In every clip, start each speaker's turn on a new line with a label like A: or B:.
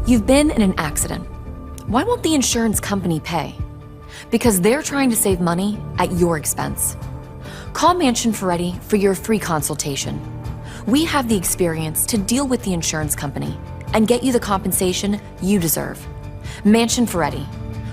A: You've been in an accident. Why won't the insurance company pay? Because they're trying to save money at your expense. Call Mansion Ferretti for your free consultation. We have the experience to deal with the insurance company and get you the compensation you deserve. Mansion Ferretti,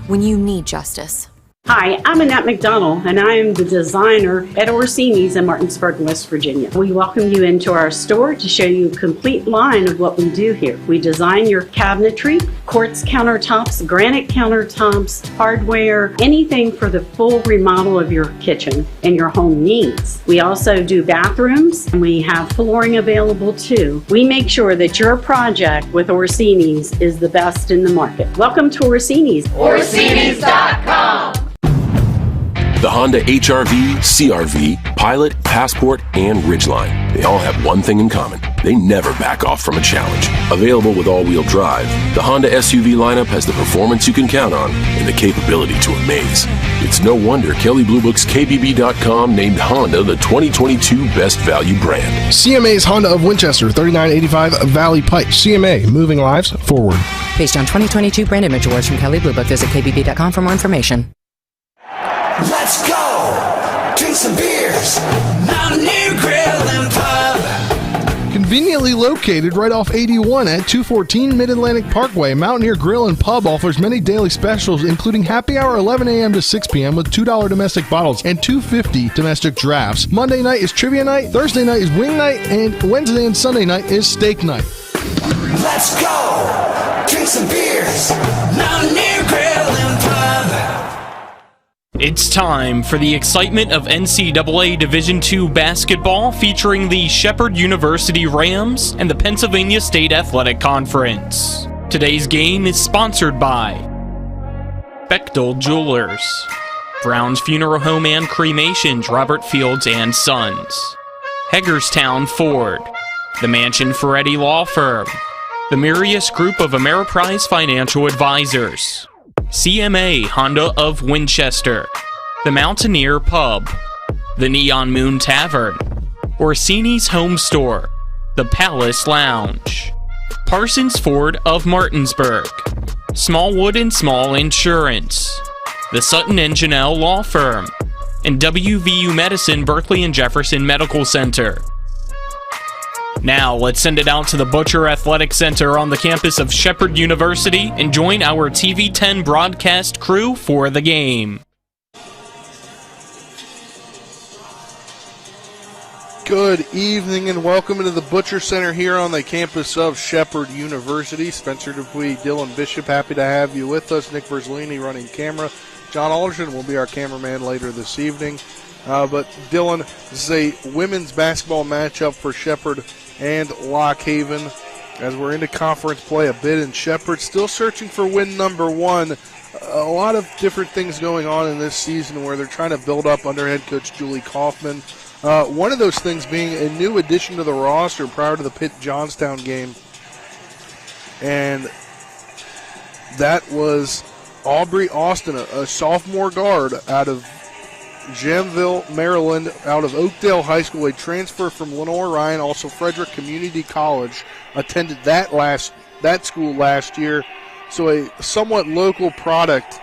A: when you need justice.
B: Hi, I'm Annette McDonald, and I am the designer at Orsini's in Martinsburg, West Virginia. We welcome you into our store to show you a complete line of what we do here. We design your cabinetry, quartz countertops, granite countertops, hardware, anything for the full remodel of your kitchen and your home needs. We also do bathrooms, and we have flooring available too. We make sure that your project with Orsini's is the best in the market. Welcome to Orsini's.
C: Orsinis.com.
D: The Honda HR-V, CR-V, Pilot, Passport, and Ridgeline. They all have one thing in common. They never back off from a challenge. Available with all-wheel drive, the Honda SUV lineup has the performance you can count on and the capability to amaze. It's no wonder Kelley Blue Book's KBB.com named Honda the 2022 Best Value Brand.
E: CMA's Honda of Winchester, 3985 Valley Pike. CMA, moving lives forward.
F: Based on 2022 brand image awards from Kelley Blue Book, visit KBB.com for more information.
C: Let's go! Drink some beers! Mountaineer Grill and Pub!
E: Conveniently located right off 81 at 214 Mid-Atlantic Parkway, Mountaineer Grill and Pub offers many daily specials, including happy hour 11 a.m. to 6 p.m. with $2 domestic bottles and $2.50 domestic drafts. Monday night is trivia night, Thursday night is wing night, and Wednesday and Sunday night is steak night.
C: Let's go! Drink some beers! Mountaineer Grill and Pub!
G: It's time for the excitement of NCAA Division II basketball featuring the Shepherd University Rams and the Pennsylvania State Athletic Conference. Today's game is sponsored by Bechtel Jewelers, Brown's Funeral Home and Cremations, Robert Fields and Sons, Hagerstown Ford, the Mansion Ferretti Law Firm, the Mirius Group of Ameriprise Financial Advisors, CMA Honda of Winchester, the Mountaineer Pub, the Neon Moon Tavern, Orsini's Home Store, the Palace Lounge, Parsons Ford of Martinsburg, Smallwood and Small Insurance, the Sutton and Janelle Law Firm, and WVU Medicine Berkeley and Jefferson Medical Center. Now, let's send it out to the Butcher Athletic Center on the campus of Shepherd University and join our TV10 broadcast crew for the game.
E: Good evening and welcome into the Butcher Center here on the campus of Shepherd University. Spencer Dupuy, Dylan Bishop, happy to have you with us. Nick Verzolini running camera. John Alderson will be our cameraman later this evening. But Dylan, this is a women's basketball matchup for Shepherd and Lock Haven as we're into conference play a bit, and Shepherd still searching for win number one. A lot of different things going on in this season where they're trying to build up under head coach Julie Kaufman. One of those things being a new addition to the roster prior to the Pitt-Johnstown game, and that was Aubrey Austin, a sophomore guard out of Jamville, Maryland, out of Oakdale High School, a transfer from Lenore Ryan, also Frederick Community College, attended that school last year. So a somewhat local product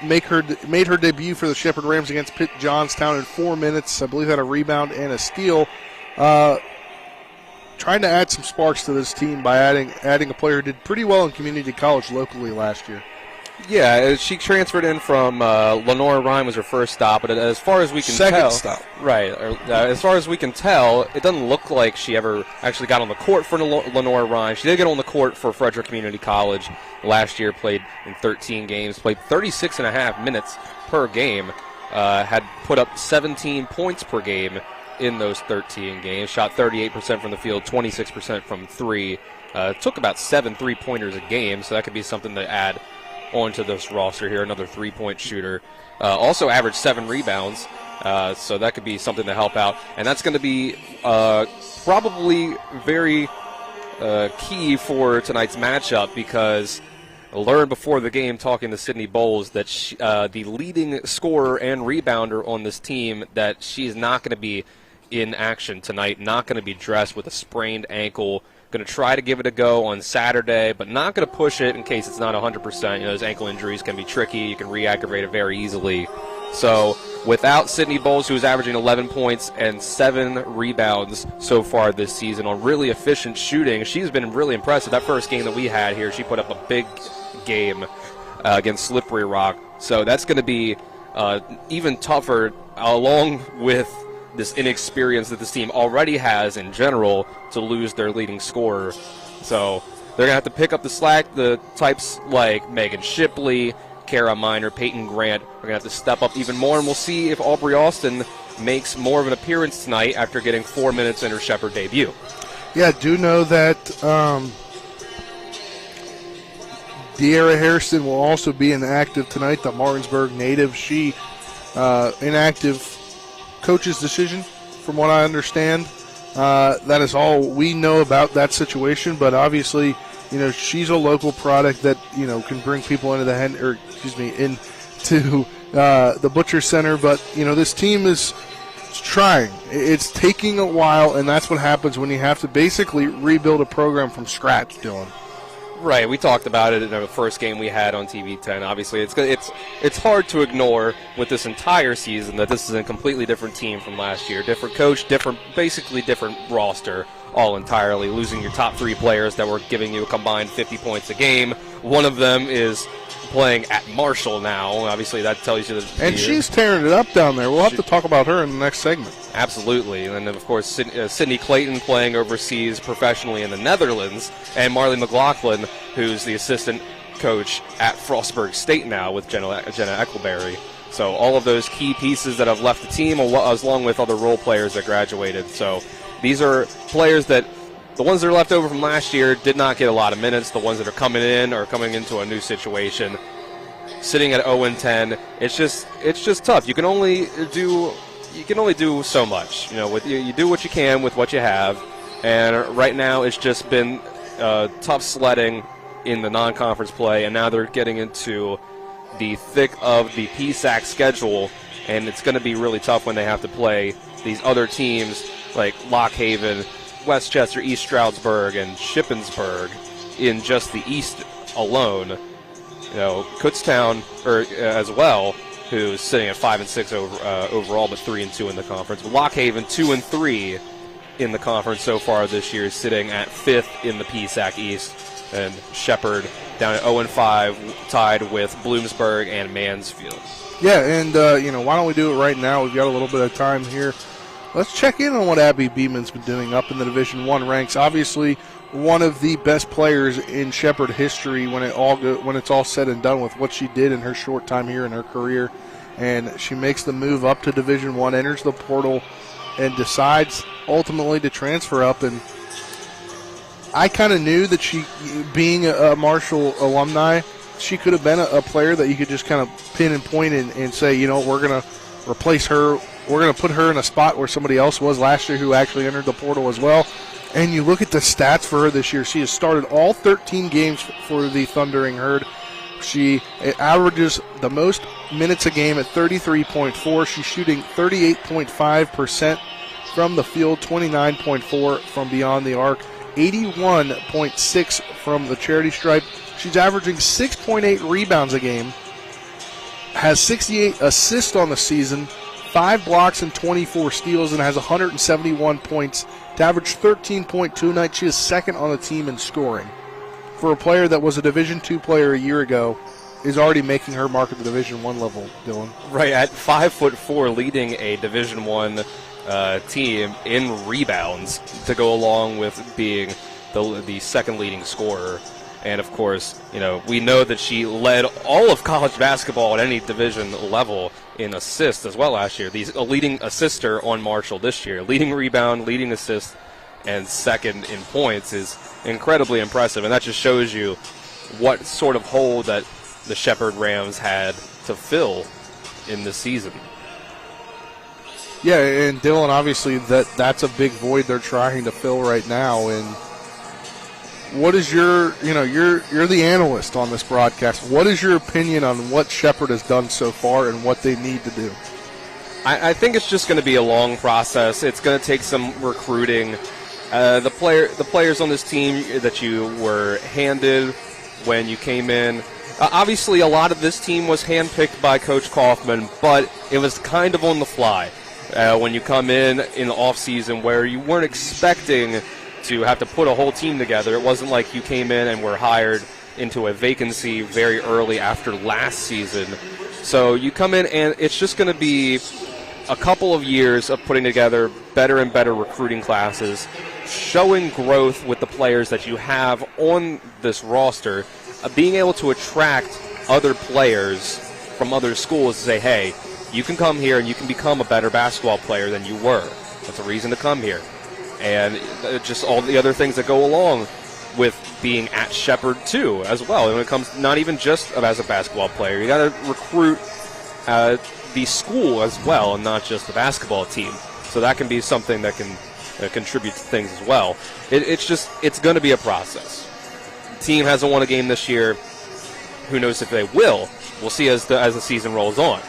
E: made her debut for the Shepherd Rams against Pitt Johnstown in 4 minutes. I believe had a rebound and a steal. Trying to add some sparks to this team by adding a player who did pretty well in community college locally last year.
H: Yeah, she transferred in from Lenore Ryan was her first stop, but as far as we can
E: Second
H: tell,
E: stop.
H: Right. As far as we can tell, it doesn't look like she ever actually got on the court for Lenore Ryan. She did get on the court for Frederick Community College last year. Played in 13 games, played 36.5 minutes per game. Had put up 17 points per game in those 13 games. Shot 38% from the field, 26% from three. Took about 7 3-pointers a game, so that could be something to add onto this roster here, another three-point shooter. Also averaged 7 rebounds, so that could be something to help out. And that's going to be probably very key for tonight's matchup, because I learned before the game talking to Sydney Bowles that the leading scorer and rebounder on this team, that she's not going to be in action tonight, not going to be dressed with a sprained ankle Going to try to give it a go on Saturday, but not going to push it in case it's not 100%. Those ankle injuries can be tricky. You can re-aggravate it very easily. So without Sydney Bowles, who's averaging 11 points and 7 rebounds so far this season on really efficient shooting, she's been really impressive. That first game that we had here, she put up a big game against Slippery Rock. So that's going to be even tougher, along with this inexperience that this team already has in general, to lose their leading scorer. So they're going to have to pick up the slack. The types like Megan Shipley, Kara Miner, Peyton Grant are going to have to step up even more, and we'll see if Aubrey Austin makes more of an appearance tonight after getting 4 minutes in her Shepherd debut.
E: Yeah, do know that De'Ara Harrison will also be inactive tonight, the Martinsburg native. She inactive coach's decision, from what I understand. That is all we know about that situation, but obviously, she's a local product that, can bring people into into the Butcher Center. But, this team is trying. It's taking a while, and that's what happens when you have to basically rebuild a program from scratch, Dylan.
H: Right, we talked about it in the first game we had on TV 10. Obviously, it's hard to ignore with this entire season that this is a completely different team from last year. Different coach, basically different roster, all entirely. Losing your top 3 players that were giving you a combined 50 points a game. One of them is playing at Marshall now. Obviously, that tells you that.
E: And she's tearing it up down there. We'll have to talk about her in the next segment.
H: Absolutely. And then, of course, Sydney Clayton playing overseas professionally in the Netherlands, and Marley McLaughlin, who's the assistant coach at Frostburg State now with Jenna Eckleberry. So all of those key pieces that have left the team, along with other role players that graduated. So these are players that, the ones that are left over from last year, did not get a lot of minutes. The ones that are coming in are coming into a new situation. Sitting at 0-10, it's just tough. You can only do so much. You do what you can with what you have, and right now it's just been tough sledding in the non-conference play, and now they're getting into the thick of the PSAC schedule, and it's going to be really tough when they have to play these other teams like Lock Haven, Westchester, East Stroudsburg, and Shippensburg in just the East alone. Kutztown as well, who's sitting at 5-6 overall, but 3-2 in the conference. But Lock Haven 2-3 in the conference so far this year, sitting at 5th in the PSAC East, and Shepherd down at 0-5, tied with Bloomsburg and Mansfield.
E: Yeah, and why don't we do it right now? We've got a little bit of time here. Let's check in on what Abby Beeman's been doing up in the Division I ranks. Obviously, one of the best players in Shepherd history when it's all said and done with what she did in her short time here in her career. And she makes the move up to Division I, enters the portal, and decides ultimately to transfer up. And I kind of knew that she, being a Marshall alumni, she could have been a player that you could just kind of pin and point and say, we're going to replace her. We're going to put her in a spot where somebody else was last year who actually entered the portal as well. And you look at the stats for her this year. She has started all 13 games for the Thundering Herd. She averages the most minutes a game at 33.4. She's shooting 38.5% from the field, 29.4 from beyond the arc, 81.6 from the charity stripe. She's averaging 6.8 rebounds a game, has 68 assists on the season, 5 blocks and 24 steals, and has 171 points to average 13.2 a night. She is second on the team in scoring. For a player that was a Division II player a year ago, is already making her mark at the Division I level, Dylan.
H: Right, at 5'4", leading a Division I team in rebounds to go along with being the second leading scorer. And, of course, we know that she led all of college basketball at any division level in assists as well last year. A leading assister on Marshall this year. Leading rebound, leading assist, and second in points is incredibly impressive. And that just shows you what sort of hole that the Shepherd Rams had to fill in this season.
E: Yeah, and Dylan, obviously that's a big void they're trying to fill right now. And what is you're the analyst on this broadcast. What is your opinion on what Shepherd has done so far and what they need to do?
H: I think it's just going to be a long process. It's going to take some recruiting. The players on this team that you were handed when you came in. Obviously, a lot of this team was handpicked by Coach Kaufman, but it was kind of on the fly when you come in the off season, where you weren't expecting to have to put a whole team together. It wasn't like you came in and were hired into a vacancy very early after last season. So you come in, and it's just going to be a couple of years of putting together better and better recruiting classes, showing growth with the players that you have on this roster, being able to attract other players from other schools to say, hey, you can come here and you can become a better basketball player than you were. That's a reason to come here. And just all the other things that go along with being at Shepherd, too, as well. And when it comes not even just as a basketball player, you got to recruit the school as well and not just the basketball team. So that can be something that can contribute to things as well. It's going to be a process. The team hasn't won a game this year. Who knows if they will? We'll see as the season rolls on.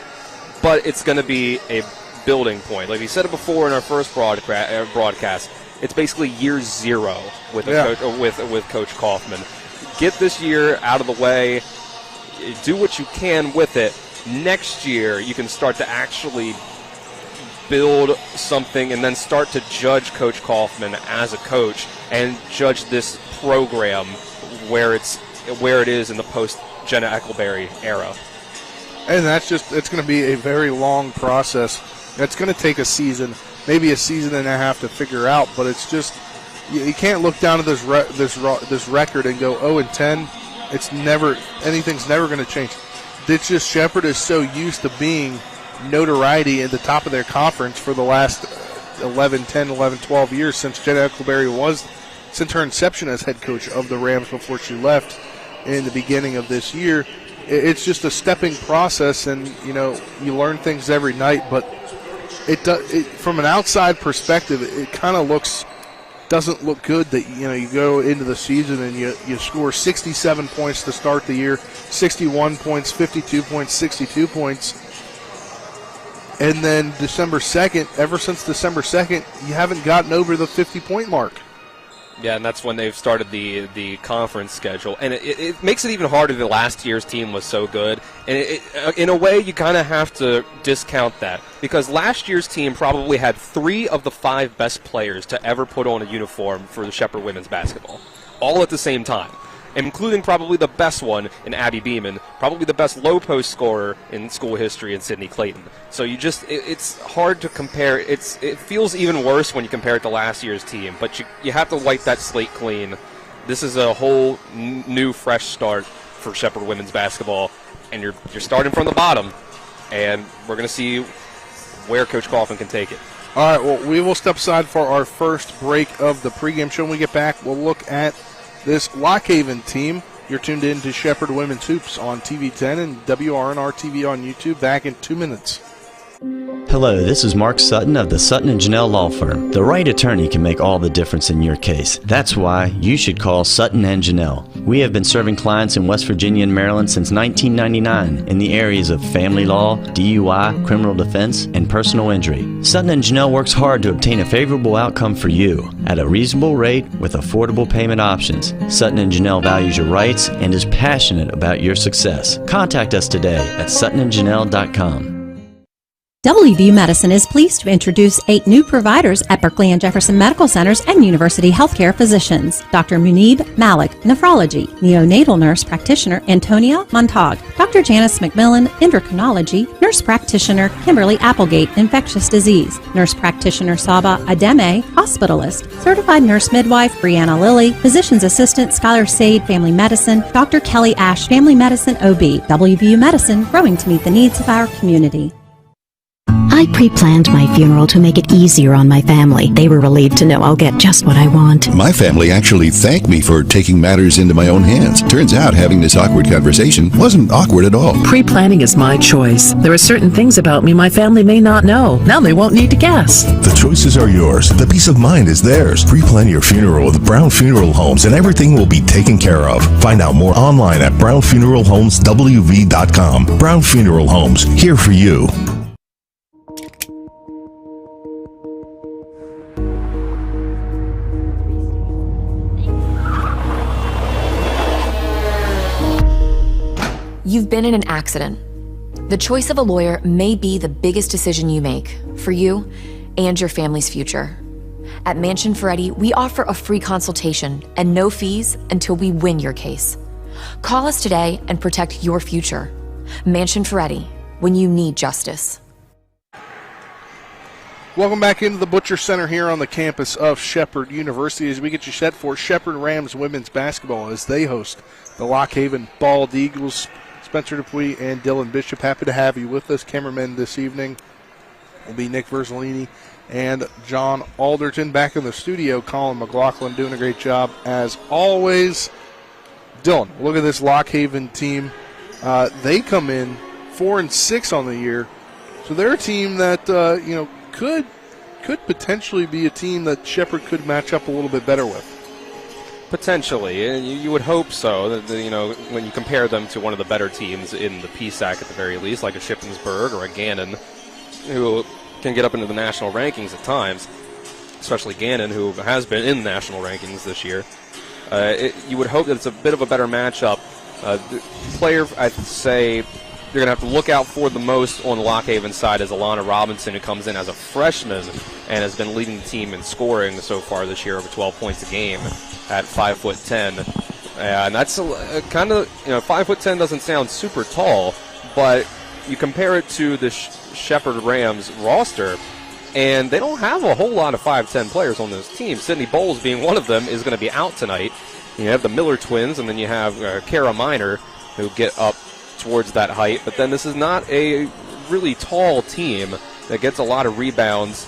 H: But it's going to be a building point. Like we said it before in our first broadcast, it's basically year zero with Coach Kaufman. Get this year out of the way. Do what you can with it. Next year, you can start to actually build something and then start to judge Coach Kaufman as a coach and judge this program where it is in the post-Jenna Eccleberry era.
E: And it's going to be a very long process. It's going to take a season, maybe a season and a half to figure out, but it's just, you can't look down at this record and go 0-10. Anything's never going to change. It's just Shepherd is so used to being notoriety at the top of their conference for the last 12 years since Jenna Eccleberry since her inception as head coach of the Rams before she left in the beginning of this year. It's just a stepping process, and you learn things every night. But from an outside perspective, it kind of doesn't look good that you go into the season and you score 67 points to start the year, 61 points, 52 points, 62 points, and then ever since December 2nd, you haven't gotten over the 50-point mark.
H: Yeah, and that's when they've started the conference schedule. And it makes it even harder that last year's team was so good. And in a way, you kind of have to discount that. Because last year's team probably had 3 of the 5 best players to ever put on a uniform for the Shepherd women's basketball. All at the same time. Including probably the best one in Abby Beeman, probably the best low-post scorer in school history in Sydney Clayton. So it's hard to compare. It feels even worse when you compare it to last year's team, but you have to wipe that slate clean. This is a whole new, fresh start for Shepherd women's basketball, and you're starting from the bottom, and we're going to see where Coach Kaufman can take it.
E: All right, well, we will step aside for our first break of the pregame show. When we get back, we'll look at this Lock Haven team. You're tuned in to Shepherd Women's Hoops on TV 10 and WRNR TV on YouTube. Back in 2 minutes.
I: Hello, this is Mark Sutton of the Sutton & Janelle Law Firm. The right attorney can make all the difference in your case. That's why you should call Sutton & Janelle. We have been serving clients in West Virginia and Maryland since 1999 in the areas of family law, DUI, criminal defense, and personal injury. Sutton & Janelle works hard to obtain a favorable outcome for you at a reasonable rate with affordable payment options. Sutton & Janelle values your rights and is passionate about your success. Contact us today at suttonandjanelle.com.
J: WVU Medicine is pleased to introduce 8 new providers at Berkeley and Jefferson Medical Centers and University Healthcare Physicians. Dr. Munib Malik, Nephrology. Neonatal Nurse Practitioner Antonia Montag. Dr. Janice McMillan, Endocrinology. Nurse Practitioner Kimberly Applegate, Infectious Disease. Nurse Practitioner Saba Ademe, Hospitalist. Certified Nurse Midwife Brianna Lilly. Physician's Assistant Skylar Sade, Family Medicine. Dr. Kelly Ash, Family Medicine OB. WVU Medicine, growing to meet the needs of our community.
K: I pre-planned my funeral to make it easier on my family. They were relieved to know I'll get just what I want.
L: My family actually thanked me for taking matters into my own hands. Turns out having this awkward conversation wasn't awkward at all.
M: Pre-planning is my choice. There are certain things about me my family may not know. Now they won't need to guess.
L: The choices are yours. The peace of mind is theirs. Pre-plan your funeral with Brown Funeral Homes and everything will be taken care of. Find out more online at brownfuneralhomeswv.com. Brown Funeral Homes, here for you.
A: You've been in an accident. The choice of a lawyer may be the biggest decision you make for you and your family's future. At Mansion Ferretti, we offer a free consultation and no fees until we win your case. Call us today and protect your future. Mansion Ferretti, when you need justice.
E: Welcome back into the Butcher Center here on the campus of Shepherd University as we get you set for Shepherd Rams women's basketball as they host the Lock Haven Bald Eagles. Spencer Dupuy and Dylan Bishop, happy to have you with us. Cameramen this evening will be Nick Verzolini and John Alderton. Back in the studio, Colin McLaughlin doing a great job as always. Dylan, look at this Lock Haven team. They come in 4-6 on the year, so they're a team that could potentially be a team that Shepherd could match up a little bit better with.
H: Potentially, you would hope so. That, when you compare them to one of the better teams in the PSAC at the very least, like a Shippensburg or a Gannon, who can get up into the national rankings at times, especially Gannon, who has been in national rankings this year. You would hope that it's a bit of a better matchup. The player, I'd say, you're going to have to look out for the most on the Lock Haven side is Alana Robinson, who comes in as a freshman and has been leading the team in scoring so far this year, over 12 points a game at 5'10". And that's kind of, 5'10" doesn't sound super tall, but you compare it to the Shepherd Rams roster, and they don't have a whole lot of 5'10" players on this team. Sydney Bowles, being one of them, is going to be out tonight. You have the Miller twins, and then you have Kara Miner, who get up towards that height. But then this is not a really tall team that gets a lot of rebounds.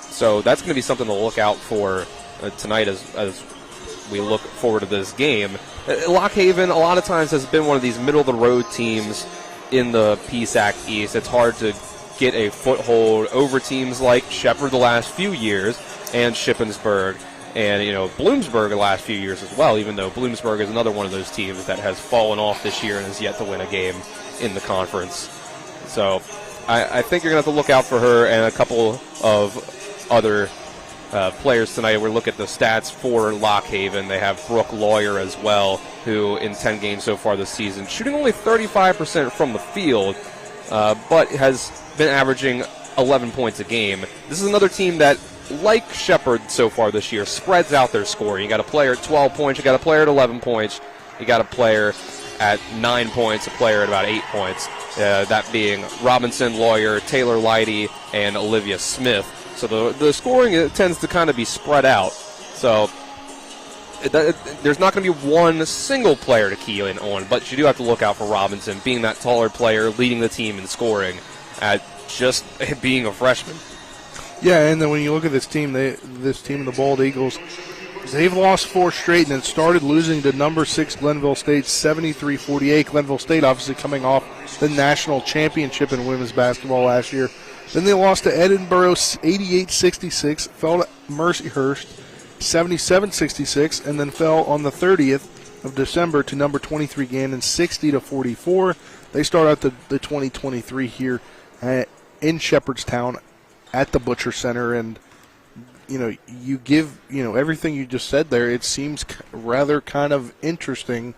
H: So that's going to be something to look out for tonight as we look forward to this game. Lock Haven, a lot of times, has been one of these middle-of-the-road teams in the PSAC East. It's hard to get a foothold over teams like Shepherd the last few years and Shippensburg. And, Bloomsburg the last few years as well, even though Bloomsburg is another one of those teams that has fallen off this year and has yet to win a game in the conference. So I think you're going to have to look out for her and a couple of other players tonight. We'll look at the stats for Lock Haven. They have Brooke Lawyer as well, who in 10 games so far this season, shooting only 35% from the field, but has been averaging 11 points a game. This is another team that, like Shepherd so far this year, spreads out their scoring. You got a player at 12 points, you got a player at 11 points, you got a player at 9 points, a player at about 8 points, that being Robinson, Lawyer, Taylor Leidy, and Olivia Smith. So the scoring tends to kind of be spread out. So there's not going to be one single player to key in on, but you do have to look out for Robinson, being that taller player, leading the team in scoring, at just being a freshman.
E: Yeah, and then when you look at this team, the Bald Eagles, they've lost 4 straight and then started losing to number 6 Glenville State 73-48. Glenville State obviously coming off the national championship in women's basketball last year. Then they lost to Edinboro 88-66, fell to Mercyhurst 77-66, and then fell on the 30th of December to number 23 Gannon 60-44. They start out the 2023 here in Shepherdstown at the Butcher Center, and you give everything you just said there. It seems rather kind of interesting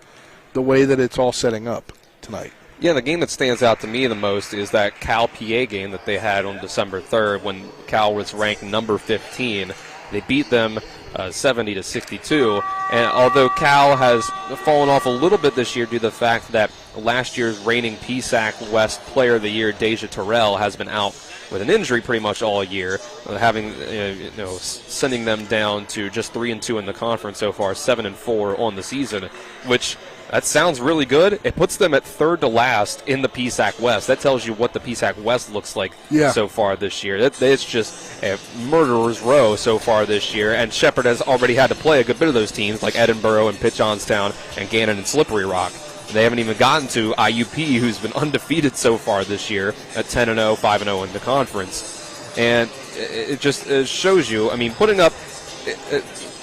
E: the way that it's all setting up tonight.
H: Yeah, the game that stands out to me the most is that Cal PA game that they had on December 3rd when Cal was ranked number 15. They beat them 70-62, and although Cal has fallen off a little bit this year due to the fact that last year's reigning PSAC West Player of the Year, Deja Terrell, has been out with an injury pretty much all year, sending them down to just 3-2 in the conference so far, 7-4 on the season, which that sounds really good. It puts them at third to last in the PSAC West. That tells you what the PSAC West looks like so far this year. It's just a murderer's row so far this year, and Shepherd has already had to play a good bit of those teams like Edinboro and Pitt Johnstown and Gannon and Slippery Rock. They haven't even gotten to IUP, who's been undefeated so far this year at 10-0, 5-0 in the conference. And it just shows you, putting up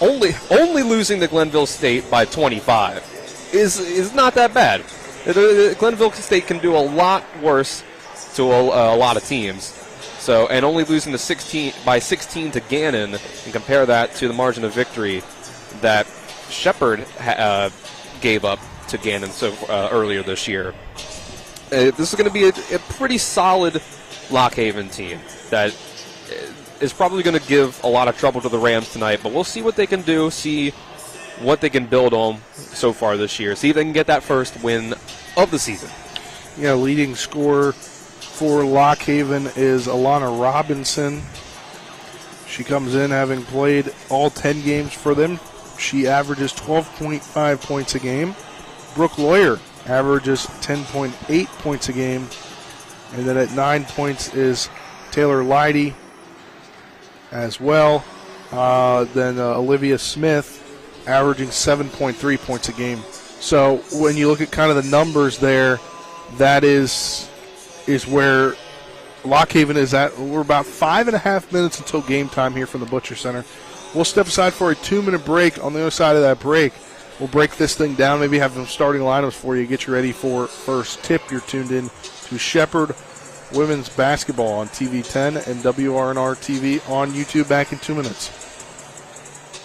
H: only losing to Glenville State by 25 is not that bad. Glenville State can do a lot worse to a lot of teams. So, and only losing by 16 to Gannon, and compare that to the margin of victory that Shepherd gave up to Gannon earlier this year. This is going to be a pretty solid Lock Haven team that is probably going to give a lot of trouble to the Rams tonight, but we'll see what they can do, see what they can build on so far this year, see if they can get that first win of the season.
E: Yeah, leading scorer for Lock Haven is Alana Robinson. She comes in having played all 10 games for them. She averages 12.5 points a game. Brooke Lawyer averages 10.8 points a game. And then at 9 points is Taylor Leidy as well. Then Olivia Smith averaging 7.3 points a game. So when you look at kind of the numbers there, that is where Lock Haven is at. We're about 5.5 minutes until game time here from the Butcher Center. We'll step aside for a 2-minute break. On the other side of that break, we'll break this thing down, maybe have some starting lineups for you, get you ready for first tip. You're tuned in to Shepherd Women's Basketball on TV 10 and WRNR TV on YouTube. Back in 2 minutes.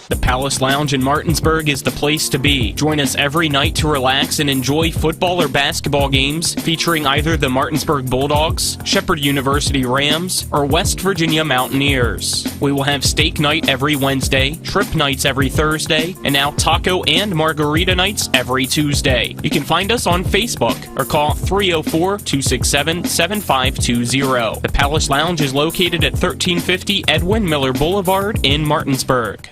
G: The Palace Lounge in Martinsburg is the place to be. Join us every night to relax and enjoy football or basketball games featuring either the Martinsburg Bulldogs, Shepherd University Rams, or West Virginia Mountaineers. We will have steak night every Wednesday, trip nights every Thursday, and now taco and margarita nights every Tuesday. You can find us on Facebook or call 304-267-7520. The Palace Lounge is located at 1350 Edwin Miller Boulevard in Martinsburg.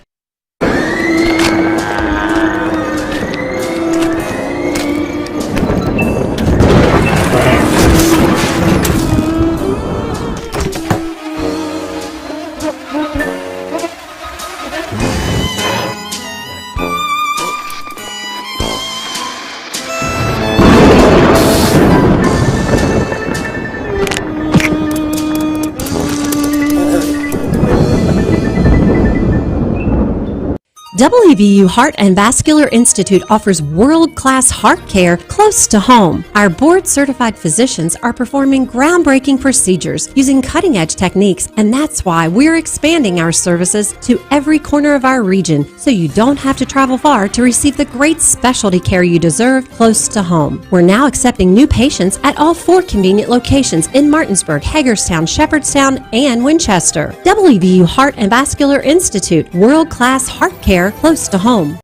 J: WVU Heart and Vascular Institute offers world-class heart care close to home. Our board-certified physicians are performing groundbreaking procedures using cutting-edge techniques, and that's why we're expanding our services to every corner of our region, so you don't have to travel far to receive the great specialty care you deserve close to home. We're now accepting new patients at all 4 convenient locations in Martinsburg, Hagerstown, Shepherdstown, and Winchester. WVU Heart and Vascular Institute, world-class heart care close to home.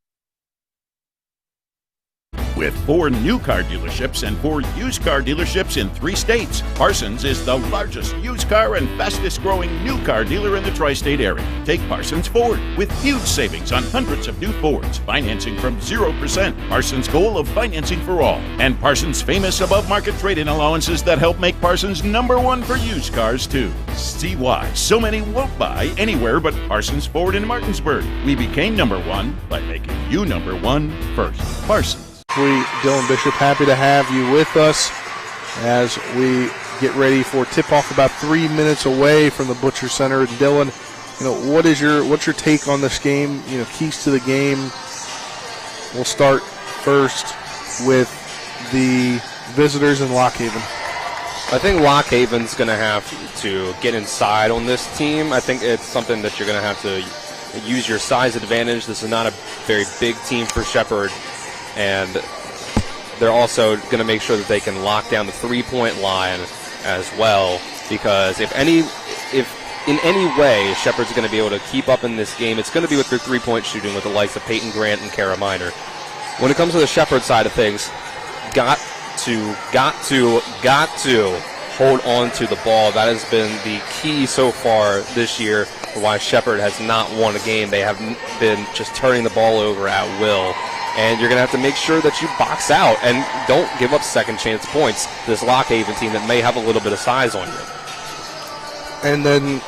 N: With 4 new car dealerships and 4 used car dealerships in 3 states, Parsons is the largest used car and fastest growing new car dealer in the tri-state area. Take Parsons Ford with huge savings on hundreds of new Fords, financing from 0%, Parsons' goal of financing for all, and Parsons' famous above-market trade-in allowances that help make Parsons #1 for used cars too. See why so many won't buy anywhere but Parsons Ford in Martinsburg. We became #1 by making you #1 first. Parsons.
E: Dylan Bishop, happy to have you with us as we get ready for tip-off about 3 minutes away from the Butcher Center. And Dylan, what's your take on this game? Keys to the game. We'll start first with the visitors in Lock Haven.
H: I think Lock Haven's going to have to get inside on this team. I think it's something that you're going to have to use your size advantage. This is not a very big team for Shepherd. And they're also going to make sure that they can lock down the three-point line as well, because if in any way Shepherd's going to be able to keep up in this game, it's going to be with their three-point shooting with the likes of Peyton Grant and Kara Miner. When it comes to the Shepherd side of things, got to hold on to the ball. That has been the key so far this year for why Shepherd has not won a game. They have been just turning the ball over at will. And you're going to have to make sure that you box out and don't give up second chance points to this Lock Haven team that may have a little bit of size on you.
E: And then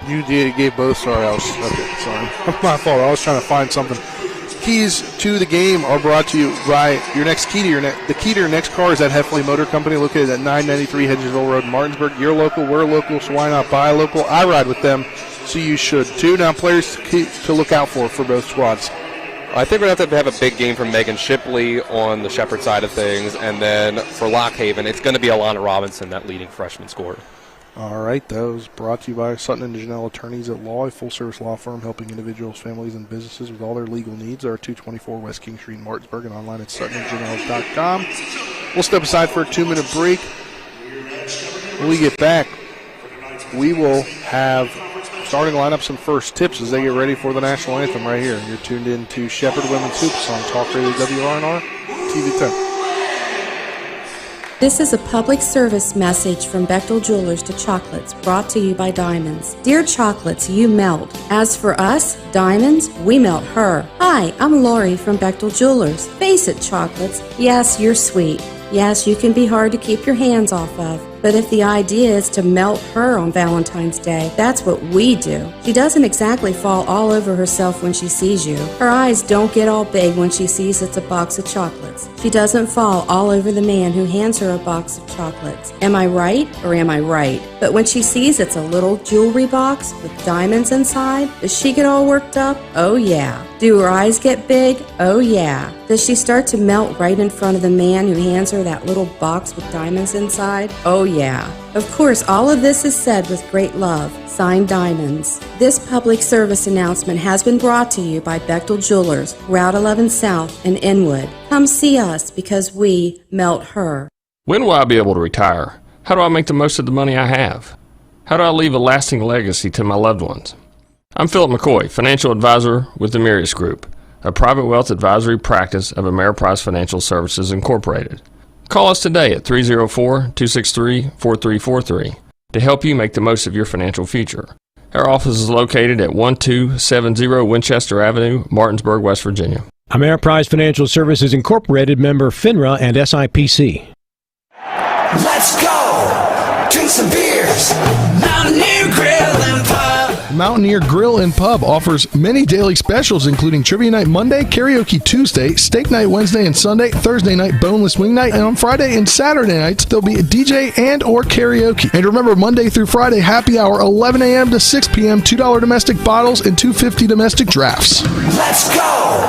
E: you gave both. Sorry, my fault. I was trying to find something. Keys to the game are brought to you by your next key to your the key to your next car is at Heffley Motor Company, located at 993 Hedgesville Road in Martinsburg. You're local, we're local, so why not buy local? I ride with them, so you should too. Now, players to look out for both squads.
H: I think we're going to have a big game from Megan Shipley on the Shepherd side of things, and then for Lock Haven, it's going to be Alana Robinson, that leading freshman scorer.
E: All right, that was brought to you by Sutton and Janelle Attorneys at Law, a full-service law firm helping individuals, families, and businesses with all their legal needs. They are 224 West King Street in Martinsburg and online at suttonandjanelle.com. We'll step aside for a 2-minute break. When we get back, we will have starting lineups and first tips as they get ready for the national anthem right here. You're tuned in to Shepherd Women's Hoops on Talk Radio WRNR, TV 10.
O: This is a public service message from Bechtel Jewelers to Chocolates, brought to you by Diamonds. Dear Chocolates, you melt. As for us, Diamonds, we melt her. Hi, I'm Lori from Bechtel Jewelers. Face it, Chocolates, yes, you're sweet. Yes, you can be hard to keep your hands off of. But if the idea is to melt her on Valentine's Day, that's what we do. She doesn't exactly fall all over herself when she sees you. Her eyes don't get all big when she sees it's a box of chocolates. She doesn't fall all over the man who hands her a box of chocolates. Am I right or am I right? But when she sees it's a little jewelry box with diamonds inside, does she get all worked up? Oh yeah. Do her eyes get big? Oh yeah. Does she start to melt right in front of the man who hands her that little box with diamonds inside? Oh yeah. Of course, all of this is said with great love. Signed, Diamonds. This public service announcement has been brought to you by Bechtel Jewelers, Route 11 South in Inwood. Come see us because we melt her.
P: When will I be able to retire? How do I make the most of the money I have? How do I leave a lasting legacy to my loved ones? I'm Philip McCoy, financial advisor with the Mirius Group, a private wealth advisory practice of Ameriprise Financial Services Incorporated. Call us today at 304-263-4343 to help you make the most of your financial future. Our office is located at 1270 Winchester Avenue, Martinsburg, West Virginia.
Q: Ameriprise Financial Services Incorporated, member FINRA and SIPC.
C: Let's go! Drink some beers! Mountaineer Grill and Pub!
L: Mountaineer Grill and Pub offers many daily specials, including Trivia Night Monday, Karaoke Tuesday, Steak Night Wednesday and Sunday, Thursday night Boneless Wing Night, and on Friday and Saturday nights, there'll be a DJ and or karaoke. And remember, Monday through Friday, happy hour, 11 a.m. to 6 p.m., $2 domestic bottles and $2.50 domestic drafts.
C: Let's go!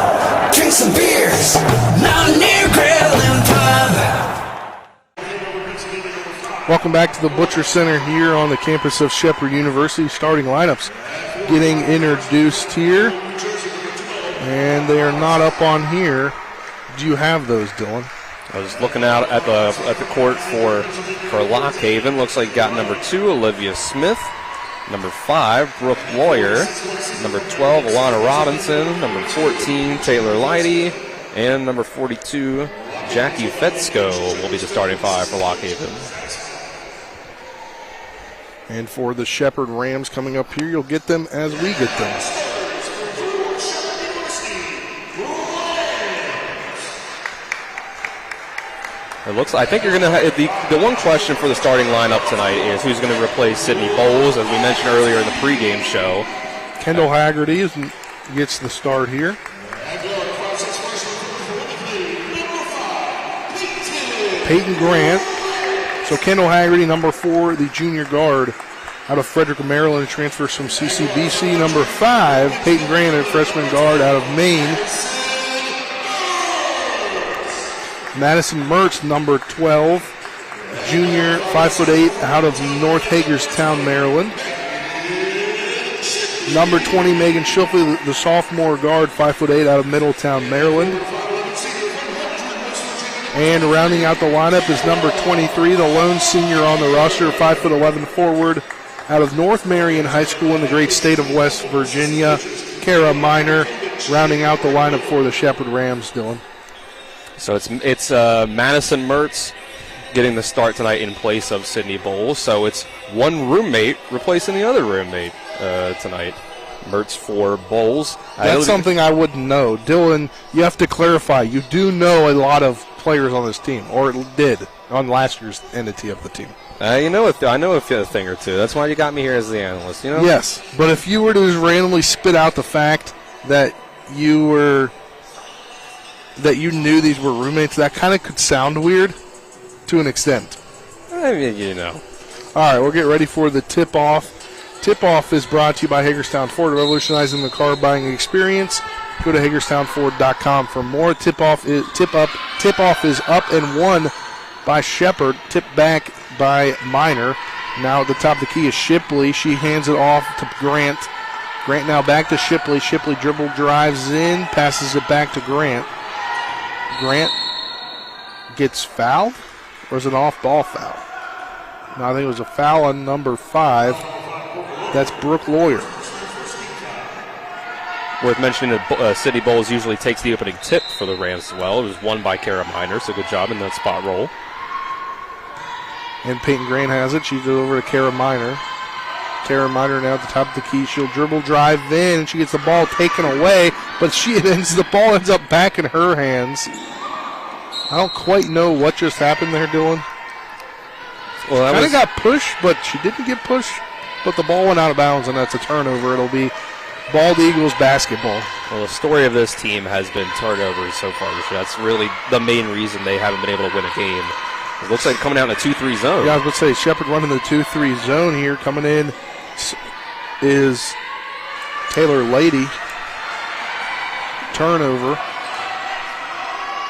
C: Drink some beers! Mountaineer Grill and Pub!
E: Welcome back to the Butcher Center here on the campus of Shepherd University. Starting lineups getting introduced here, and they are not up on here. Do you have those, Dylan?
H: I was looking out at the court for Lock Haven. Looks like got number 2, Olivia Smith. Number 5, Brooke Lawyer. Number 12, Alana Robinson. Number 14, Taylor Leidy. And number 42, Jackie Fetzko will be the starting 5 for Lock Haven.
E: And for the Shepherd Rams coming up here, you'll get them as we get them.
H: It looks. I think you're going to have the one question for the starting lineup tonight is who's going to replace Sydney Bowles, as we mentioned earlier in the pregame show.
E: Kendall Haggerty gets the start here. Peyton Grant. So Kendall Haggerty, number 4, the junior guard out of Frederick, Maryland, transfers from CCBC. Number 5, Peyton Grant, a freshman guard out of Maine. Madison Mertz, number 12, junior, 5'8", out of North Hagerstown, Maryland. Number 20, Megan Schilfley, the sophomore guard, 5'8", out of Middletown, Maryland. And rounding out the lineup is number 23, the lone senior on the roster, 5'11" forward out of North Marion High School in the great state of West Virginia, Kara Miner, rounding out the lineup for the Shepherd Rams, Dylan.
H: So it's Madison Mertz getting the start tonight in place of Sydney Bowles. So it's one roommate replacing the other roommate tonight. Mertz for Bowles.
E: That's something I wouldn't know. Dylan, you have to clarify. You do know a lot of players on this team, or did on last year's entity of the team.
H: I know a thing or two. That's why you got me here as the analyst. You know.
E: Yes, but if you were to just randomly spit out the fact that you knew these were roommates, that kind of could sound weird to an extent.
H: I mean, you know.
E: All right, we'll get ready for the tip-off. Tip-off is brought to you by Hagerstown Ford, revolutionizing the car buying experience. Go to HagerstownFord.com for more. Tip-off is up and won by Shepherd. Tipped back by Miner. Now at the top of the key is Shipley. She hands it off to Grant. Grant now back to Shipley. Shipley dribble drives in, passes it back to Grant. Grant gets fouled, or is it an off-ball foul? No, I think it was a foul on number 5. That's Brooke Lawyer.
H: Worth mentioning that City Bowles usually takes the opening tip for the Rams as well. It was won by Kara Miner, so good job in that spot roll.
E: And Peyton Grant has it. She's over to Kara Miner. Kara Miner now at the top of the key. She'll dribble drive in, and she gets the ball taken away, but the ball ends up back in her hands. I don't quite know what just happened there, Dylan.
H: Well, that
E: kind of got pushed, but she didn't get pushed. But the ball went out of bounds, and that's a turnover. It'll be Bald Eagles basketball.
H: Well, the story of this team has been turnovers so far this year. That's really the main reason they haven't been able to win a game. It looks like coming out in a 2-3 zone.
E: Yeah, I was going to say, Shepherd running the 2-3 zone here. Coming in is Taylor Lady. Turnover.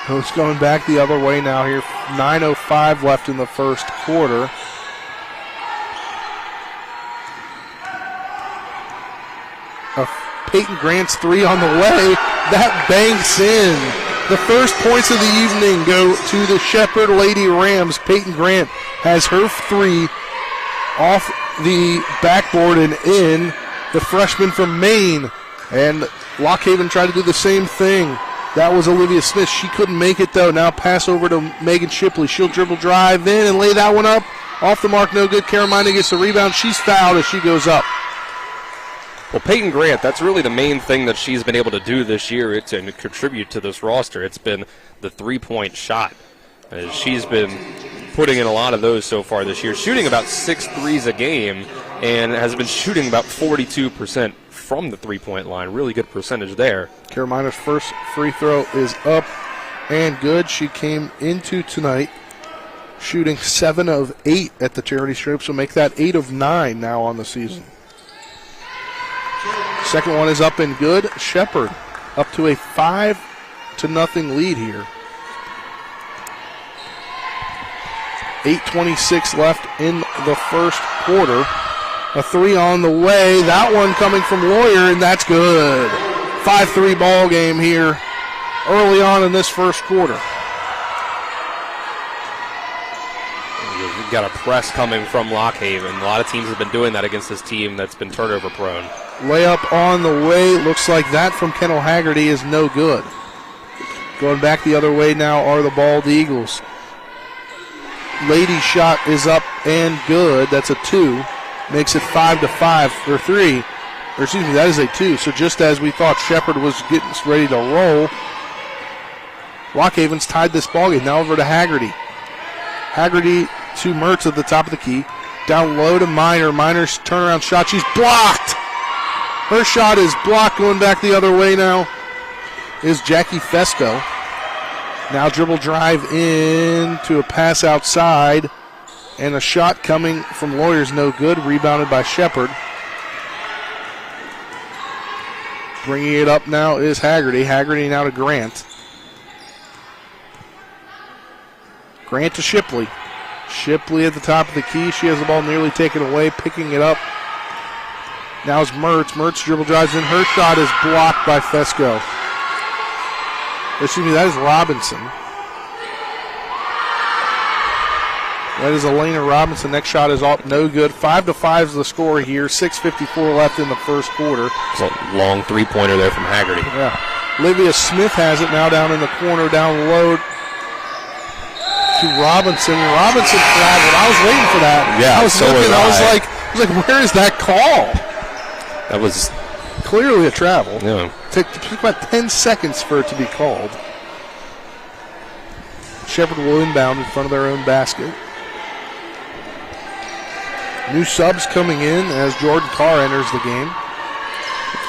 E: It's going back the other way now here. 9:05 left in the first quarter. Peyton Grant's 3 on the way. That banks in. The first points of the evening go to the Shepherd Lady Rams. Peyton Grant has her 3 off the backboard and in. The freshman from Maine. And Lockhaven tried to do the same thing. That was Olivia Smith. She couldn't make it, though. Now pass over to Megan Shipley. She'll dribble drive in and lay that one up. Off the mark, no good. Carolina gets the rebound. She's fouled as she goes up.
H: Well, Peyton Grant, that's really the main thing that she's been able to do this year to contribute to this roster. It's been the three-point shot. She's been putting in a lot of those so far this year, shooting about 6 threes a game, and has been shooting about 42% from the three-point line. Really good percentage there.
E: Carolina's first free throw is up and good. She came into tonight shooting 7 of 8 at the charity stripe, so make that 8 of 9 now on the season. Second one is up and good. Shepherd up to a 5-0 lead here. 8:26 left in the first quarter. A 3 on the way. That one coming from Lawyer, and that's good. 5-3 ball game here early on in this first quarter.
H: We've got a press coming from Lockhaven. A lot of teams have been doing that against this team that's been turnover prone.
E: Layup on the way. Looks like that from Kendall Haggerty is no good. Going back the other way now are the Bald Eagles. Lady's shot is up and good. That's a 2. Makes it 5-5 or 3. Or excuse me, that is a 2. So just as we thought Shepherd was getting ready to roll, Lockhaven's tied this ballgame. Now over to Haggerty. Haggerty to Mertz at the top of the key. Down low to Miner. Miner's turnaround shot. She's blocked. Her shot is blocked. Going back the other way now is Jackie Fesco. Now dribble drive in to a pass outside. And a shot coming from Lawyers, no good. Rebounded by Shepherd. Bringing it up now is Haggerty. Haggerty now to Grant. Grant to Shipley. Shipley at the top of the key. She has the ball nearly taken away. Picking it up. Now is Mertz. Mertz dribble drives in. Her shot is blocked by Fesco. Excuse me, that is Robinson. That is Elena Robinson. Next shot is off, no good. 5-5 is the score here. 6:54 left in the first quarter.
H: It's a long three-pointer there from Haggerty.
E: Yeah. Olivia Smith has it now down in the corner, down low to Robinson. Robinson traveled. I was waiting for that.
H: Yeah,
E: I was
H: so
E: looking.
H: was
E: I was like, where is that call?
H: That was
E: clearly a travel.
H: Yeah.
E: It took about 10 seconds for it to be called. Shepherd will inbound in front of their own basket. New subs coming in as Jordan Carr enters the game.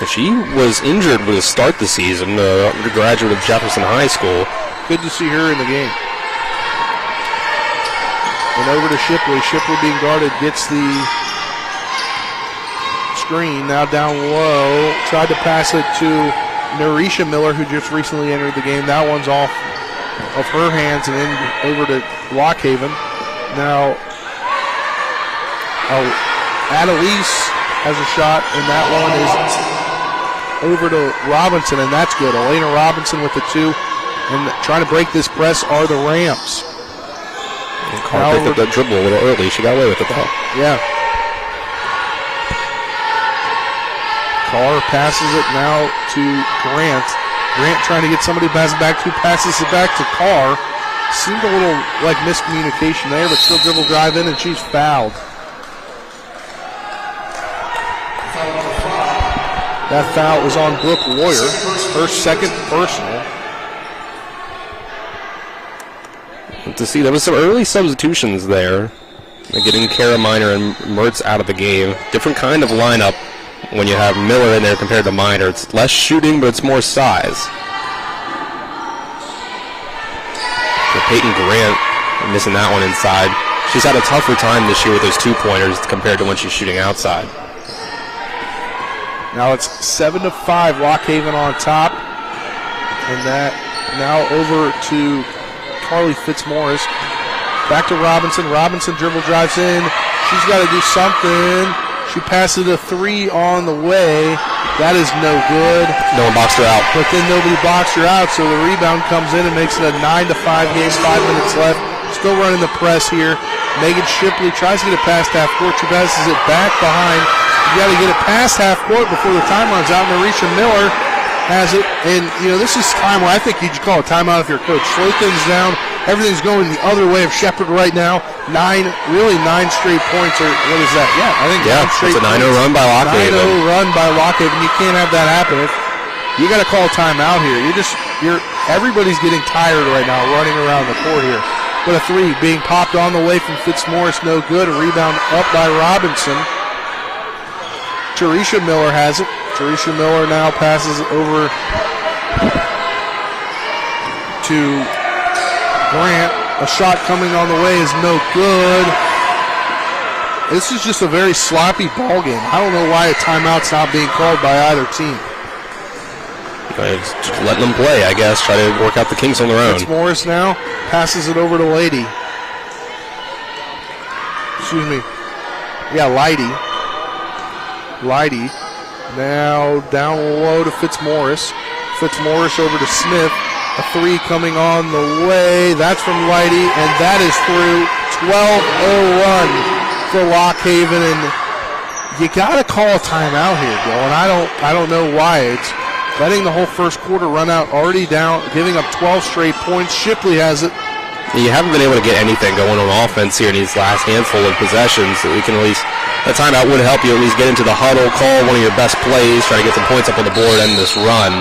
H: She was injured with a start the season, a graduate of Jefferson High School.
E: Good to see her in the game. And over to Shipley. Shipley being guarded, gets the screen. Now down low. Tried to pass it to Narisha Miller, who just recently entered the game. That one's off of her hands and in over to Lockhaven. Now Annalise has a shot, and that one is over to Robinson, and that's good. Elena Robinson with the 2, and trying to break this press are the Rams.
H: Carr picked up that dribble a little early. She got away with it, though.
E: Yeah. Carr passes it now to Grant. Grant trying to get somebody to pass it back to, passes it back to Carr. Seemed a little like miscommunication there, but still dribble drive in, and she's fouled. That foul was on Brooke Warrior, her second personal.
H: To see, there was some early substitutions there. Getting Kara Miner and Mertz out of the game. Different kind of lineup when you have Miller in there compared to Miner. It's less shooting, but it's more size. So Peyton Grant missing that one inside. She's had a tougher time this year with those 2-pointers compared to when she's shooting outside.
E: Now it's 7-5, Lock Haven on top. And that now over to Carly Fitzmaurice. Back to Robinson. Robinson dribble drives in. She's got to do something. She passes a 3 on the way. That is no good.
H: No one boxed her out.
E: But then nobody boxed her out, so the rebound comes in and makes it a 9-5 game, 5 minutes left. Still running the press here. Megan Shipley tries to get it past half court. She passes it back behind. You got to get it past half court before the time runs out. Marisha Miller has it, and this is time where I think you should call a timeout if you're coach. Slow things down. Everything's going the other way of Shepherd right now. 9 straight points, or what is that? Yeah, I think 9 straight
H: it's a 9-0
E: points.
H: run by Lock Haven.
E: 9-0 run by Lock Haven. You can't have that happen. You got to call a timeout here. Everybody's getting tired right now, running around the court here. But a 3 being popped on the way from Fitzmaurice, no good. A rebound up by Robinson. Teresha Miller has it. Teresha Miller now passes it over to Grant. A shot coming on the way is no good. This is just a very sloppy ball game. I don't know why a timeout's not being called by either team.
H: Just letting them play, I guess. Try to work out the kinks on their own.
E: Morris now passes it over to Lady. Excuse me. Yeah, Leidy. Now down low to Fitzmaurice. Fitzmaurice over to Smith. A 3 coming on the way. That's from Leidy, and that is through. 12-0 run for Lock Haven, and you got to call a timeout here, Bill. And I don't know why. It's letting the whole first quarter run out, already down, giving up 12 straight points. Shipley has it.
H: You haven't been able to get anything going on offense here in these last handful of possessions. So we can at least, that timeout would help you at least get into the huddle, call one of your best plays, try to get some points up on the board, end this run.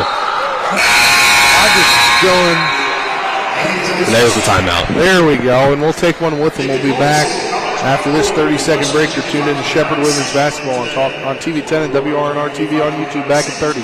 E: Hodges is going.
H: And there's the timeout.
E: There we go, and we'll take one with them. We'll be back after this 30-second break. You're tuned in to Shepherd Women's Basketball on TV 10 and WRNR TV on YouTube. Back in 30.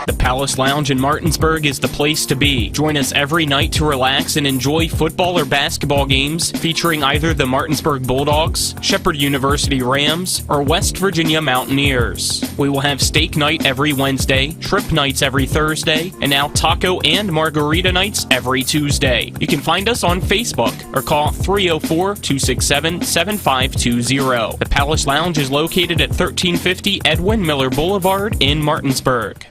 G: The Palace Lounge in Martinsburg is the place to be. Join us every night to relax and enjoy football or basketball games featuring either the Martinsburg Bulldogs, Shepherd University Rams, or West Virginia Mountaineers. We will have steak night every Wednesday, trip nights every Thursday, and now taco and margarita nights every Tuesday. You can find us on Facebook or call 304-267-7520. The Palace Lounge is located at 1350 Edwin Miller Boulevard in Martinsburg.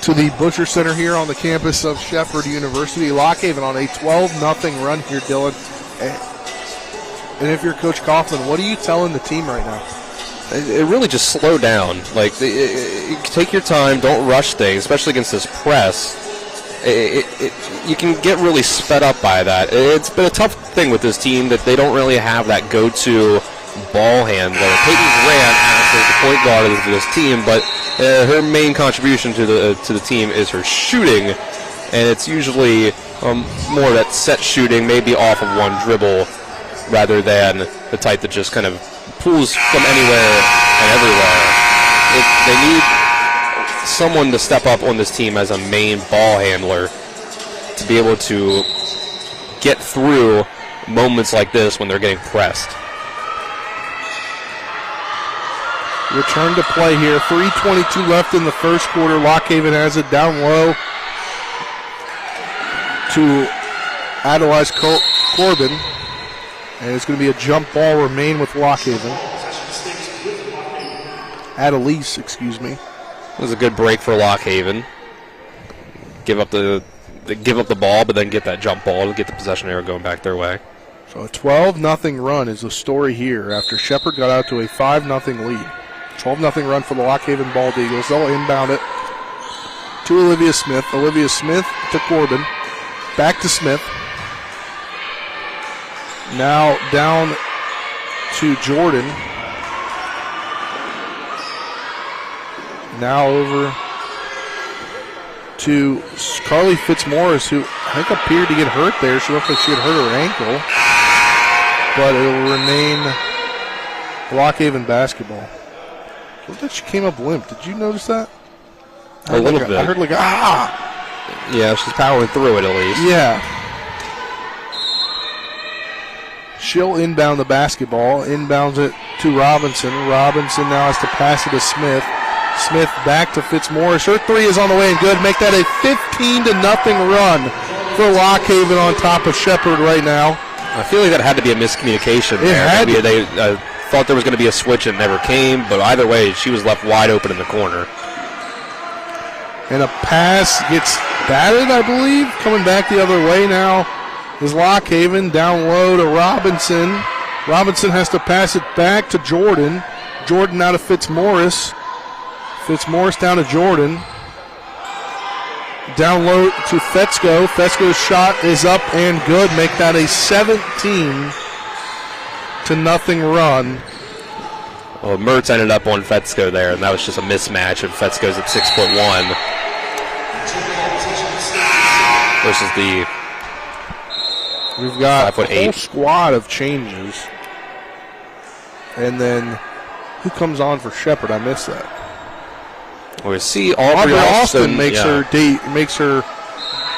E: To the Butcher Center here on the campus of Shepherd University. Lock Haven on a 12-0 run here, Dylan. And if you're Coach Kaufman, what are you telling the team right now?
H: It really just slow down. Take your time, don't rush things, especially against this press. You can get really sped up by that. It's been a tough thing with this team that they don't really have that go-to ball handler. Peyton Grant is the point guard of this team, but her main contribution to the team is her shooting, and it's usually more that set shooting, maybe off of one dribble, rather than the type that just kind of pulls from anywhere and everywhere. They need someone to step up on this team as a main ball handler to be able to get through moments like this when they're getting pressed.
E: Return to play here. 3:22 left in the first quarter. Lock Haven has it down low to Adelaide Corbin. And it's going to be a jump ball remain with Lockhaven. Adelise, excuse me.
H: It was a good break for Lockhaven. Give up the ball, but then get that jump ball to get the possession arrow going back their way.
E: So a 12-0 run is the story here after Shepherd got out to a 5-0 lead. 12-0 run for the Lockhaven Bald Eagles. They'll inbound it to Olivia Smith. Olivia Smith to Corbin. Back to Smith. Now down to Jordan. Now over to Carly Fitzmaurice, who I think appeared to get hurt there. She looked like she had hurt her ankle. But it will remain Lockhaven basketball. It looked like she came up limp. Did you notice that?
H: A little bit.
E: I heard like, ah!
H: Yeah, she's powering through it at least.
E: Yeah. She'll inbound the basketball. Inbounds it to Robinson. Robinson now has to pass it to Smith. Smith back to Fitzmaurice. Her three is on the way and good. Make that a 15-0 run for Lockhaven on top of Shepherd right now.
H: I feel like that had to be a miscommunication there. Maybe they thought there was going to be a switch and never came, but either way, she was left wide open in the corner.
E: And a pass gets batted, I believe. Coming back the other way now is Lockhaven. Down low to Robinson. Robinson has to pass it back to Jordan. Jordan out of Fitzmaurice. Fitzmaurice down to Jordan. Down low to Fetzko. Fetzko's shot is up and good. Make that a 17-0 run.
H: Well, Mertz ended up on Fetzko there, and that was just a mismatch. And Fetzko's at 6'1" versus the
E: We've got
H: 5'8"
E: a whole squad of changes. And then who comes on for Shepherd? I missed that.
H: We see Aubrey
E: Austin makes her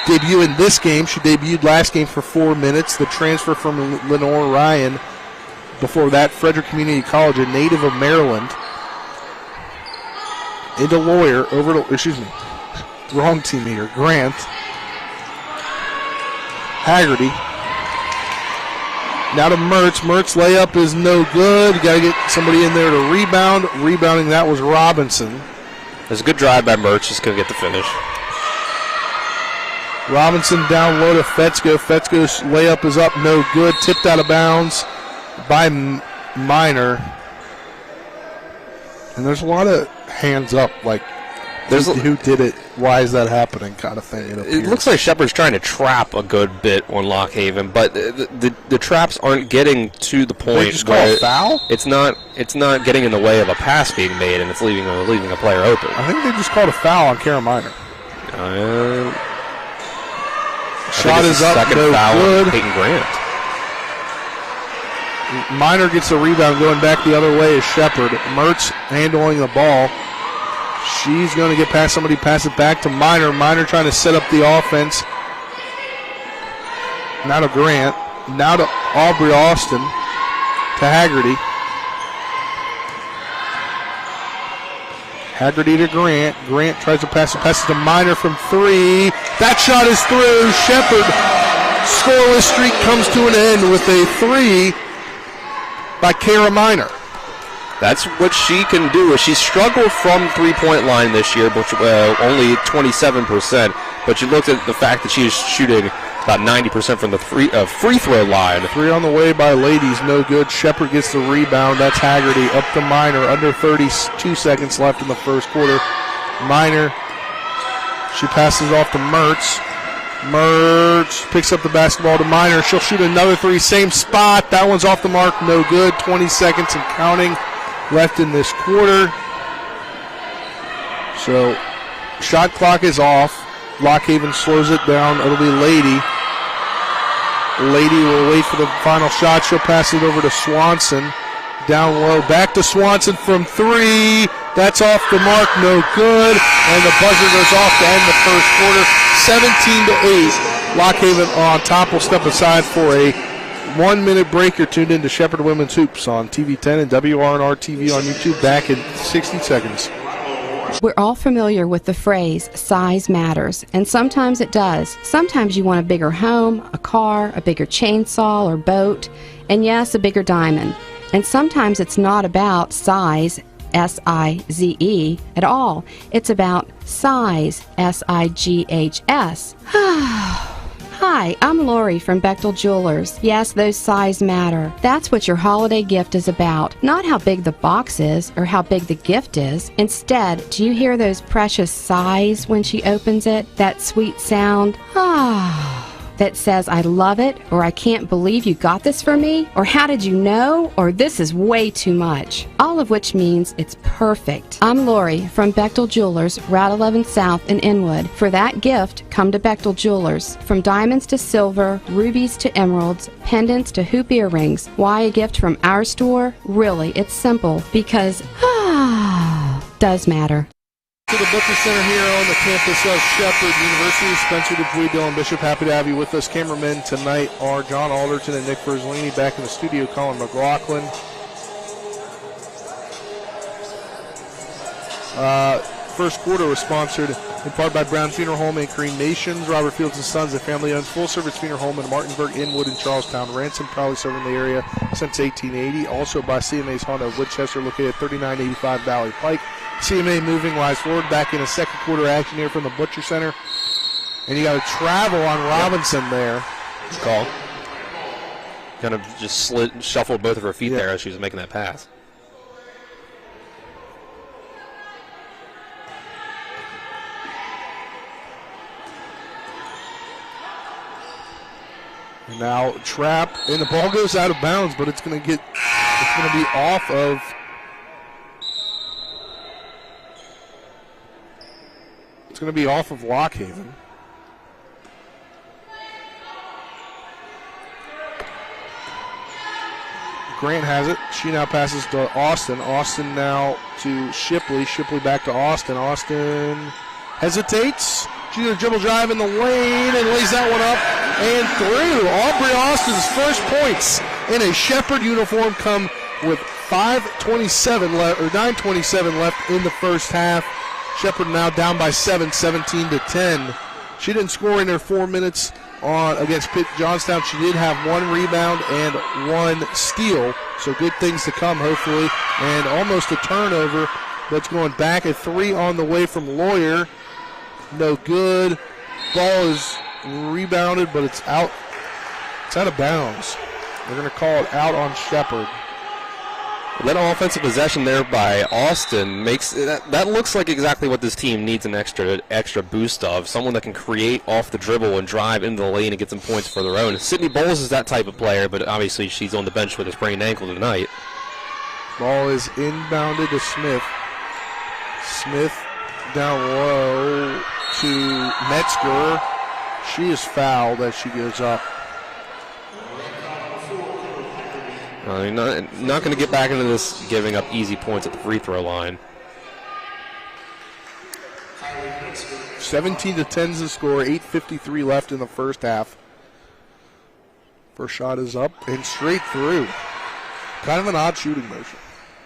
E: debut in this game. She debuted last game for 4 minutes. The transfer from Lenore Ryan. Before that, Frederick Community College, a native of Maryland. Into Lawyer, wrong team here. Grant. Haggerty. Now to Mertz. Mertz layup is no good. Got to get somebody in there to rebound. Rebounding, that was Robinson.
H: There's a good drive by Mertz. Just couldn't get the finish.
E: Robinson down low to Fetzko. Fetzko's layup is up, no good. Tipped out of bounds by Minor. And there's a lot of hands up, like who did it, why is that happening kind of thing.
H: It looks like Shepherd's trying to trap a good bit on Lockhaven, but the traps aren't getting to the point
E: they just call a foul?
H: It's not getting in the way of a pass being made, and it's leaving a player open.
E: I think they just called a foul on Kara Minor. Shot is up,
H: second
E: no
H: foul
E: good.
H: On Peyton Grant.
E: Minor gets the rebound. Going back the other way is Shepherd. Mertz handling the ball. She's going to get past somebody, pass it back to Minor. Minor trying to set up the offense. Now to Grant. Now to Aubrey Austin. To Haggerty. Haggerty to Grant. Grant tries to pass it. Passes to Minor from three. That shot is through. Shepherd. Scoreless streak comes to an end with a three by Kara Minor.
H: That's what she can do. She struggled from three-point line this year, which only 27%. But you looked at the fact that she was shooting about 90% from the free throw line.
E: Three on the way by Ladies, no good. Shepherd gets the rebound. That's Haggerty up to Minor. Under 32 seconds left in the first quarter. Minor, she passes off to Mertz. Mertz picks up the basketball to Minor. She'll shoot another three, same spot. That one's off the mark, no good. 20 seconds and counting left in this quarter. So, shot clock is off. Lockhaven slows it down. It'll be Lady. Lady will wait for the final shot. She'll pass it over to Swanson. Down low. Back to Swanson from three. That's off the mark. No good. And the buzzer goes off to end the first quarter. 17-8. Lockhaven on top. Will step aside for a 1-minute break. You're tuned in to Shepherd Women's Hoops on TV 10 and WRNR TV on YouTube. Back in 60 seconds.
O: We're all familiar with the phrase, size matters, and sometimes it does. Sometimes you want a bigger home, a car, a bigger chainsaw or boat, and yes, a bigger diamond. And sometimes it's not about size, S-I-Z-E, at all. It's about size, S-I-G-H-S. Hi, I'm Lori from Bechtel Jewelers. Yes, those size matter. That's what your holiday gift is about. Not how big the box is or how big the gift is. Instead, do you hear those precious sighs when she opens it? That sweet sound? That says, I love it, or I can't believe you got this for me, or how did you know, or this is way too much. All of which means it's perfect. I'm Lori from Bechtel Jewelers, Route 11 South in Inwood. For that gift, come to Bechtel Jewelers. From diamonds to silver, rubies to emeralds, pendants to hoop earrings. Why a gift from our store? Really, it's simple, because, does matter.
E: To the Butcher Center here on the campus of Shepherd University. Spencer Dupuy, Dylan Bishop, happy to have you with us. Cameramen tonight are John Alderton and Nick Verzolini. Back in the studio, Colin McLaughlin. First quarter was sponsored in part by Brown Funeral Home and Cremations. Robert Fields and Sons, a family-owned full-service funeral home in Martinsburg, Inwood, and Charlestown. Ransom, proudly serving the area since 1880. Also by CMA's Honda of Winchester, located at 3985 Valley Pike. CMA moving lies forward, back in a second quarter action here from the Butcher Center. And you got a travel on Robinson there.
H: Good call. Kind of just shuffled both of her feet there as she was making that pass.
E: Now trap, and the ball goes out of bounds, but it's going to be off of. It's going to be off of Lockhaven. Grant has it. She now passes to Austin. Austin now to Shipley. Shipley back to Austin. Austin hesitates. She's going to dribble drive in the lane and lays that one up and through. Aubrey Austin's first points in a Shepherd uniform come with 9:27 left in the first half. Shepherd now down by 7, 17-10. She didn't score in her 4 minutes against Pitt Johnstown. She did have 1 rebound and 1 steal, so good things to come, hopefully. And almost a turnover. That's going back. A 3 on the way from Lawyer. No good. Ball is rebounded, but it's out. It's out of bounds. They're going to call it out on Shepherd.
H: That offensive possession there by Austin makes that looks like exactly what this team needs an extra boost of. Someone that can create off the dribble and drive into the lane and get some points for their own. Sydney Bowles is that type of player, but obviously she's on the bench with a sprained ankle tonight.
E: Ball is inbounded to Smith. Smith down low to Metzger. She is fouled as she goes up.
H: Not going to get back into this giving up easy points at the free throw line.
E: 17-10 is the score. 8:53 left in the first half. First shot is up and straight through. Kind of an odd shooting motion.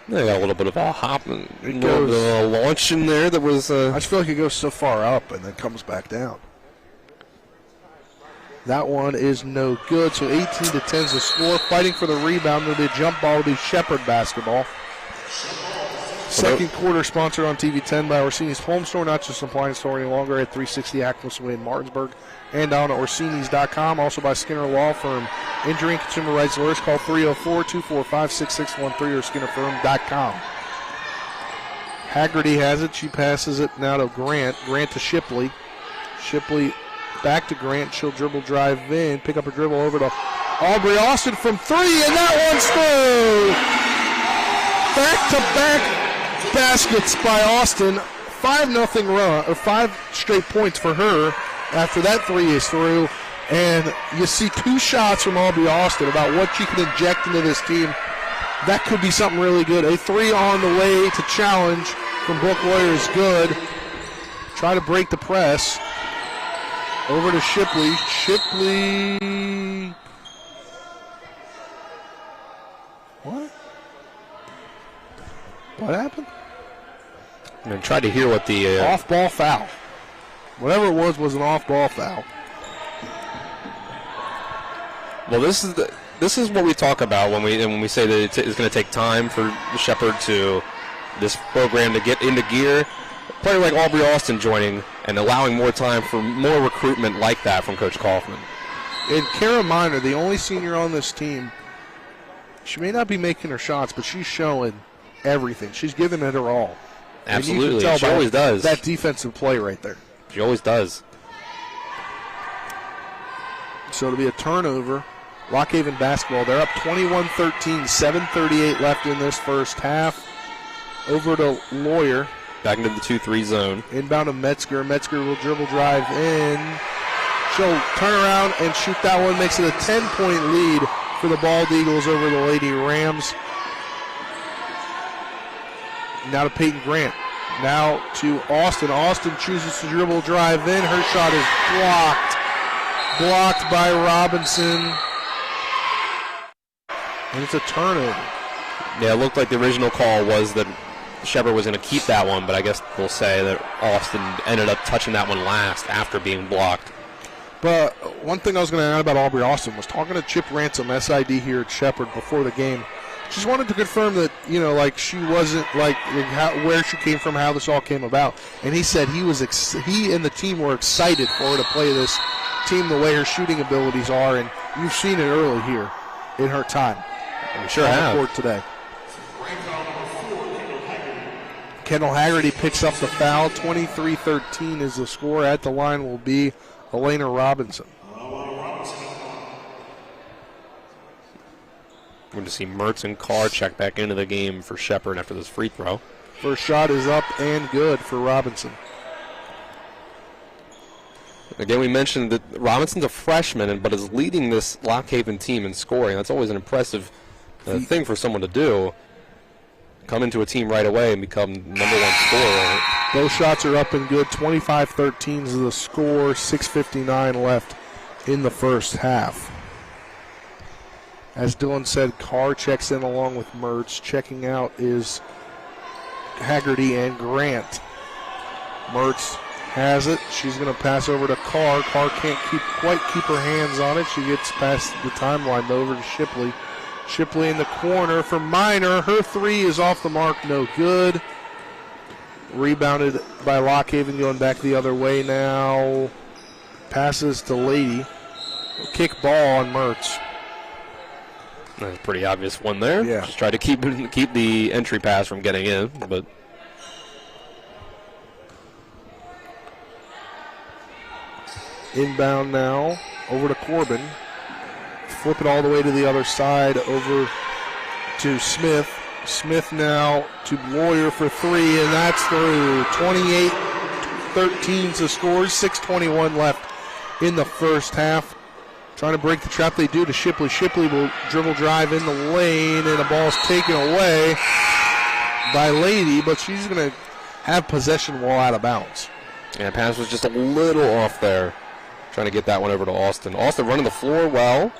H: They got a little bit of a hop and a launch in there that was.
E: I just feel like it goes so far up and then comes back down. That one is no good, so 18-10 is the score. Fighting for the rebound, it'll be a jump ball, it'll be Shepherd basketball. Second quarter sponsored on TV 10 by Orsini's Home Store, not just an appliance store any longer, at 360 Ackless Way in Martinsburg, and on Orsinis.com. Also by Skinner Law Firm. Injury and consumer rights lawyers, call 304-245-6613 or SkinnerFirm.com. Haggerty has it. She passes it now to Grant. Grant to Shipley. Shipley back to Grant. She'll dribble drive in. Pick up a dribble over to Aubrey Austin from 3, and that one's through. Back-to-back baskets by Austin. 5-0 run, or 5 straight points for her after that 3 is through. And you see 2 shots from Aubrey Austin about what she can inject into this team. That could be something really good. A 3 on the way to challenge from Brooke Lawyer is good. Try to break the press. Over to Shipley. Shipley. What? What happened?
H: And tried to hear what the
E: off-ball foul. Whatever it was an off-ball foul.
H: Well, this is what we talk about when we say that it's going to take time for Shepherd to this program to get into gear. A player like Aubrey Austin joining and allowing more time for more recruitment like that from Coach Kaufman.
E: And Kara Miner, the only senior on this team, she may not be making her shots, but she's showing everything. She's giving it her all.
H: Absolutely, she always does.
E: That defensive play right there.
H: She always does.
E: So it'll be a turnover. Lock Haven basketball. They're up 21-13, 7:38 left in this first half. Over to Lawyer.
H: Back into the 2-3 zone.
E: Inbound to Metzger. Metzger will dribble drive in. She'll turn around and shoot that one. Makes it a 10-point lead for the Bald Eagles over the Lady Rams. Now to Peyton Grant. Now to Austin. Austin chooses to dribble drive in. Her shot is blocked. Blocked by Robinson. And it's a turnover.
H: Yeah, it looked like the original call was that Shepherd was going to keep that one, but I guess we'll say that Austin ended up touching that one last after being blocked.
E: But one thing I was going to add about Aubrey Austin was talking to Chip Ransom, SID here at Shepherd, before the game. Just wanted to confirm that, she wasn't where she came from, how this all came about. And he said he and the team were excited for her to play this team the way her shooting abilities are, and you've seen it early here in her time.
H: We sure have.
E: On the court today. Kendall Haggerty picks up the foul. 23-13 is the score. At the line will be Elena Robinson.
H: We're going to see Mertz and Carr check back into the game for Shepherd after this free throw.
E: First shot is up and good for Robinson.
H: Again, we mentioned that Robinson's a freshman, but is leading this Lock Haven team in scoring. That's always an impressive thing for someone to do. Come into a team right away and become number one scorer.
E: Those shots are up and good. 25-13 is the score. 6:59 left in the first half. As Dylan said, Carr checks in along with Mertz. Checking out is Haggerty and Grant. Mertz has it. She's going to pass over to Carr. Carr can't quite keep her hands on it. She gets past the timeline over to Shipley. Shipley in the corner for Miner. Her three is off the mark, no good. Rebounded by Lock Haven, going back the other way now. Passes to Lady. Kick ball on Mertz.
H: That's a pretty obvious one there.
E: Yeah.
H: Just try to keep the entry pass from getting in, but
E: inbound now over to Corbin. Flip it all the way to the other side over to Smith. Smith now to Lawyer for three, and that's through. 28-13 is the score. 6:21 left in the first half. Trying to break the trap, they do to Shipley. Shipley will dribble drive in the lane, and the ball's taken away by Lady, but she's going to have possession while out of bounds.
H: Yeah, pass was just a little off there. Trying to get that one over to Austin. Austin running the floor well.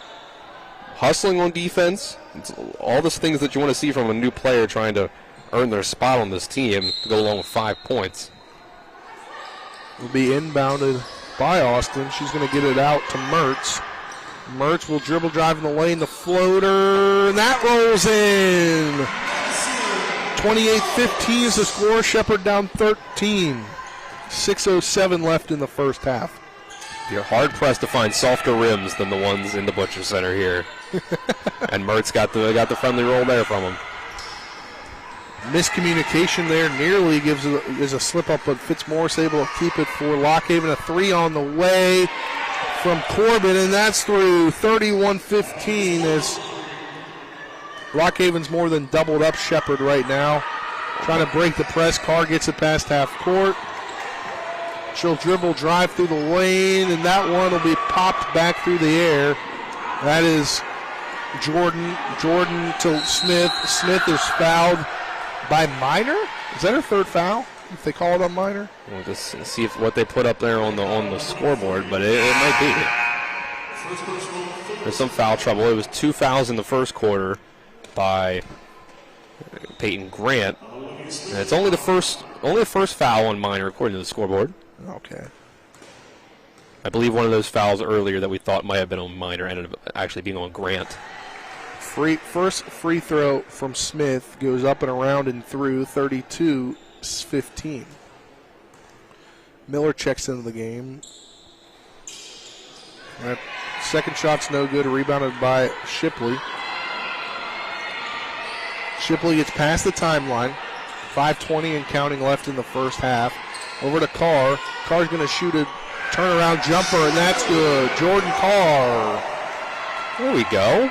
H: Hustling on defense. It's all those things that you want to see from a new player trying to earn their spot on this team to go along with 5 points.
E: Will be inbounded by Austin. She's going to get it out to Mertz. Mertz will dribble drive in the lane. The floater, and that rolls in. 28-15 is the score. Shepherd down 13. 6:07 left in the first half.
H: You're hard-pressed to find softer rims than the ones in the Butcher Center here. And Mertz got the friendly roll there from him.
E: Miscommunication there nearly is a slip-up, but Fitzmaurice able to keep it for Lock Haven. A three on the way from Corbin, and that's through. 31-15 as Lock Haven's more than doubled up Shepherd right now. Trying to break the press. Carr gets it past half court. She'll dribble, drive through the lane, and that one will be popped back through the air. That is Jordan. Jordan to Smith. Smith is fouled by Miner. Is that her third foul? If they call it on Miner?
H: We'll just see what they put up there on the scoreboard, but it might be. There's some foul trouble. It was 2 fouls in the first quarter by Peyton Grant. And it's only the first foul on Minor according to the scoreboard.
E: Okay.
H: I believe one of those fouls earlier that we thought might have been on Minor ended up actually being on Grant.
E: First free throw from Smith goes up and around and through, 32-15. Miller checks into the game. That second shot's no good, rebounded by Shipley. Shipley gets past the timeline. 5:20 and counting left in the first half. Over to Carr. Carr's going to shoot a turnaround jumper, and that's good. Jordan Carr.
H: There we go.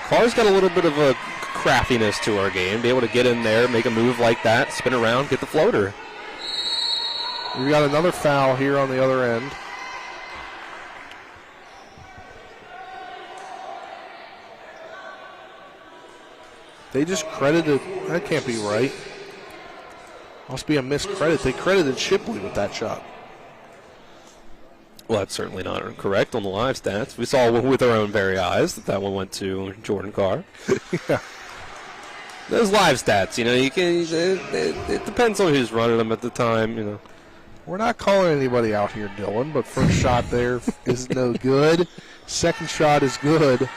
H: Carr's got a little bit of a craftiness to our game. Be able to get in there, make a move like that, spin around, get the floater.
E: We got another foul here on the other end. They just credited, that can't be right. Must be a miscredit. They credited Shipley with that shot.
H: Well, that's certainly not correct on the live stats. We saw with our own very eyes that one went to Jordan Carr.
E: Yeah.
H: Those live stats, you can. It depends on who's running them at the time,
E: We're not calling anybody out here, Dylan, but first shot there is no good. Second shot is good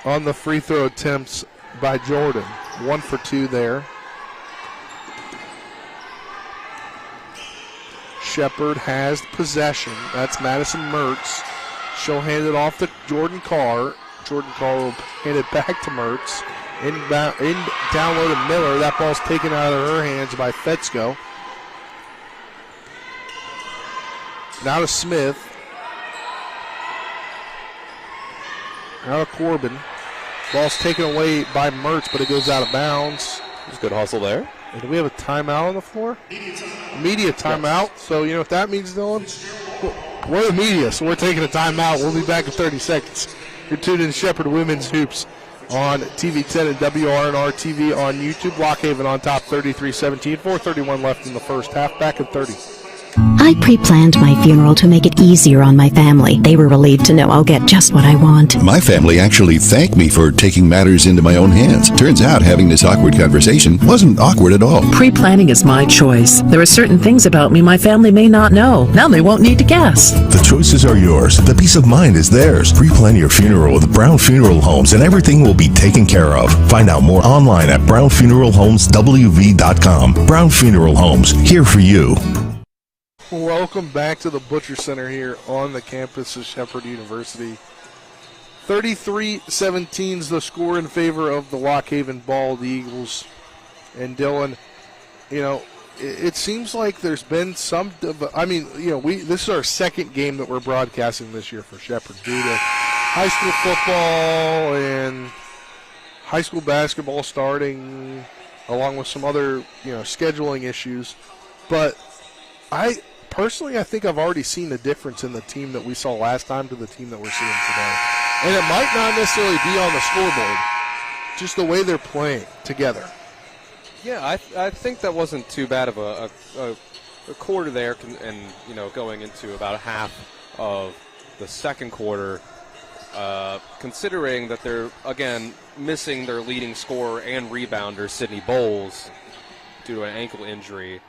E: on the free throw attempts by Jordan. 1 for 2 there. Shepherd has possession. That's Madison Mertz. She'll hand it off to Jordan Carr. Jordan Carr will hand it back to Mertz. Down low to Miller. That ball's taken out of her hands by Fetzko. Now to Smith. Now to Corbin. Ball's taken away by Mertz, but it goes out of bounds.
H: There's good hustle there.
E: And do we have a timeout on the floor? Media timeout. Yes. So you know what that means, Dylan? We're the media, so we're taking a timeout. We'll be back in 30 seconds. You're tuned in to Shepherd Women's Hoops on TV 10 and WRNR TV on YouTube. Lockhaven on top, 33-17. 4:31 left in the first half. Back in 30.
K: I pre-planned my funeral to make it easier on my family. They were relieved to know I'll get just what I want.
R: My family actually thanked me for taking matters into my own hands. Turns out having this awkward conversation wasn't awkward at all.
M: Pre-planning is my choice. There are certain things about me my family may not know. Now they won't need to guess.
R: The choices are yours. The peace of mind is theirs. Pre-plan your funeral with Brown Funeral Homes and everything will be taken care of. Find out more online at brownfuneralhomeswv.com. Brown Funeral Homes, here for you.
E: Welcome back to the Butcher Center here on the campus of Shepherd University. 33-17 is the score in favor of the Lockhaven Bald Eagles. And Dylan, it seems like there's been some. This is our second game that we're broadcasting this year for Shepherd due to high school football and high school basketball starting, along with some other scheduling issues. But I think I've already seen the difference in the team that we saw last time to the team that we're seeing today. And it might not necessarily be on the scoreboard, just the way they're playing together.
H: Yeah, I think that wasn't too bad of a quarter there, and going into about a half of the second quarter, considering that they're, again, missing their leading scorer and rebounder, Sydney Bowles, due to an ankle injury.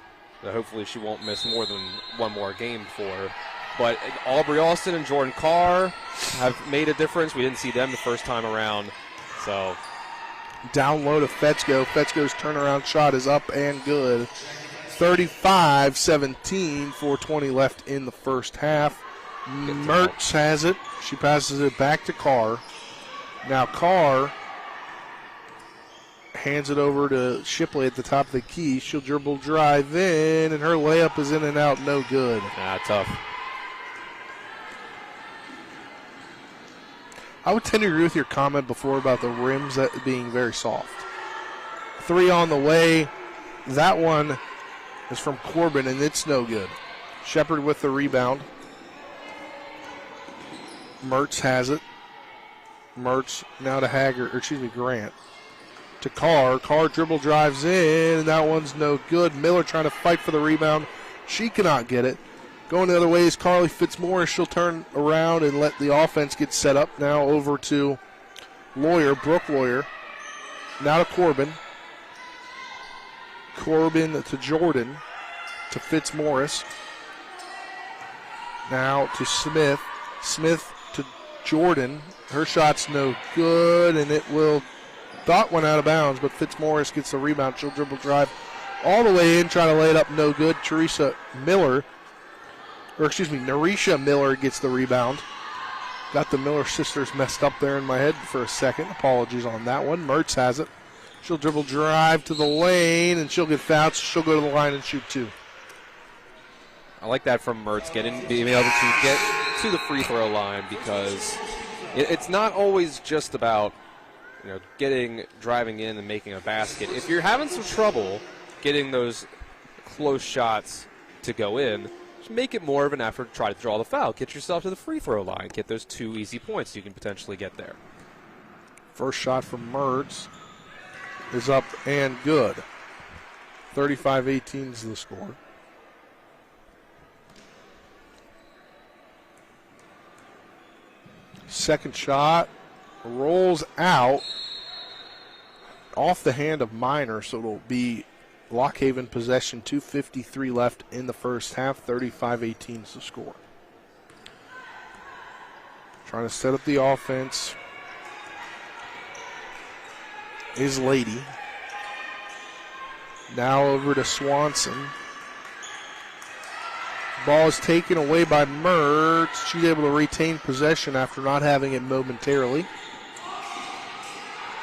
H: Hopefully she won't miss more than one more game for. But Aubrey Austin and Jordan Carr have made a difference. We didn't see them the first time around. So
E: down low to Fetzko. Fetzko's turnaround shot is up and good. 35-17, 4:20 left in the first half. Mertz has it. She passes it back to Carr. Now Carr hands it over to Shipley at the top of the key. She'll dribble drive in, and her layup is in and out, no good.
H: Tough.
E: I would tend to agree with your comment before about the rims being very soft. 3 on the way. That one is from Corbin, and it's no good. Shepherd with the rebound. Mertz has it. Mertz now to Grant. To Carr. Carr dribble drives in, and that one's no good. Miller trying to fight for the rebound. She cannot get it. Going the other way is Carly Fitzmorris. She'll turn around and let the offense get set up. Now over to Brooke Lawyer. Now to Corbin. Corbin to Jordan to Fitzmaurice. Now to Smith. Smith to Jordan. Her shot's no good, and it will went out of bounds, but Fitzmaurice gets the rebound. She'll dribble drive all the way in, try to lay it up, no good. Narisha Miller gets the rebound. Got the Miller sisters messed up there in my head for a second. Apologies on that one. Mertz has it. She'll dribble drive to the lane, and she'll get fouled, so she'll go to the line and shoot 2.
H: I like that from Mertz, being able to get to the free throw line, because it's not always just about driving in and making a basket. If you're having some trouble getting those close shots to go in, just make it more of an effort to try to draw the foul. Get yourself to the free throw line. Get those 2 easy points you can potentially get there.
E: First shot from Mertz is up and good. 35-18 is the score. Second shot rolls out off the hand of Minor, so it'll be Lockhaven possession. 2:53 left in the first half. 35-18 is the score. Trying to set up the offense is Lady. Now over to Swanson. Ball is taken away by Mertz. She's able to retain possession after not having it momentarily.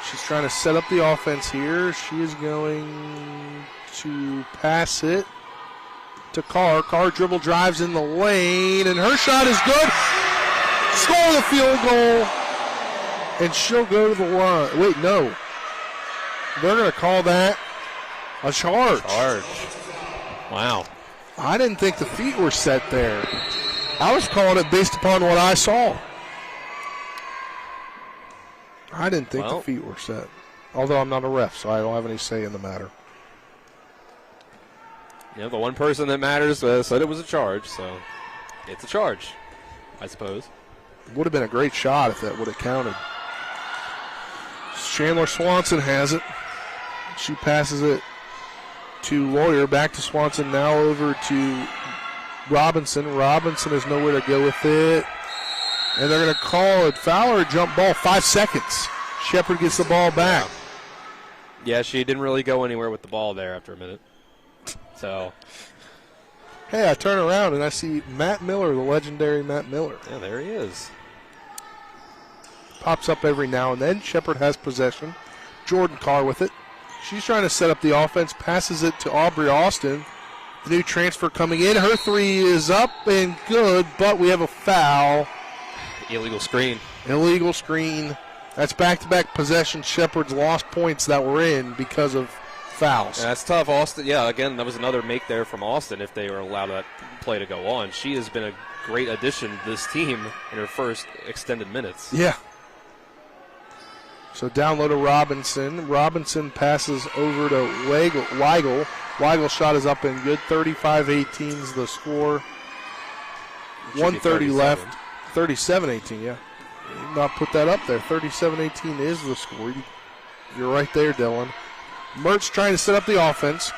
E: She's trying to set up the offense here. She is going to pass it to Carr. Carr dribble drives in the lane, and her shot is good. Score the field goal, and she'll go to the line. Wait, no. They're going to call that a charge.
H: Wow.
E: I didn't think the feet were set there. I was calling it based upon what I saw. I didn't think the feet were set. Although I'm not a ref, so I don't have any say in the matter.
H: The one person that matters said it was a charge, so it's a charge, I suppose.
E: Would have been a great shot if that would have counted. Chandler Swanson has it. She passes it to Lawyer, back to Swanson, now over to Robinson. Robinson has nowhere to go with it. And they're going to call it foul or jump ball. 5 seconds. Shepherd gets the ball back.
H: Yeah, she didn't really go anywhere with the ball there after a minute. So,
E: hey, I turn around and I see Matt Miller, the legendary Matt Miller.
H: Yeah, there he is.
E: Pops up every now and then. Shepherd has possession. Jordan Carr with it. She's trying to set up the offense, passes it to Aubrey Austin. The new transfer coming in. Her 3 is up and good, but we have a foul.
H: Illegal screen.
E: Illegal screen. That's back-to-back possession. Shepherd's lost points that were in because of fouls.
H: Yeah, that's tough. Austin, yeah, again, that was another make there from Austin if they were allowed that play to go on. She has been a great addition to this team in her first extended minutes.
E: Yeah. So down low to Robinson. Robinson passes over to Weigel. Weigel's shot is up and good. 35-18 is the score. 1:30 left. 37-18, yeah. You not put that up there. 37-18 is the score. You're right there, Dylan. Mertz trying to set up the offense.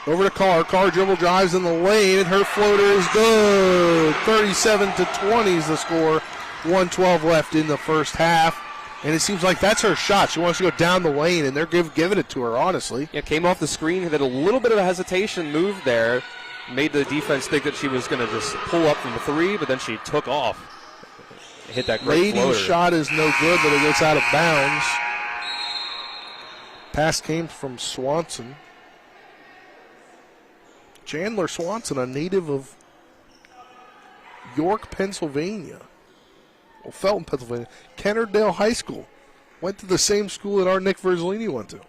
E: Over to Carr. Carr dribble drives in the lane, and her floater is good. 37-20 is the score. 1:12 left in the first half. And it seems like that's her shot. She wants to go down the lane, and they're giving it to her, honestly.
H: Yeah, came off the screen, had a little bit of a hesitation move there. Made the defense think that she was going to just pull up from the 3, but then she took off. Hit that great floater.
E: Lady's shot is no good, but it gets out of bounds. Pass came from Swanson. Chandler Swanson, a native of York, Pennsylvania. Well, Felton, Pennsylvania. Kennardale High School. Went to the same school that our Nick Verzolini went to.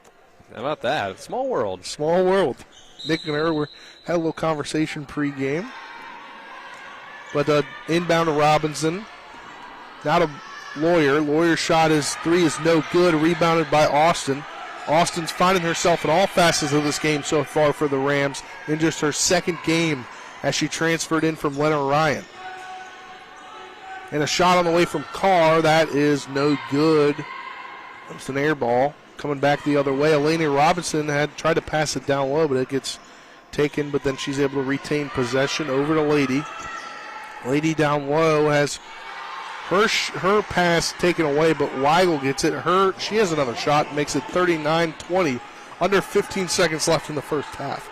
H: How about that? Small world.
E: Small world. Nick and her had a little conversation pregame. But inbound to Robinson. Now to Lawyer. Lawyer's shot is 3 is no good. Rebounded by Austin. Austin's finding herself in all facets of this game so far for the Rams in just her second game as she transferred in from Leonard Ryan. And a shot on the way from Carr. That is no good. It's an air ball. coming back the other way. Eleni Robinson had tried to pass it down low, but it gets taken, but then she's able to retain possession over to Lady. Lady down low has her pass taken away, but Weigel gets it. She has another shot, makes it 39-20, under 15 seconds left in the first half.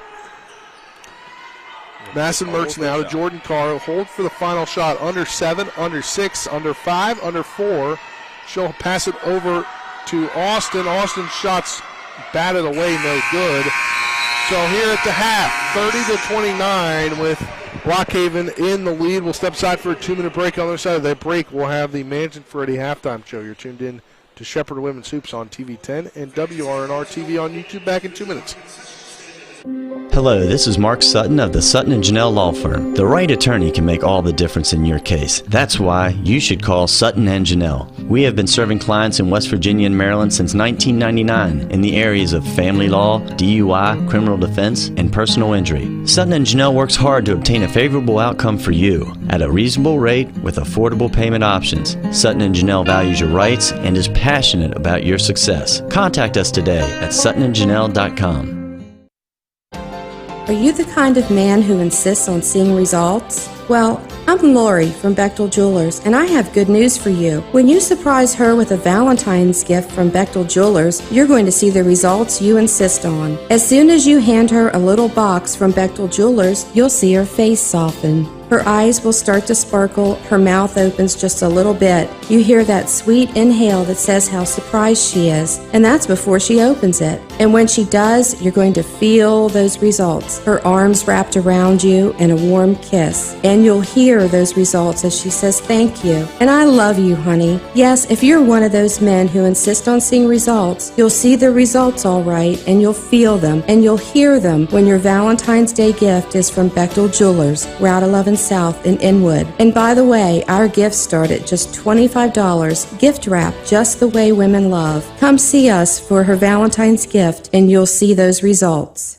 E: Madison Mertz now to Jordan Carr. Hold for the final shot. Under 7, under 6, under 5, under 4. She'll pass it over to Austin. Austin's shots batted away, no good. So here at the half, 30-29 with Lockhaven in the lead. We'll step aside for a 2-minute break. On the other side of that break, we'll have the Mansion Ferretti halftime show. You're tuned in to Shepherd Women's Hoops on TV 10 and WRNR TV on YouTube. Back in 2 minutes.
I: Hello, this is Mark Sutton of the Sutton & Janelle Law Firm. The right attorney can make all the difference in your case. That's why you should call Sutton & Janelle. We have been serving clients in West Virginia and Maryland since 1999 in the areas of family law, DUI, criminal defense, and personal injury. Sutton & Janelle works hard to obtain a favorable outcome for you at a reasonable rate with affordable payment options. Sutton & Janelle values your rights and is passionate about your success. Contact us today at suttonandjanelle.com.
O: Are you the kind of man who insists on seeing results? Well, I'm Lori from Bechtel Jewelers, and I have good news for you. When you surprise her with a Valentine's gift from Bechtel Jewelers, you're going to see the results you insist on. As soon as you hand her a little box from Bechtel Jewelers, you'll see her face soften. Her eyes will start to sparkle, her mouth opens just a little bit. You hear that sweet inhale that says how surprised she is, and that's before she opens it. And when she does, you're going to feel those results. Her arms wrapped around you and a warm kiss. And you'll hear those results as she says thank you. And I love you, honey. Yes, if you're one of those men who insist on seeing results, you'll see the results all right, and you'll feel them, and you'll hear them when your Valentine's Day gift is from Bechtel Jewelers, Route 11 South in Inwood. And by the way, our gifts start at just $25. Gift wrap just the way women love. Come see us for her Valentine's gift and you'll see those results.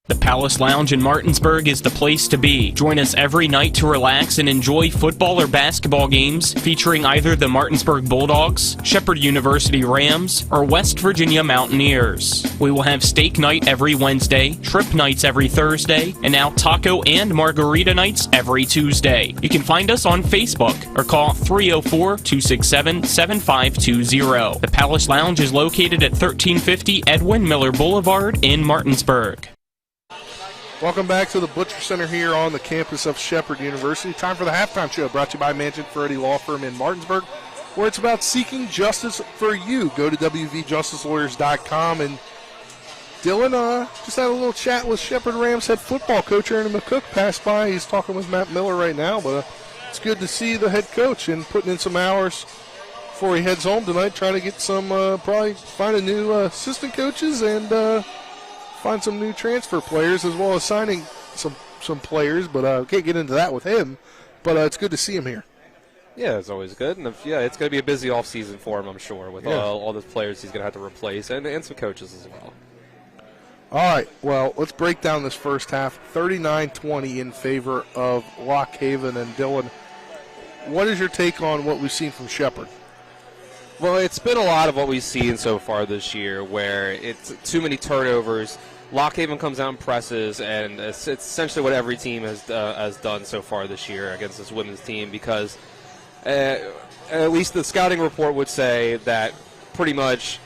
G: The Palace Lounge in Martinsburg is the place to be. Join us every night to relax and enjoy football or basketball games featuring either the Martinsburg Bulldogs, Shepherd University Rams, or West Virginia Mountaineers. We will have steak night every Wednesday, trip nights every Thursday, and now taco and margarita nights every Tuesday. You can find us on Facebook or call 304-267-7520. The Palace Lounge is located at 1350 Edwin Miller Boulevard in Martinsburg.
E: Welcome back to the Butcher Center here on the campus of Shepherd University. Time for the halftime show brought to you by Mansion Ferretti Law Firm in Martinsburg, where it's about seeking justice for you. Go to wvjusticelawyers.com. And Dylan just had a little chat with Shepherd Rams head football coach Aaron McCook. Passed by. He's talking with Matt Miller right now, but it's good to see the head coach and putting in some hours before he heads home tonight, trying to get some, probably find a new assistant coaches and find some new transfer players, as well as signing some players, but can't get into that with him. But it's good to see him here.
H: Yeah, it's always good. And it's going to be a busy offseason for him, I'm sure, with all the players he's going to have to replace and some coaches as well.
E: All right, well, let's break down this first half. 39-20 in favor of Lock Haven. And Dylan, what is your take on what we've seen from Shepherd?
H: Well, it's been a lot of what we've seen so far this year, where it's too many turnovers. Lock Haven comes out and presses, and it's essentially what every team has done so far this year against this women's team, because at least the scouting report would say that pretty much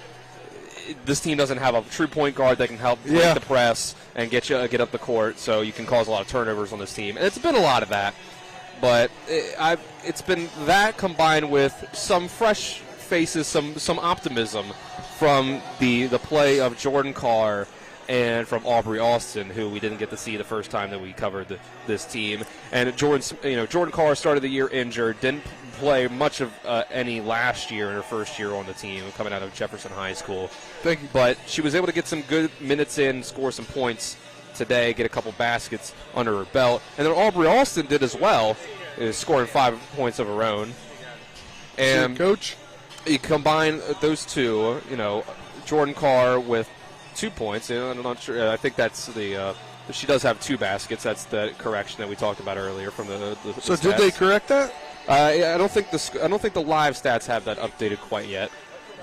H: this team doesn't have a true point guard that can help break the press and get up the court, so you can cause a lot of turnovers on this team. And it's been a lot of that, but it's been that combined with some fresh faces, some optimism from the play of Jordan Carr and from Aubrey Austin, who we didn't get to see the first time that we covered this team. And Jordan Carr started the year injured, didn't play much of any last year in her first year on the team, coming out of Jefferson High School.
E: Thank you.
H: But she was able to get some good minutes in, score some points today, get a couple baskets under her belt. And then Aubrey Austin did as well, scoring 5 points of her own. And
E: Coach,
H: you combine those two, Jordan Carr with 2 points. I'm not sure. I think that's she does have 2 baskets. That's the correction that we talked about earlier from the
E: So
H: stats.
E: did they correct that?
H: I don't think the live stats have that updated quite yet.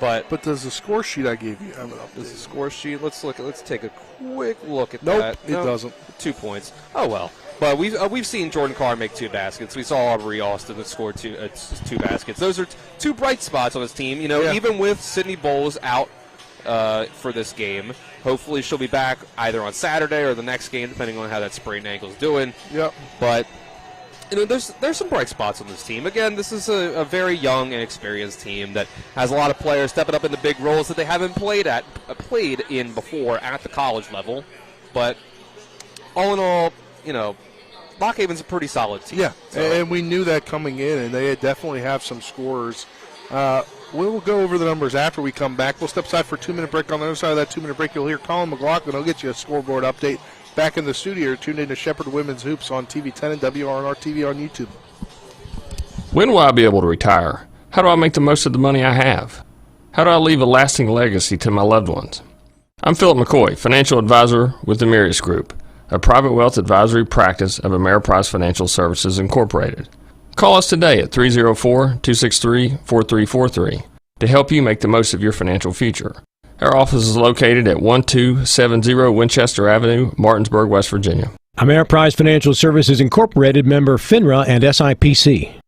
H: But
E: does the score sheet I gave you have it up?
H: Does the score sheet? Let's take a quick look at
E: nope,
H: that.
E: It doesn't.
H: 2 points. Oh well. But we've seen Jordan Carr make 2 baskets. We saw Aubrey Austin that scored 2 baskets. Those are 2 bright spots on his team. Even with Sydney Bowles out for this game, hopefully she'll be back either on Saturday or the next game, depending on how that sprained ankle is doing.
E: Yep.
H: But there's some bright spots on this team. Again, this is a very young and experienced team that has a lot of players stepping up into big roles that they haven't played in before at the college level. But all in all, Lock Haven's a pretty solid team.
E: Yeah,
H: so.
E: And we knew that coming in, and they definitely have some scorers. We'll go over the numbers after we come back. We'll step aside for a 2-minute break. On the other side of that 2-minute break, you'll hear Colin McLaughlin. He'll get you a scoreboard update. Back in the studio, you're tuned into Shepherd Women's Hoops on TV 10 and WRNR TV on YouTube.
P: When will I be able to retire? How do I make the most of the money I have? How do I leave a lasting legacy to my loved ones? I'm Philip McCoy, financial advisor with the Mirius Group, a private wealth advisory practice of Ameriprise Financial Services Incorporated. Call us today at 304-263-4343 to help you make the most of your financial future. Our office is located at 1270 Winchester Avenue, Martinsburg, West Virginia.
Q: Ameriprise Financial Services Incorporated, member FINRA and SIPC.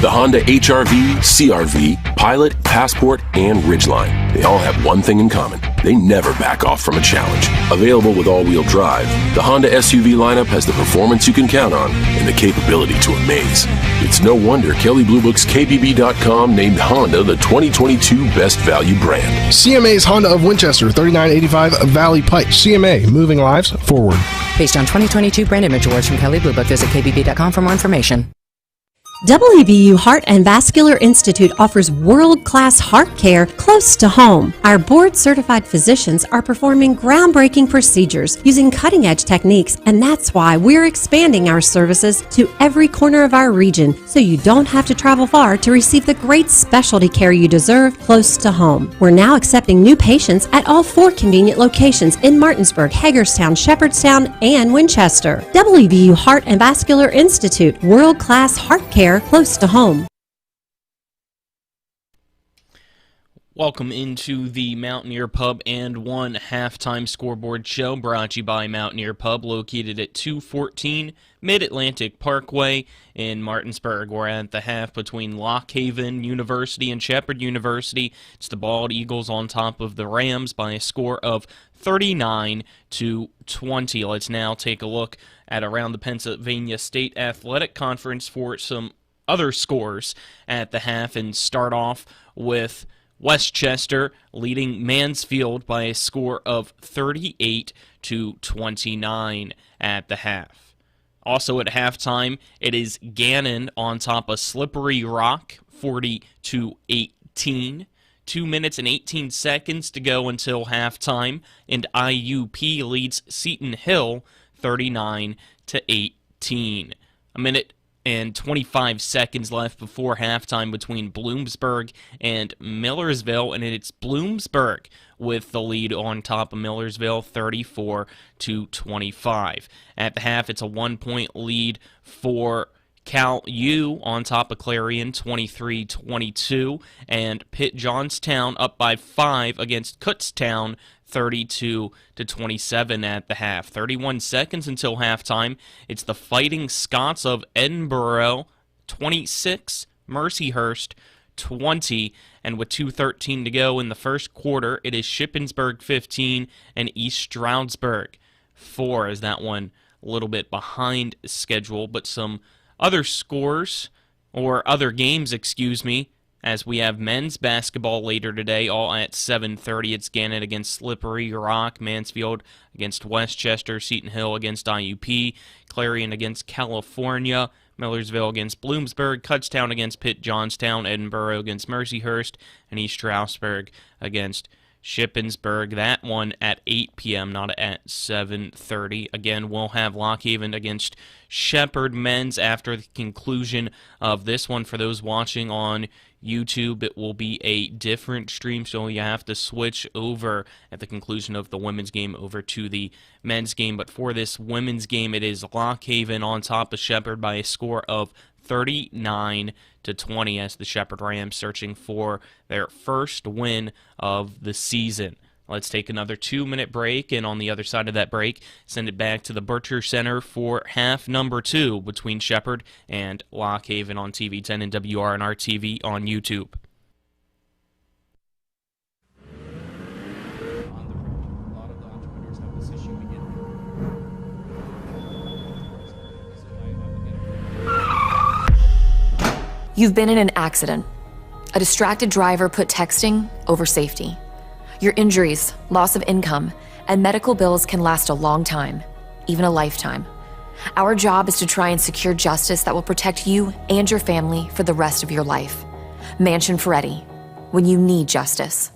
D: The Honda HR-V, CR-V, Pilot, Passport, and Ridgeline. They all have one thing in common. They never back off from a challenge. Available with all-wheel drive, the Honda SUV lineup has the performance you can count on and the capability to amaze. It's no wonder Kelley Blue Book's KBB.com named Honda the 2022 Best Value Brand.
L: CMA's Honda of Winchester, 3985 Valley Pike. CMA, moving lives forward.
F: Based on 2022 brand image awards from Kelley Blue Book, visit kbb.com for more information.
J: WVU Heart and Vascular Institute offers world-class heart care close to home. Our board-certified physicians are performing groundbreaking procedures using cutting-edge techniques, and that's why we're expanding our services to every corner of our region so you don't have to travel far to receive the great specialty care you deserve close to home. We're now accepting new patients at all 4 convenient locations in Martinsburg, Hagerstown, Shepherdstown, and Winchester. WVU Heart and Vascular Institute, world-class heart care close to home.
G: Welcome into the Mountaineer Pub and One halftime scoreboard show brought to you by Mountaineer Pub, located at 214 Mid-Atlantic Parkway in Martinsburg. We're at the half between Lock Haven University and Shepherd University. It's the Bald Eagles on top of the Rams by a score of 39-20. Let's now take a look at around the Pennsylvania State Athletic Conference for some other scores at the half, and start off with Westchester leading Mansfield by a score of 38-29 at the half. Also at halftime, it is Gannon on top of Slippery Rock, 40-18. 2 minutes and 18 seconds to go until halftime, and IUP leads Seton Hill 39-18. A minute and 25 seconds left before halftime between Bloomsburg and Millersville, and it's Bloomsburg with the lead on top of Millersville, 34-25. At the half, it's a 1-point lead for Cal U on top of Clarion, 23-22, and Pitt Johnstown up by 5 against Kutztown, 32-27 at the half. 31 seconds until halftime. It's the Fighting Scots of Edinburgh, 26, Mercyhurst, 20, and with 2:13 to go in the first quarter, it is Shippensburg 15 and East Stroudsburg 4, as that one a little bit behind schedule, but some other scores, or other games, excuse me, as we have men's basketball later today, all at 7:30. It's Gannett against Slippery Rock, Mansfield against Westchester, Seton Hill against IUP, Clarion against California, Millersville against Bloomsburg, Kutztown against Pitt Johnstown, Edinburgh against Mercyhurst, and East Stroudsburg against Shippensburg. That one at 8 p.m., not at 7:30. Again, we'll have Lock Haven against Shepherd men's after the conclusion of this one. For those watching on YouTube, it will be a different stream, so you have to switch over at the conclusion of the women's game over to the men's game. But for this women's game, it is Lock Haven on top of Shepherd by a score of 39-20 as the Shepherd Rams searching for their first win of the season. Let's take another 2-minute break, and on the other side of that break, send it back to the Butcher Center for half number 2 between Shepherd and Lock Haven on TV 10 and WRNR TV on YouTube.
A: You've been in an accident. A distracted driver put texting over safety. Your injuries, loss of income, and medical bills can last a long time, even a lifetime. Our job is to try and secure justice that will protect you and your family for the rest of your life. Mansion Ferretti, when you need justice.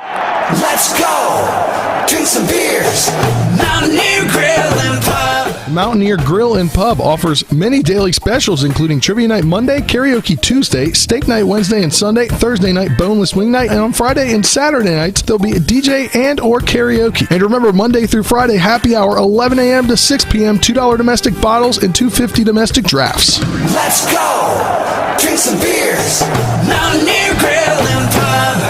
C: Let's go! Drink some beers! Mountaineer Grill and Pub!
L: Mountaineer Grill and Pub offers many daily specials, including Trivia Night Monday, Karaoke Tuesday, Steak Night Wednesday and Sunday, Thursday night Boneless Wing Night, and on Friday and Saturday nights, there'll be a DJ and or karaoke. And remember, Monday through Friday, happy hour, 11 a.m. to 6 p.m., $2 domestic bottles and $2.50 domestic drafts.
C: Let's go! Drink some beers! Mountaineer Grill and Pub!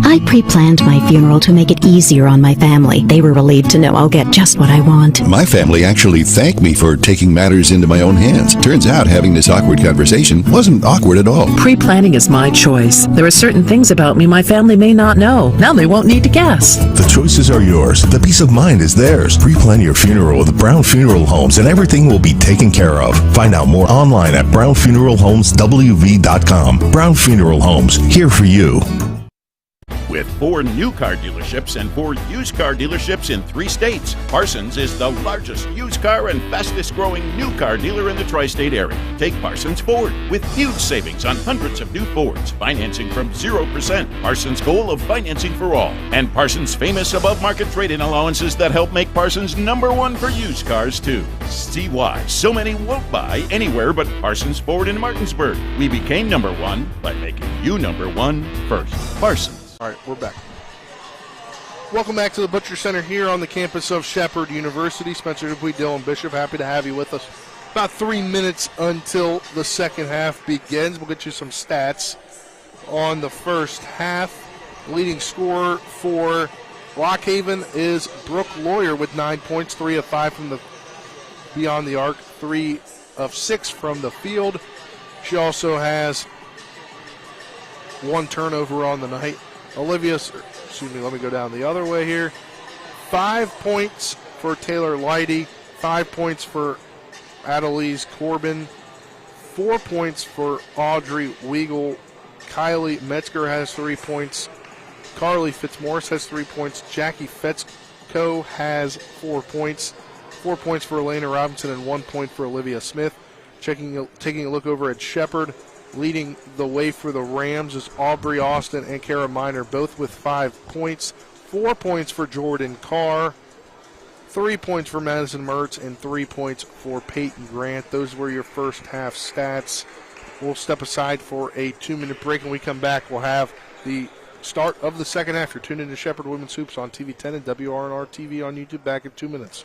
K: I pre-planned my funeral to make it easier on my family. They were relieved to know I'll get just what I want.
R: My family actually thanked me for taking matters into my own hands. Turns out having this awkward conversation wasn't awkward at all.
M: Pre-planning is my choice. There are certain things about me my family may not know. Now they won't need to guess.
R: The choices are yours. The peace of mind is theirs. Pre-plan your funeral with Brown Funeral Homes and everything will be taken care of. Find out more online at brownfuneralhomeswv.com. Brown Funeral Homes, here for you.
N: With 4 new car dealerships and 4 used car dealerships in 3 states, Parsons is the largest used car and fastest growing new car dealer in the tri-state area. Take Parsons Ford with huge savings on hundreds of new Fords, financing from 0%, Parsons' goal of financing for all, and Parsons' famous above-market trade-in allowances that help make Parsons #1 for used cars too. See why so many won't buy anywhere but Parsons Ford in Martinsburg. We became #1 by making you #1 first. Parsons.
E: All right, we're back. Welcome back to the Butcher Center here on the campus of Shepherd University. Spencer Dupuy, Dylan Bishop, happy to have you with us. About 3 minutes until the second half begins. We'll get you some stats on the first half. The leading scorer for Lock Haven is Brooke Lawyer with 9 points, 3 of 5 from the beyond the arc, 3 of 6 from the field. She also has 1 turnover on the night. Let me go down the other way here. 5 points for Taylor Leidy, 5 points for Adelise Corbin, 4 points for Audrey Weigel. Kylie Metzger has 3 points. Carly Fitzmaurice has 3 points. Jackie Fetzko has 4 points. 4 points for Elena Robinson and 1 point for Olivia Smith. Taking a look over at Shepherd. Leading the way for the Rams is Aubrey Austin and Kara Miner, both with 5 points. 4 points for Jordan Carr, 3 points for Madison Mertz, and 3 points for Peyton Grant. Those were your first half stats. We'll step aside for a 2-minute break, and when we come back, we'll have the start of the second half. You're tuned into Shepherd Women's Hoops on TV 10 and WRNR TV on YouTube. Back in 2 minutes.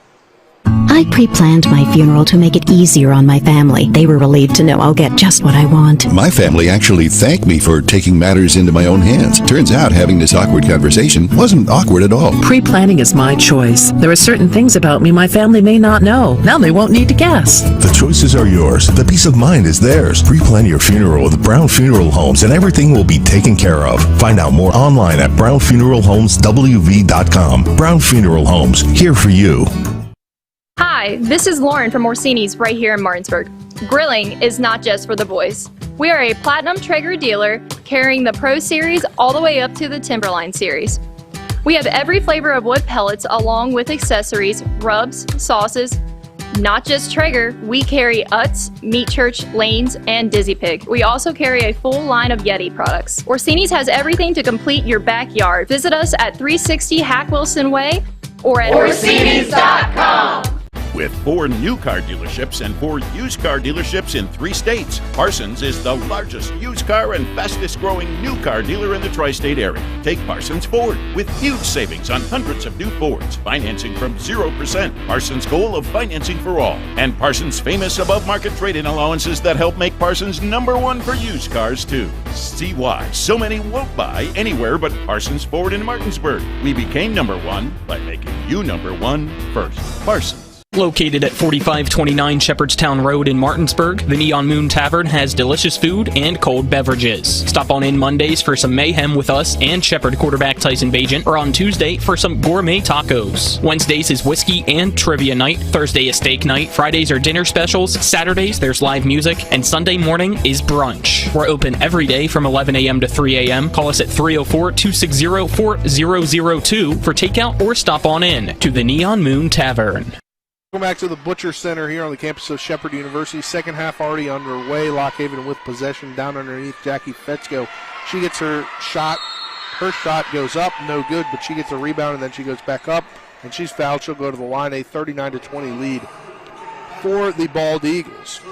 K: I pre-planned my funeral to make it easier on my family. They were relieved to know I'll get just what I want.
R: My family actually thanked me for taking matters into my own hands. Turns out having this awkward conversation wasn't awkward at all.
M: Pre-planning is my choice. There are certain things about me my family may not know. Now they won't need to guess.
R: The choices are yours. The peace of mind is theirs. Pre-plan your funeral with Brown Funeral Homes and everything will be taken care of. Find out more online at brownfuneralhomeswv.com. Brown Funeral Homes, here for you.
S: Hi, this is Lauren from Orsini's right here in Martinsburg. Grilling is not just for the boys. We are a Platinum Traeger dealer carrying the Pro Series all the way up to the Timberline Series. We have every flavor of wood pellets along with accessories, rubs, sauces. Not just Traeger, we carry Utz, Meat Church, Lanes, and Dizzy Pig. We also carry a full line of Yeti products. Orsini's has everything to complete your backyard. Visit us at 360 Hack Wilson Way or at Orsinis.com.
N: With 4 new car dealerships and 4 used car dealerships in 3 states, Parsons is the largest used car and fastest growing new car dealer in the tri-state area. Take Parsons Ford with huge savings on hundreds of new Fords, financing from 0%. Parsons' goal of financing for all, and Parsons' famous above-market trade-in allowances that help make Parsons #1 for used cars too. See why so many won't buy anywhere but Parsons Ford in Martinsburg. We became #1 by making you #1 first. Parsons.
G: Located at 4529 Shepherdstown Road in Martinsburg, the Neon Moon Tavern has delicious food and cold beverages. Stop on in Mondays for some mayhem with us and Shepherd quarterback Tyson Bagent, or on Tuesday for some gourmet tacos. Wednesdays is whiskey and trivia night, Thursday is steak night, Fridays are dinner specials, Saturdays there's live music, and Sunday morning is brunch. We're open every day from 11 a.m. to 3 a.m. Call us at 304-260-4002 for takeout or stop on in to the Neon Moon Tavern.
E: Welcome back to the Butcher Center here on the campus of Shepherd University. Second half already underway. Lockhaven with possession down underneath Jackie Fetzko. She gets her shot. Her shot goes up, no good, but she gets a rebound and then she goes back up and she's fouled. She'll go to the line. A 39-20 lead for the Bald Eagles.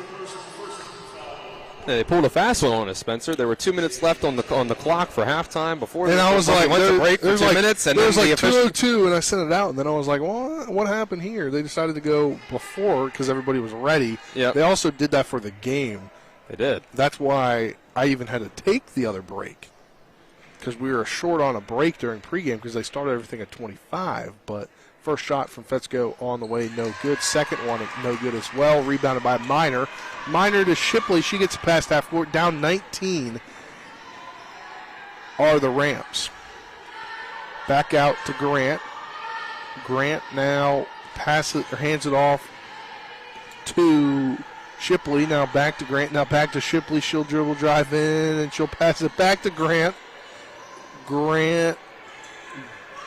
H: They pulled a fast one on us, Spencer. There were 2 minutes left on the clock for halftime before.
E: And I was like,
H: went to break for 2 minutes, and
E: there
H: then
E: was like 2:02, and I sent it out, and then I was like, well, what happened here? They decided to go before because everybody was ready.
H: Yep.
E: They also did that for the game.
H: They did.
E: That's why I even had to take the other break because we were short on a break during pregame because they started everything at 25, but first shot from Fetzko on the way, no good. Second one, no good as well. Rebounded by Minor. Minor to Shipley. She gets past half court. Down 19 are the Rams. Back out to Grant. Grant now hands it off to Shipley. Now back to Grant. Now back to Shipley. She'll dribble, drive in, and she'll pass it back to Grant. Grant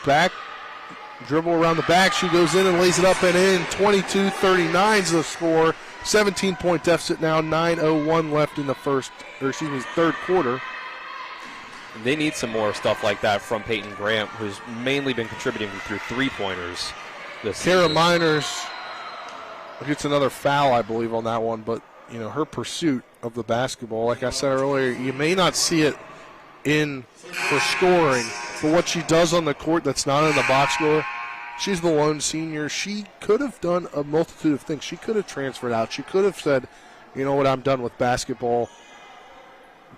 E: back. Dribble around the back. She goes in and lays it up and in. 22-39 is the score. 17-point deficit now. 9:01 left in the third quarter.
H: They need some more stuff like that from Peyton Grant, who's mainly been contributing through three-pointers this season.
E: Kara Miners gets another foul, I believe, on that one. But, her pursuit of the basketball, like I said earlier, you may not see it in for scoring, but what she does on the court that's not in the box score, she's the lone senior. She could have done a multitude of things. She could have transferred out. She could have said, you know what, I'm done with basketball.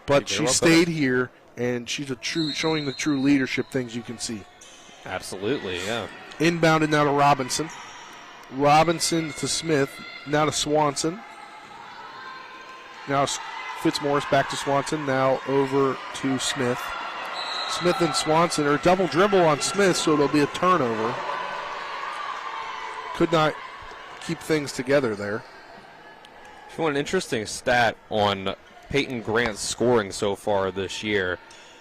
E: But she stayed here, and she's showing the true leadership things you can see.
H: Absolutely, yeah.
E: Inbounded now to Robinson. Robinson to Smith. Now to Swanson. Now Fitzmaurice back to Swanson. Now over to Smith. Smith and Swanson are double dribble on Smith, so it'll be a turnover. Could not keep things together there.
H: If you want an interesting stat on Peyton Grant's scoring so far this year,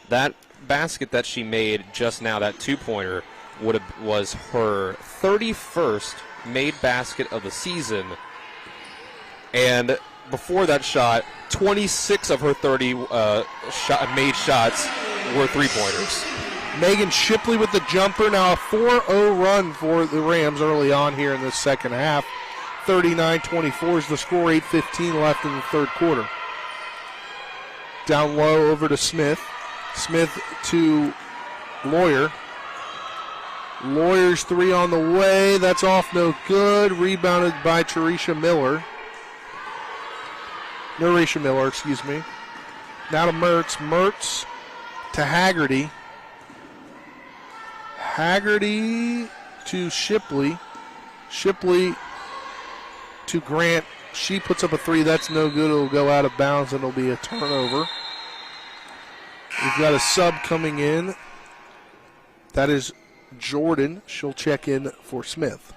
H: that basket that she made just now, that two-pointer, was her 31st made basket of the season. And before that shot, 26 of her 30 made shots were three-pointers.
E: Megan Shipley with the jumper. Now a 4-0 run for the Rams early on here in this second half. 39-24 is the score. 8:15 left in the third quarter. Down low over to Smith. Smith to Lawyer. Lawyer's three on the way. That's off, no good. Rebounded by Teresha Miller. Excuse me. Now to Mertz. Mertz to Haggerty. Haggerty to Shipley. Shipley to Grant. She puts up a three. That's no good. It'll go out of bounds and it'll be a turnover. We've got a sub coming in. That is Jordan. She'll check in for Smith.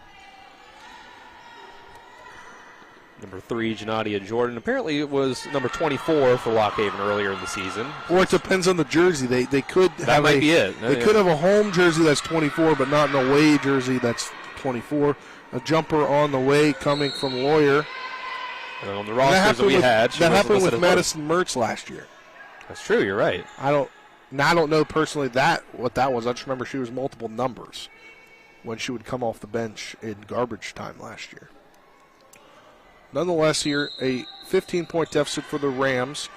H: Number 3, Janadia Jordan. Apparently it was number 24 for Lock Haven earlier in the season.
E: Or it depends on the jersey. They could
H: that
E: have
H: might be it.
E: They could have a home jersey that's 24, but not an away jersey that's 24. A jumper on the way coming from Lawyer.
H: And on the rosters that we had,
E: that happened with Madison Mertz last year.
H: That's true. You're right.
E: I don't know personally what that was. I just remember she was multiple numbers when she would come off the bench in garbage time last year. Nonetheless, here a 15-point deficit for the Rams.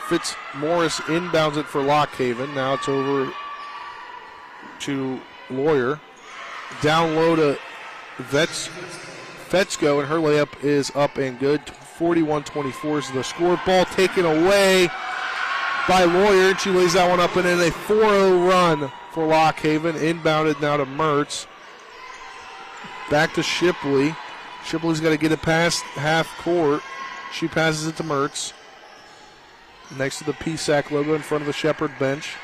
E: Fitzmaurice inbounds it for Lock Haven. Now it's over to Lawyer. Down low to Fetzko, and her layup is up and good. 41-24 is the score. Ball taken away by Lawyer, and she lays that one up and in a 4-0 run for Lock Haven. Inbounded now to Mertz. Back to Shipley. Shipley's got to get it past half court. She passes it to Mertz. Next to the PSAC logo in front of the Shepherd bench.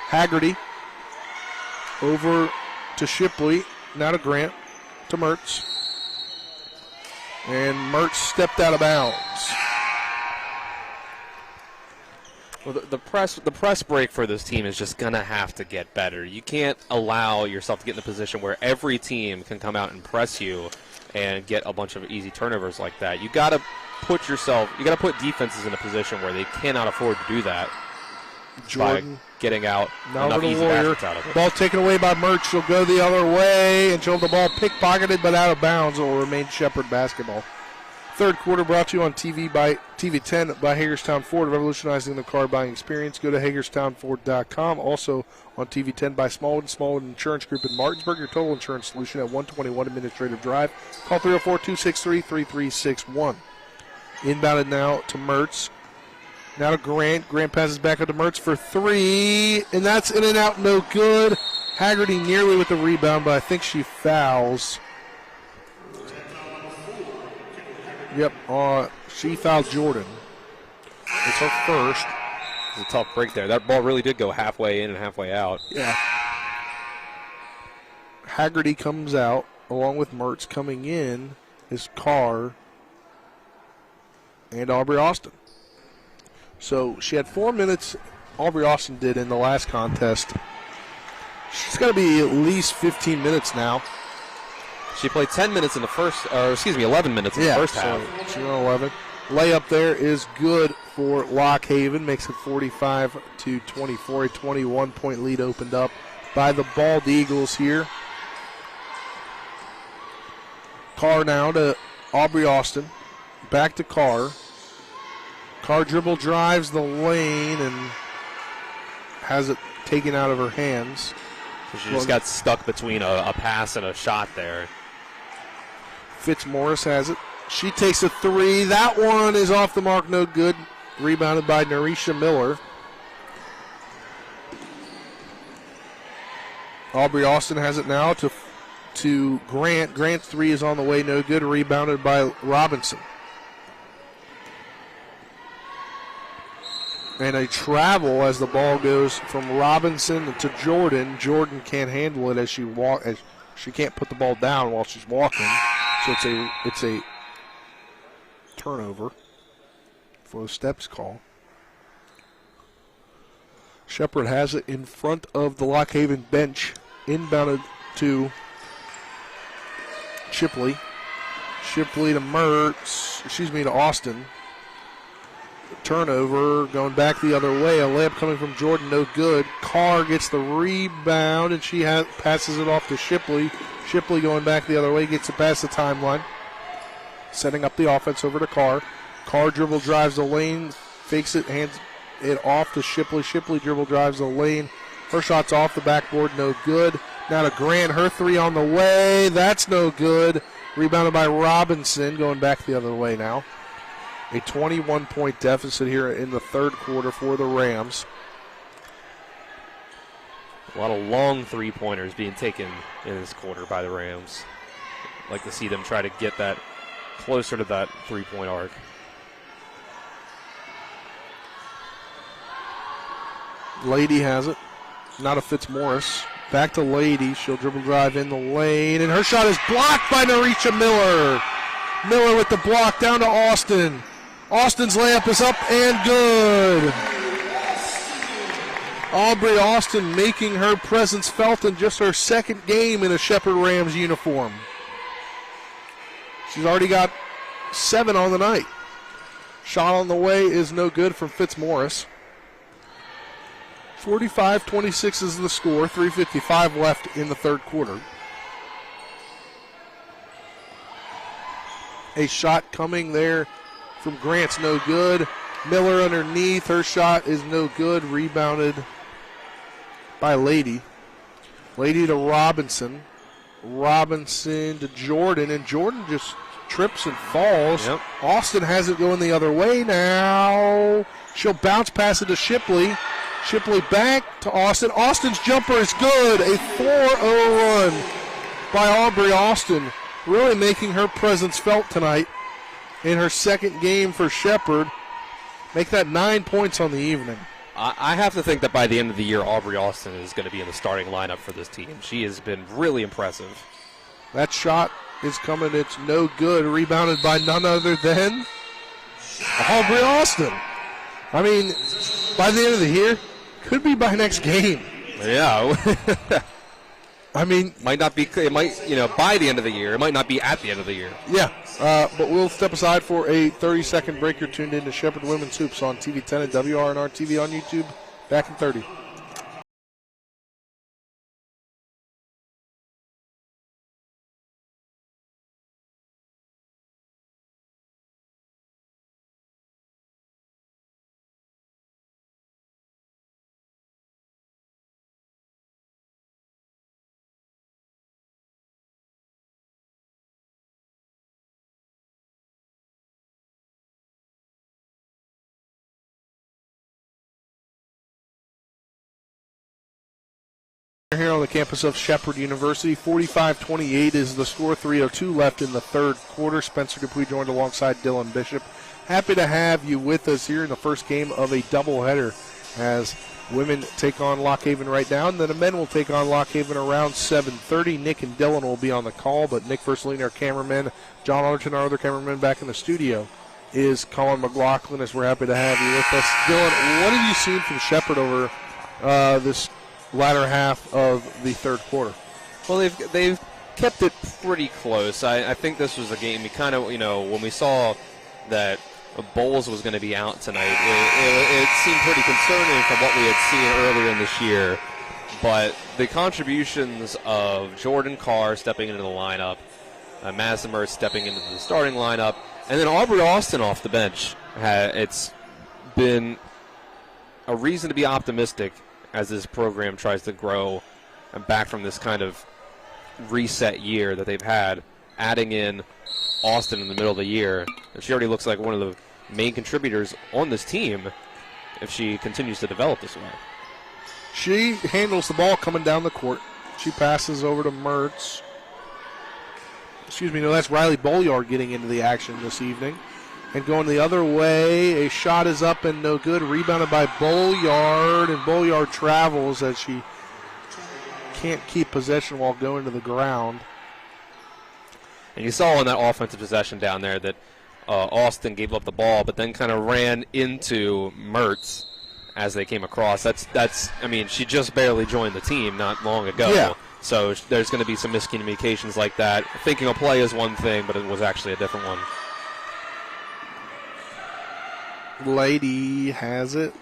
E: Haggerty over to Shipley. Now to Grant. To Mertz. And Mertz stepped out of bounds.
H: Well, the press break for this team is just going to have to get better. You can't allow yourself to get in a position where every team can come out and press you and get a bunch of easy turnovers like that. You got to put defenses in a position where they cannot afford to do that.
E: Jordan
H: by getting out
E: now
H: enough easy baskets out of it.
E: Ball taken away by Mertz. She'll go the other way, and she'll have the ball pickpocketed but out of bounds. It will remain Shepherd basketball. Third quarter brought to you on TV 10 by Hagerstown Ford, revolutionizing the car buying experience. Go to HagerstownFord.com. Also on TV 10 by Smallwood Insurance Group in Martinsburg, your total insurance solution at 121 Administrative Drive. Call 304-263-3361. Inbounded now to Mertz. Now to Grant. Grant passes back up to Mertz for 3, and that's in and out, no good. Haggerty nearly with the rebound, but I think she fouls. Yep, she fouled Jordan. It's her first.
H: It was a tough break there. That ball really did go halfway in and halfway out.
E: Yeah. Haggerty comes out, along with Mertz. Coming in is Carr and Aubrey Austin. So she had 4 minutes, Aubrey Austin did, in the last contest. She's got to be at least 15 minutes now.
H: She played 10 minutes in the first, 11 minutes in the first half.
E: She's on 11. Layup there is good for Lock Haven. Makes it 45-24. A 21-point lead opened up by the Bald Eagles here. Carr now to Aubrey Austin. Back to Carr. Carr dribble drives the lane and has it taken out of her hands.
H: So she just got stuck between a pass and a shot there.
E: Fitzmaurice has it. She takes a 3. That one is off the mark, no good. Rebounded by Narisha Miller. Aubrey Austin has it now to Grant. Grant's 3 is on the way, no good. Rebounded by Robinson. And a travel as the ball goes from Robinson to Jordan. Jordan can't handle it as she can't put the ball down while she's walking. So it's a turnover for a steps call. Shepherd has it in front of the Lock Haven bench. Inbounded to Shipley. Shipley to to Austin. Turnover, going back the other way. A layup coming from Jordan, no good. Carr gets the rebound, and she passes it off to Shipley. Shipley going back the other way, gets it past the timeline. Setting up the offense over to Carr. Carr dribble drives the lane, fakes it, hands it off to Shipley. Shipley dribble drives the lane. Her shot's off the backboard, no good. Now to Grant, her 3 on the way. That's no good. Rebounded by Robinson, going back the other way now. A 21-point deficit here in the third quarter for the Rams.
H: A lot of long three-pointers being taken in this quarter by the Rams. I'd like to see them try to get that closer to that three-point arc.
E: Lady has it. Not a Fitzmaurice. Back to Lady. She'll dribble drive in the lane, and her shot is blocked by Narisha Miller. Miller with the block down to Austin. Austin's layup is up and good. Aubrey Austin making her presence felt in just her second game in a Shepherd Rams uniform. She's already got 7 on the night. Shot on the way is no good from Fitzmaurice. 45-26 is the score. 3:55 left in the third quarter. A shot coming there from Grant's no good. Miller underneath. Her shot is no good. Rebounded by Lady. Lady to Robinson. Robinson to Jordan. And Jordan just trips and falls.
H: Yep.
E: Austin has it going the other way now. She'll bounce pass it to Shipley. Shipley back to Austin. Austin's jumper is good. A 4-0 run by Aubrey Austin. Really making her presence felt tonight in her second game for Shepherd. Make that 9 points on the evening.
H: I have to think that by the end of the year, Aubrey Austin is going to be in the starting lineup for this team. She has been really impressive.
E: That shot is coming. It's no good. Rebounded by none other than Aubrey Austin. I mean, by the end of the year, could be by next game.
H: Yeah.
E: I mean,
H: might not be. It might, by the end of the year. It might not be at the end of the year.
E: Yeah, but we'll step aside for a 30-second break. You're tuned in to Shepherd Women's Hoops on TV 10 and WRNR TV on YouTube. Back in 30. Here on the campus of Shepherd University. 45-28 is the score. 3:02 left in the third quarter. Spencer Dupuis joined alongside Dylan Bishop. Happy to have you with us here in the first game of a doubleheader as women take on Lock Haven right now, and then the men will take on Lock Haven around 7:30. Nick and Dylan will be on the call, but Nick Versalini, our cameraman, John Alderton, our other cameraman back in the studio, is Colin McLaughlin, as we're happy to have you with us. Dylan, what have you seen from Shepherd over this latter half of the third quarter?
H: Well, they've kept it pretty close. I think this was a game we kind of, when we saw that Bowles was going to be out tonight, it seemed pretty concerning from what we had seen earlier in this year. But the contributions of Jordan Carr stepping into the lineup, Madison Mertz stepping into the starting lineup, and then Aubrey Austin off the bench, it's been a reason to be optimistic as this program tries to grow and back from this kind of reset year that they've had, adding in Austin in the middle of the year. She already looks like one of the main contributors on this team if she continues to develop this way.
E: She handles the ball coming down the court. She passes over to Mertz. That's Riley Bolyard getting into the action this evening. And going the other way, a shot is up and no good. Rebounded by Bolyard, and Bolyard travels as she can't keep possession while going to the ground.
H: And you saw in that offensive possession down there that Austin gave up the ball, but then kind of ran into Mertz as they came across. She just barely joined the team not long ago.
E: Yeah.
H: So there's going to be some miscommunications like that. Thinking a play is one thing, but it was actually a different one.
E: Lady has it.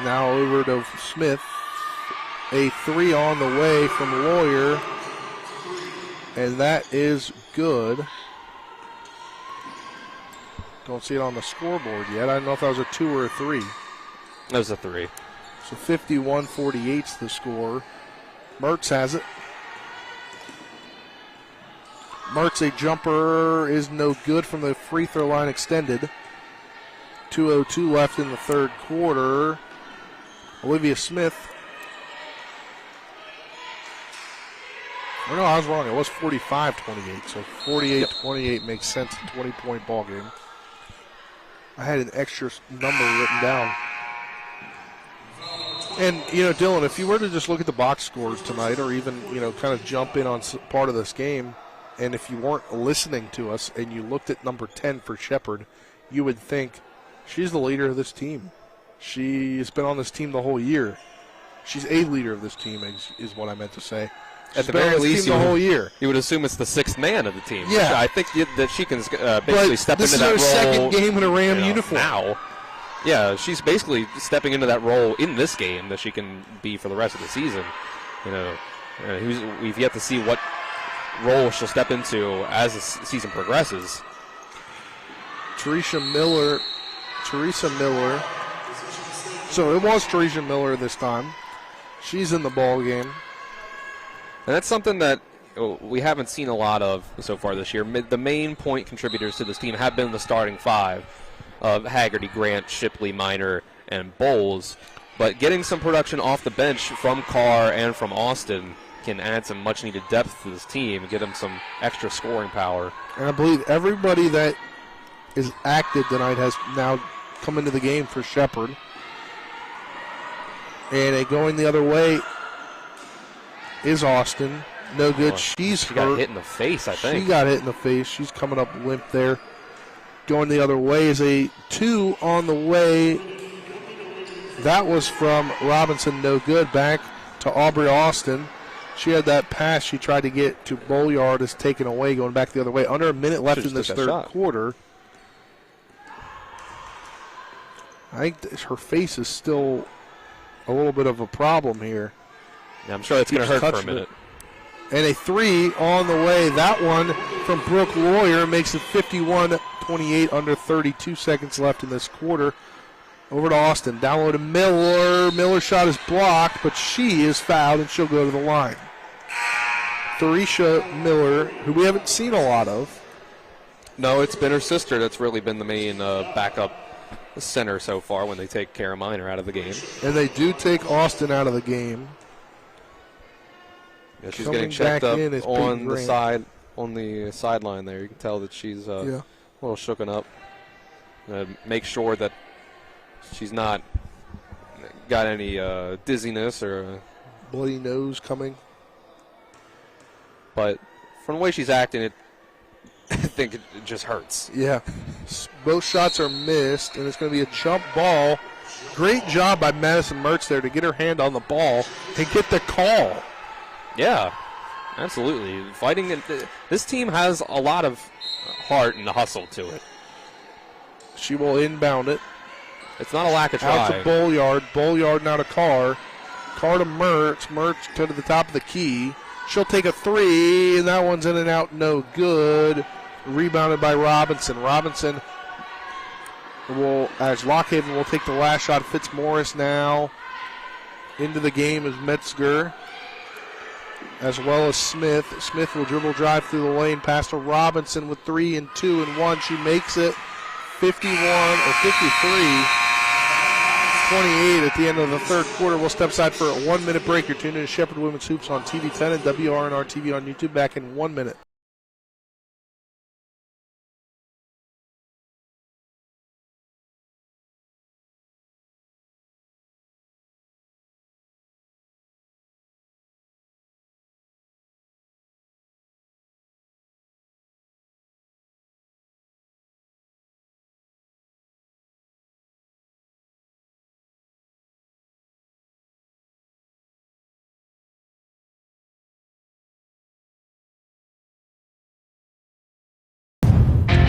E: Now over to Smith. A 3 on the way from Lawyer. And that is good. Don't see it on the scoreboard yet. I don't know if that was a 2 or a 3.
H: That was a 3.
E: So 51-48's the score. Mertz has it. Mertz, a jumper is no good from the free throw line extended. 2:02 left in the third quarter. Olivia Smith. Oh, no, I was wrong. It was 45-28. So 48-28 makes sense. A 20-point ball game. I had an extra number written down. And, Dylan, if you were to just look at the box scores tonight or even, kind of jump in on part of this game, and if you weren't listening to us and you looked at number 10 for Shepherd, you would think she's the leader of this team. She's been on this team the whole year. She's a leader of this team, is what I meant to say.
H: At the very least,
E: the whole year.
H: You would assume it's the sixth man of the team.
E: Yeah.
H: I think that she can basically step into that role.
E: This is her second game in a Ram uniform.
H: Now. Yeah, she's basically stepping into that role in this game that she can be for the rest of the season. We've yet to see what role she'll step into as the season progresses.
E: Teresa Miller. So it was Teresa Miller this time. She's in the ball game.
H: And that's something that we haven't seen a lot of so far this year. The main point contributors to this team have been the starting five of Haggerty, Grant, Shipley, Minor, and Bowles. But getting some production off the bench from Carr and from Austin can add some much-needed depth to this team and get them some extra scoring power.
E: And I believe everybody that is active tonight has now come into the game for Shepherd. And going the other way is Austin. No good. She
H: got hit in the face, I think.
E: She got hit in the face. She's coming up limp there. Going the other way is a 2 on the way. That was from Robinson. No good. Back to Aubrey Austin. She had that pass she tried to get to Bolyard is taken away, going back the other way. Under a minute left in this third quarter. I think her face is still a little bit of a problem here.
H: Yeah, I'm sure it's going to hurt for a minute.
E: And a 3 on the way. That one from Brooke Lawyer makes it 51-28, under 32 seconds left in this quarter. Over to Austin. Down low to Miller. Miller's shot is blocked, but she is fouled, and she'll go to the line. Theresia Miller, who we haven't seen a lot of.
H: No, it's been her sister that's really been the main backup center so far when they take Kara Minor out of the game.
E: And they do take Austin out of the game.
H: Yeah, she's getting checked up on the sideline there. You can tell that she's a little shooken up. Make sure that she's not got any dizziness or
E: bloody nose coming.
H: But from the way she's acting, I think it just hurts.
E: Yeah. Both shots are missed, and it's going to be a jump ball. Great job by Madison Mertz there to get her hand on the ball and get the call.
H: Yeah, absolutely. Fighting. This team has a lot of heart and hustle to it.
E: She will inbound it.
H: It's not a lack of try.
E: Out to Bolyard. Bolyard now to Carr. Carr to Mertz. Mertz to the top of the key. She'll take a 3, and that one's in and out, no good. Rebounded by Robinson. Robinson will, as Lockhaven will take the last shot. Fitzmaurice now into the game is Metzger, as well as Smith. Smith will dribble drive through the lane, pass to Robinson with 3 and 2 and 1. She makes it 51 or 53. 28 at the end of the third quarter. We'll step aside for a 1-minute break. You're tuned in to Shepherd Women's Hoops on TV 10 and WRNR TV on YouTube. Back in 1 minute.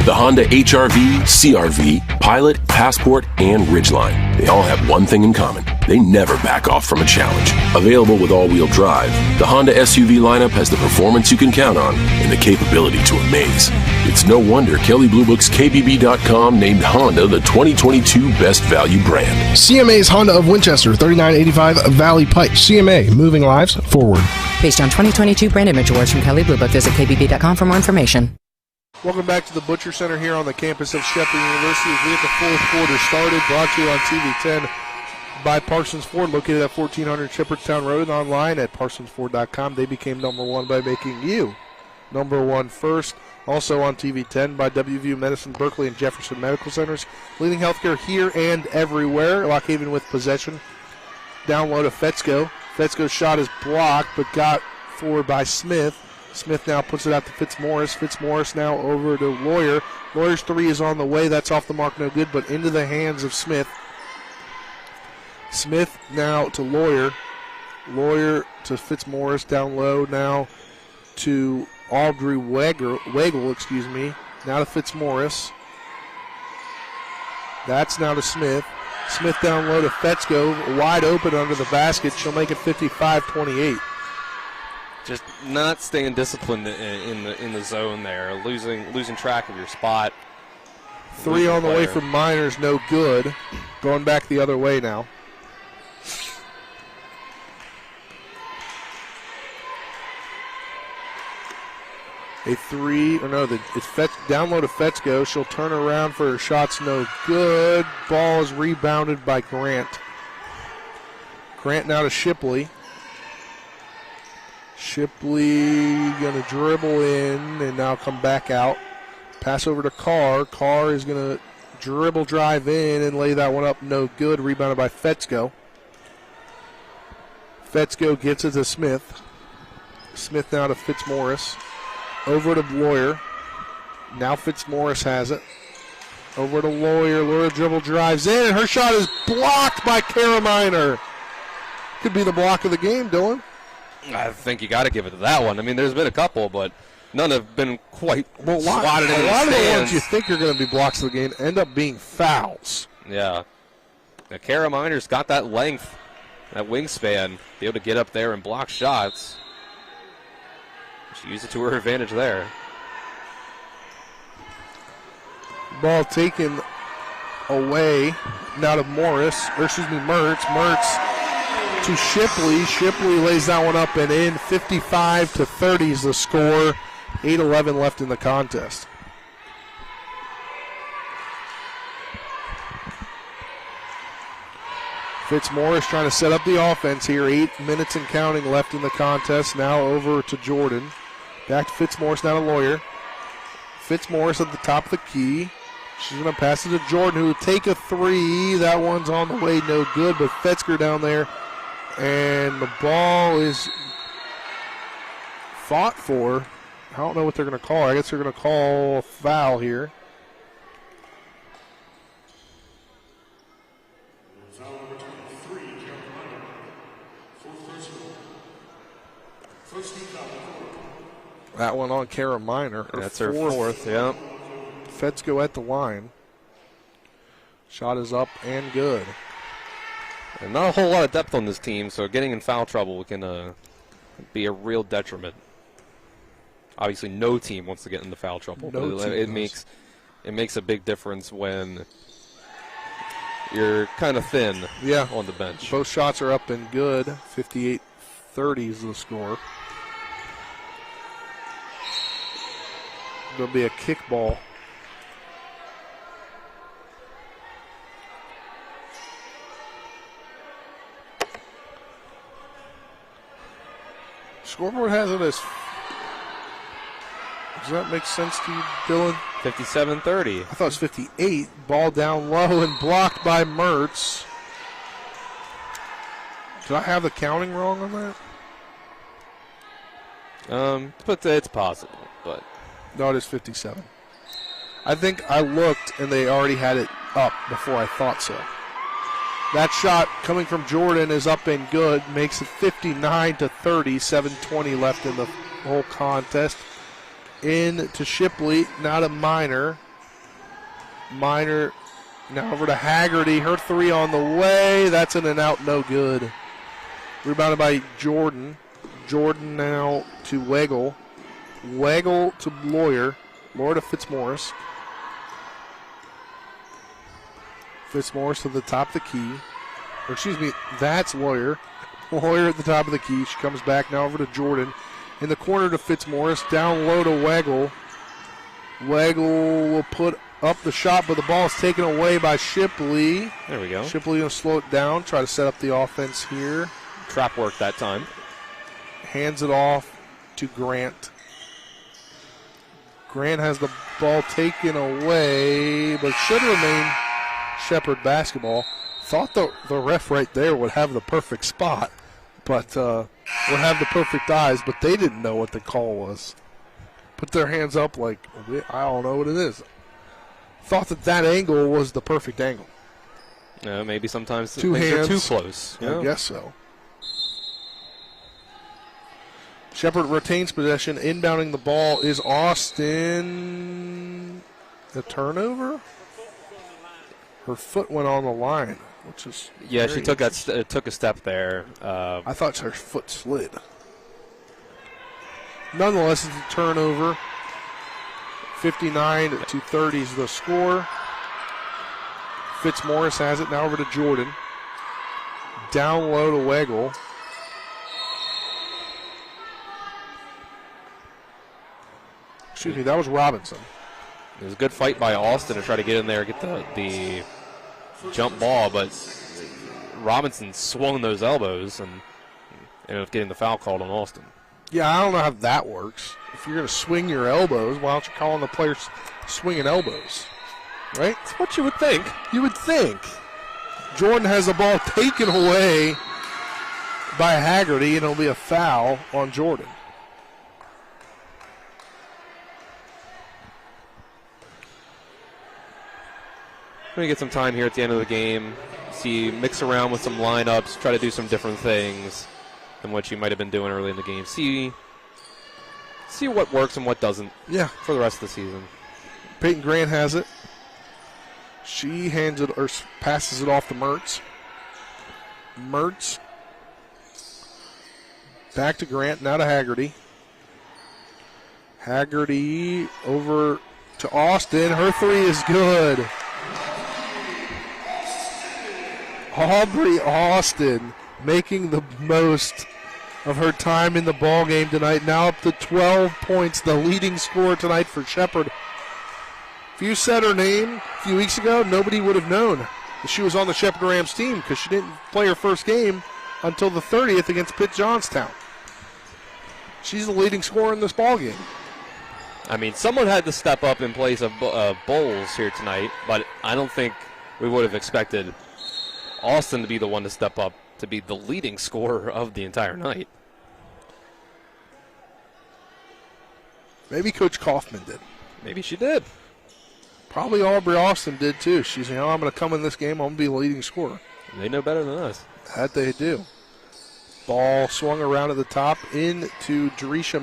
D: The Honda HR-V, CR-V, Pilot, Passport, and Ridgeline. They all have one thing in common. They never back off from a challenge. Available with all-wheel drive, the Honda SUV lineup has the performance you can count on and the capability to amaze. It's no wonder Kelley Blue Book's KBB.com named Honda the 2022 Best Value Brand.
L: CMA's Honda of Winchester, 3985 Valley Pike. CMA, moving lives forward.
F: Based on 2022 brand image awards from Kelley Blue Book, visit KBB.com for more information.
E: Welcome back to the Butcher Center here on the campus of Shepherd University. As we get the fourth quarter started, brought to you on TV 10 by Parsons Ford, located at 1400 Shepherdstown Road, and online at parsonsford.com. They became number one by making you number one first. Also on TV 10 by WVU Medicine, Berkeley, and Jefferson Medical Centers. Leading healthcare here and everywhere. Lockhaven with possession. Down low to Fetzko. Fetzko's shot is blocked, but got forward by Smith. Smith now puts it out to Fitzmaurice. Fitzmaurice now over to Lawyer. Lawyer's three is on the way. That's off the mark, no good, but into the hands of Smith. Smith now to Lawyer. Lawyer to Fitzmaurice, down low now to Audrey Wagle, excuse me. Now to Fitzmaurice. That's now to Smith. Smith down low to Fetzko, wide open under the basket. She'll make it 55-28.
H: Just not staying disciplined in the zone there, losing track of your spot.
E: Three on the way from Miners, no good. Going back the other way now. A three, or no, it's down low to Fetzko. She'll turn around for her shots, no good. Ball is rebounded by Grant. Grant now to Shipley. Shipley going to dribble in and now come back out. Pass over to Carr. Carr is going to dribble, drive in, and lay that one up, no good. Rebounded by Fetzko. Fetzko gets it to Smith. Smith now to Fitzmaurice. Over to Lawyer. Now Fitzmaurice has it. Over to Lawyer. Lawyer dribble drives in, and her shot is blocked by Kara Miner. Could be the block of the game, Dylan.
H: I think you got to give it to that one. I mean, there's been a couple, but none have been quite slotted in the stands.
E: A lot of the ones you think are going to be blocks of the game end up being fouls.
H: Yeah. Now, Kara Miner's got that length, that wingspan, be able to get up there and block shots. She used it to her advantage there.
E: Ball taken away. Now to Mertz. Mertz to Shipley. Shipley lays that one up and in. 55-30 is the score. 8:11 left in the contest. Fitzmaurice trying to set up the offense here. 8 minutes and counting left in the contest. Now over to Jordan. Back to Fitzmaurice, now to Lawyer. Fitzmaurice at the top of the key. She's going to pass it to Jordan, who will take a three. That one's on the way, no good, but Fetzker down there. And the ball is fought for. I don't know what they're going to call. I guess they're going to call a foul here. That one on Kara Miner.
H: That's her fourth, yeah.
E: Fetzko at the line. Shot is up and good.
H: And not a whole lot of depth on this team, so getting in foul trouble can be a real detriment. Obviously, no team wants to get into foul trouble. It makes a big difference when you're kind of thin on the bench.
E: Both shots are up and good. 58-30 is the score. There'll be a kickball. Scoreboard has it as. Does that make sense to you, Dylan?
H: 57-30.
E: I thought it was 58. Ball down low and blocked by Mertz. Did I have the counting wrong on that?
H: But it's possible. But
E: no, it is 57. I think I looked and they already had it up before I thought so. That shot coming from Jordan is up and good. Makes it 59-30. 7:20 left in the whole contest. In to Shipley, now to Miner. Miner now over to Haggerty. Her three on the way. That's in and out, no good. Rebounded by Jordan. Jordan now to Wagle. Wagle to Lawyer. Lawyer to Fitzmaurice. Fitzmaurice to the top of the key. Or excuse me, that's Lawyer. Lawyer at the top of the key. She comes back now over to Jordan. In the corner to Fitzmaurice. Down low to Wagle. Wagle will put up the shot, but the ball is taken away by Shipley.
H: There we go.
E: Shipley going to slow it down. Try to set up the offense here.
H: Trap work that time.
E: Hands it off to Grant. Grant has the ball taken away, but should remain Shepherd basketball. Thought the ref right there would have the perfect spot, but or have the perfect eyes, but they didn't know what the call was. Put their hands up like, I don't know what it is. Thought that angle was the perfect angle.
H: Maybe sometimes
E: two
H: things
E: hands.
H: are too close.
E: I guess so. Shepherd retains possession. Inbounding the ball is Austin. The turnover? Her foot went on the line, which is
H: she took took a step there.
E: I thought her foot slid. Nonetheless, it's a turnover. 59-30 is the score. Fitzmaurice has it now over to Jordan. Down low to Weigel. Excuse me, that was Robinson.
H: It was a good fight by Austin to try to get in there and get the jump ball, but Robinson swung those elbows and ended up getting the foul called on Austin.
E: Yeah, I don't know how that works. If you're going to swing your elbows, why don't you call on the players swinging elbows? Right?
H: That's what you would think.
E: You would think. Jordan has the ball taken away by Haggerty, and it'll be a foul on Jordan.
H: We're going to get some time here at the end of the game. Mix around with some lineups, try to do some different things than what you might have been doing early in the game. See what works and what doesn't.
E: Yeah.
H: For the rest of the season.
E: Peyton Grant has it. She hands it or passes it off to Mertz. Mertz. Back to Grant, now to Haggerty. Haggerty over to Austin. Her three is good. Aubrey Austin making the most of her time in the ball game tonight. Now up to 12 points, the leading scorer tonight for Shepherd. If you said her name a few weeks ago, nobody would have known that she was on the Shepherd Rams team because she didn't play her first game until the 30th against Pitt Johnstown. She's the leading scorer in this ball game.
H: I mean, someone had to step up in place of Bowles here tonight, but I don't think we would have expected Austin to be the one to step up to be the leading scorer of the entire night.
E: Maybe Coach Kaufman did.
H: Maybe she did.
E: Probably Aubrey Austin did too. She's, I'm going to come in this game, I'm going to be the leading scorer.
H: They know better than us.
E: That they do. Ball swung around at the top into Narisha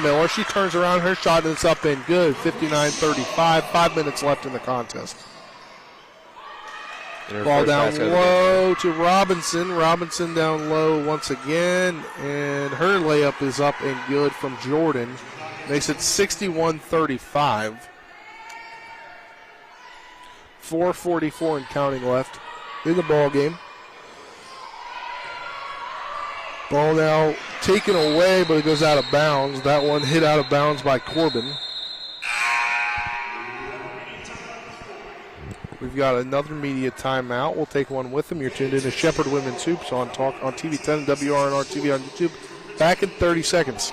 E: Miller. She turns around, her shot, and it's up and good. 59-35, 5 minutes left in the contest. Ball down low to Robinson. Robinson down low once again, and her layup is up and good from Jordan. Makes it 61-35. 4:44 and counting left in the ball game. Ball now taken away, but it goes out of bounds. That one hit out of bounds by Corbin. We've got another media timeout. We'll take one with them. You're tuned in to Shepherd Women's Hoops on TV 10, WRNR TV on YouTube. Back in 30 seconds.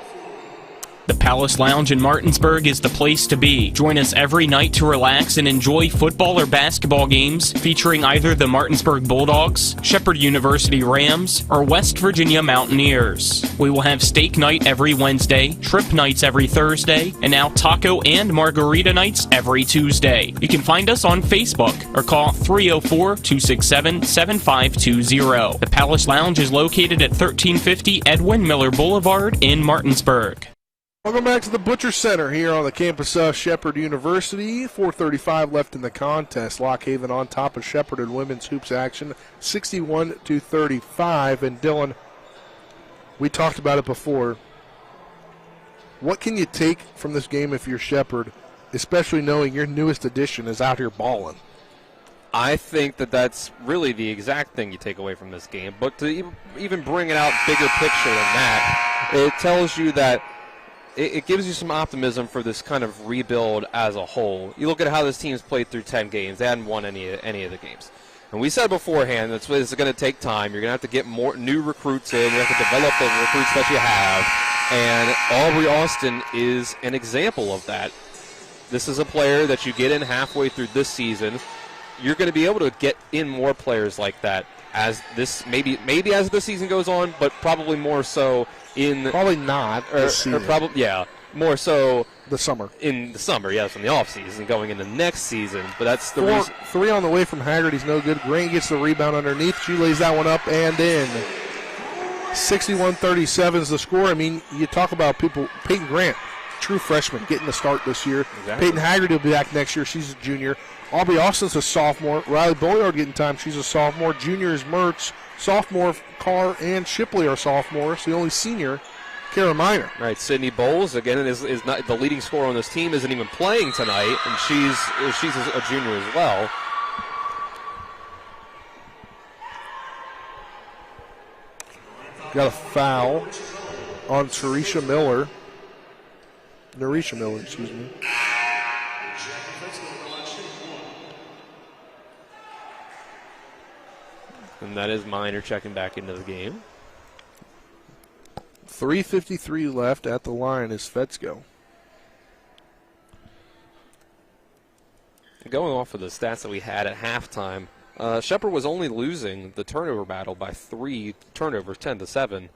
G: The Palace Lounge in Martinsburg is the place to be. Join us every night to relax and enjoy football or basketball games featuring either the Martinsburg Bulldogs, Shepherd University Rams, or West Virginia Mountaineers. We will have steak night every Wednesday, trip nights every Thursday, and now taco and margarita nights every Tuesday. You can find us on Facebook or call 304-267-7520. The Palace Lounge is located at 1350 Edwin Miller Boulevard in Martinsburg.
E: Welcome back to the Butcher Center here on the campus of Shepherd University. 4:35 left in the contest. Lock Haven on top of Shepherd in women's hoops action, 61-35. And Dylan, we talked about it before. What can you take from this game if you're Shepherd, especially knowing your newest addition is out here balling?
H: I think that's really the exact thing you take away from this game. But to even bring it out bigger picture than that, it tells you that it gives you some optimism for this kind of rebuild as a whole. You look at how this team's played through 10 games. They hadn't won any of the games. And we said beforehand that this is going to take time. You're going to have to get more new recruits in. You have to develop the recruits that you have. And Aubrey Austin is an example of that. This is a player that you get in halfway through this season. You're going to be able to get in more players like that as this maybe as the season goes on, but probably more so in
E: probably not this season.
H: More so
E: the summer.
H: In the summer, yes, in the off season, going into next season. But that's the reason.
E: 3 on the way from Haggerty's no good. Grant gets the rebound underneath. She lays that one up and in. 61-37 is the score. I mean, you talk about people. Peyton Grant, true freshman, getting the start this year.
H: Exactly.
E: Peyton Haggerty will be back next year. She's a junior. Aubrey Austin's a sophomore. Riley Bolliard getting time. She's a sophomore. Junior is Mertz. Sophomore, Carr and Shipley are sophomores. The only senior, Kara Minor.
H: Right, Sydney Bowles again is not the leading scorer on this team. Isn't even playing tonight, and she's a junior as well.
E: Got a foul on Narisha Miller, excuse me.
H: And that is Minor checking back into the game.
E: 3:53 left at the line is Fetzko.
H: Going off of the stats that we had at halftime, Shepherd was only losing the turnover battle by 3 turnovers, 10-7.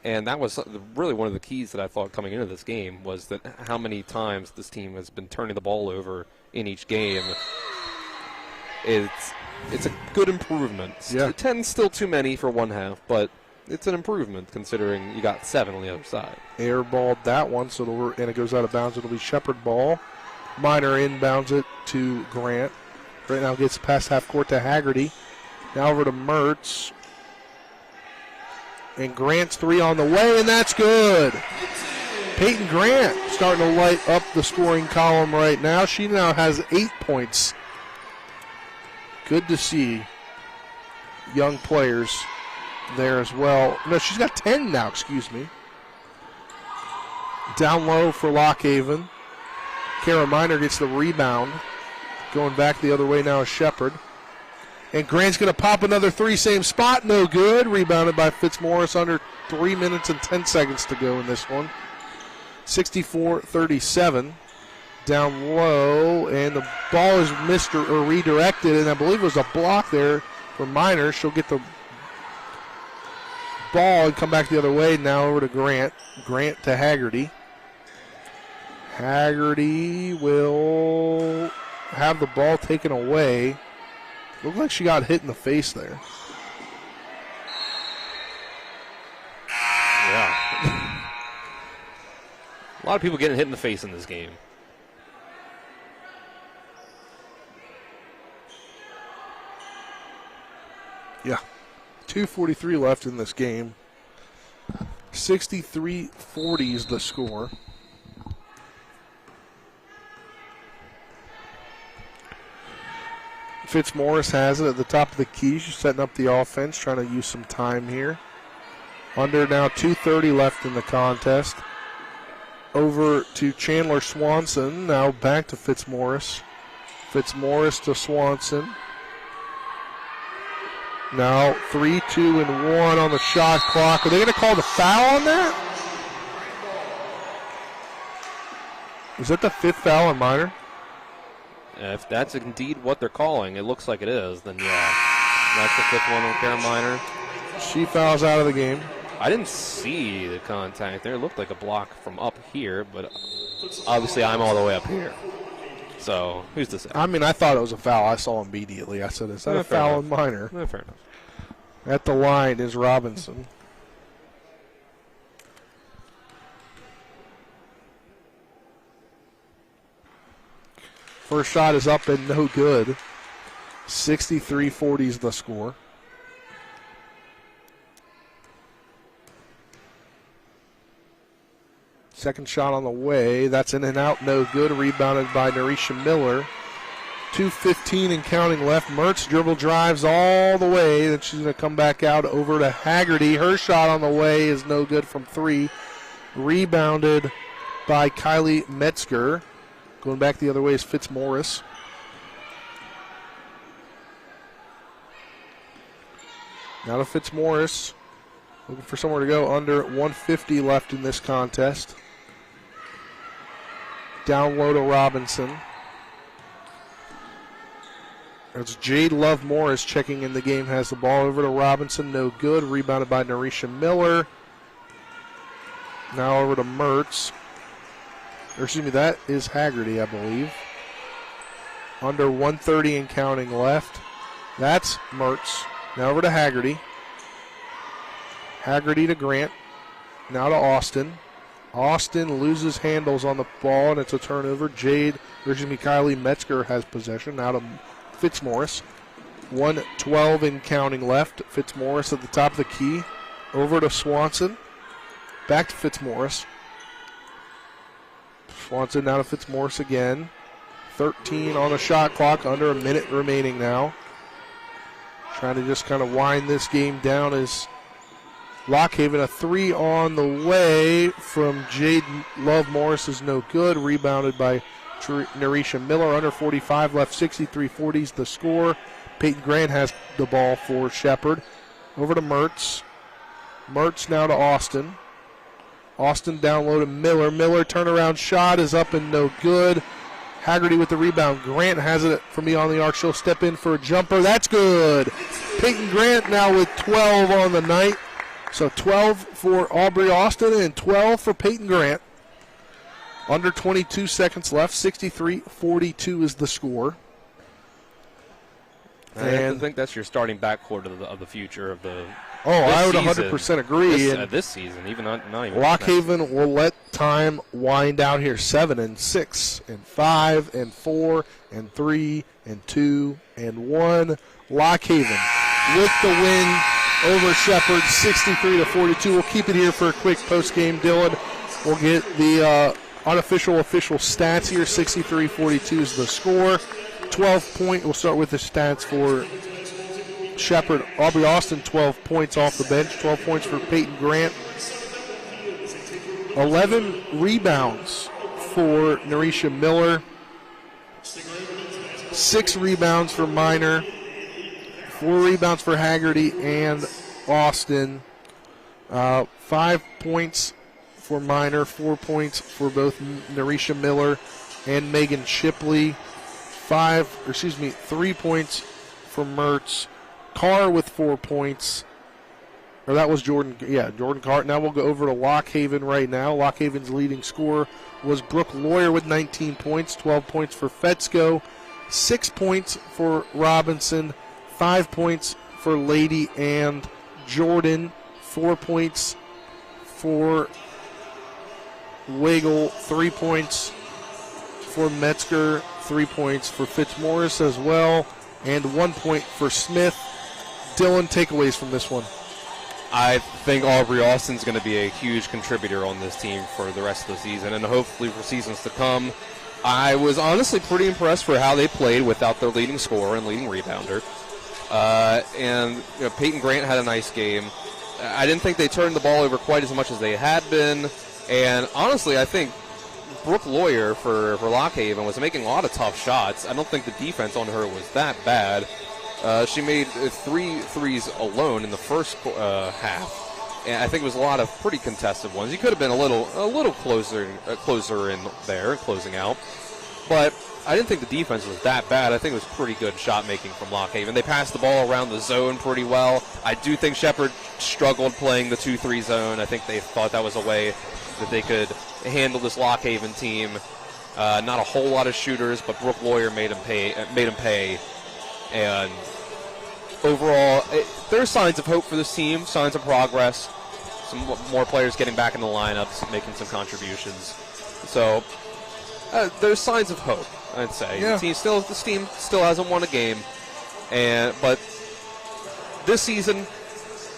H: And that was really one of the keys that I thought coming into this game was that how many times this team has been turning the ball over in each game. It's a good improvement.
E: Yeah.
H: 10's still too many for one half, but it's an improvement considering you got 7 on the other side.
E: Airballed that one, and it goes out of bounds. It'll be Shepherd ball. Minor inbounds it to Grant. Grant now gets past half court to Haggerty. Now over to Mertz. And Grant's 3 on the way, and that's good. Peyton Grant starting to light up the scoring column right now. She now has 8 points. Good to see young players there as well. No, she's got 10 now, excuse me. Down low for Lockhaven. Kara Minor gets the rebound. Going back the other way now is Shepherd. And Grant's going to pop another 3, same spot, no good. Rebounded by Fitzmaurice, under 3 minutes and 10 seconds to go in this one. 64-37. Down low, and the ball is missed or redirected, and I believe it was a block there for Minor. She'll get the ball and come back the other way. Now over to Grant. Grant to Haggerty. Haggerty will have the ball taken away. Looked like she got hit in the face there.
H: Yeah. A lot of people getting hit in the face in this game.
E: Yeah. 2:43 left in this game. 63-40 is the score. Fitzmaurice has it at the top of the key. She's setting up the offense, trying to use some time here. Under now 2:30 left in the contest. Over to Chandler Swanson. Now back to Fitzmaurice. Fitzmaurice to Swanson. Now 3, 2, and 1 on the shot clock. Are they going to call the foul on that? Is that the 5th foul on Minor?
H: If that's indeed what they're calling, it looks like it is, then yeah. That's the 5th one on Kara Minor.
E: She fouls out of the game.
H: I didn't see the contact there. It looked like a block from up here, but obviously I'm all the way up here. So, who's to say?
E: I mean, I thought it was a foul. I saw immediately. I said, is that a foul on Minor?
H: No, fair enough.
E: At the line is Robinson. First shot is up and no good. 63-40 is the score. Second shot on the way. That's in and out, no good. Rebounded by Narisha Miller. 2:15 and counting left. Mertz dribble drives all the way. Then she's going to come back out over to Haggerty. Her shot on the way is no good from 3. Rebounded by Kylie Metzger. Going back the other way is Fitzmaurice. Now to Fitzmaurice. Looking for somewhere to go. Under 150 left in this contest. Down low to Robinson. It's Jade Love Morris checking in the game, has the ball over to Robinson, no good. Rebounded by Narisha Miller. Now over to Mertz. Or excuse me, that is Haggerty, I believe. Under 1:30 and counting left. That's Mertz. Now over to Haggerty. Haggerty to Grant. Now to Austin. Austin loses handles on the ball, and it's a turnover. Kylie Metzger has possession. Now to Fitzmaurice. 1:12 and counting left. Fitzmaurice at the top of the key. Over to Swanson. Back to Fitzmaurice. Swanson now to Fitzmaurice again. 13 on the shot clock, under a minute remaining now. Trying to just kind of wind this game down as Lockhaven, a 3 on the way from Jade Love Morris is no good. Rebounded by Narisha Miller. Under 45 left, 63-40 is the score. Peyton Grant has the ball for Shepherd. Over to Mertz. Mertz now to Austin. Austin down low to Miller. Miller turnaround shot is up and no good. Haggerty with the rebound. Grant has it from beyond the arc. She'll step in for a jumper. That's good. Peyton Grant now with 12 on the night. So 12 for Aubrey Austin and 12 for Peyton Grant. Under 22 seconds left. 63-42 is the score.
H: And I think that's your starting backcourt of the future of the.
E: I would 100% agree.
H: This season, even not even.
E: Lockhaven will let time wind down here. 7 and 6 and 5 and 4 and 3 and 2 and 1. Lockhaven with the win over Shepherd, 63-42. We'll keep it here for a quick post game. Dylan, we'll get the unofficial official stats here. 63-42 is the score. 12-point. We'll start with the stats for Shepherd. Aubrey Austin, 12 points off the bench. 12 points for Peyton Grant. 11 rebounds for Narisha Miller. 6 rebounds for Minor. 4 rebounds for Haggerty and Austin. 5 points for Minor. 4 points for both Narisha Miller and Megan Shipley. 3 points for Mertz. Carr with 4 points. Or that was Jordan Carr. Now we'll go over to Lockhaven right now. Lockhaven's leading scorer was Brooke Lawyer with 19 points. 12 points for Fetzko. 6 points for Robinson. 5 points for Lady and Jordan. 4 points for Wiggle. 3 points for Metzger. 3 points for Fitzmaurice as well. And 1 point for Smith. Dylan, takeaways from this one.
H: I think Aubrey Austin's going to be a huge contributor on this team for the rest of the season and hopefully for seasons to come. I was honestly pretty impressed for how they played without their leading scorer and leading rebounder. Peyton Grant had a nice game. I didn't think they turned the ball over quite as much as they had been. And honestly, I think Brooke Lawyer for Lockhaven was making a lot of tough shots. I don't think the defense on her was that bad. She made 3 threes alone in the first half, and I think it was a lot of pretty contested ones. You could have been a little closer in there, closing out, but I didn't think the defense was that bad. I think it was pretty good shot making from Lockhaven. They passed the ball around the zone pretty well. I do think Shepherd struggled playing the 2-3 zone. I think they thought that was a way that they could handle this Lockhaven team. Not a whole lot of shooters, but Brooke Lawyer made him pay. And overall, there are signs of hope for this team, signs of progress. Some more players getting back in the lineups, making some contributions. So there's signs of hope, I'd say.
E: Yeah.
H: This team still hasn't won a game, but this season,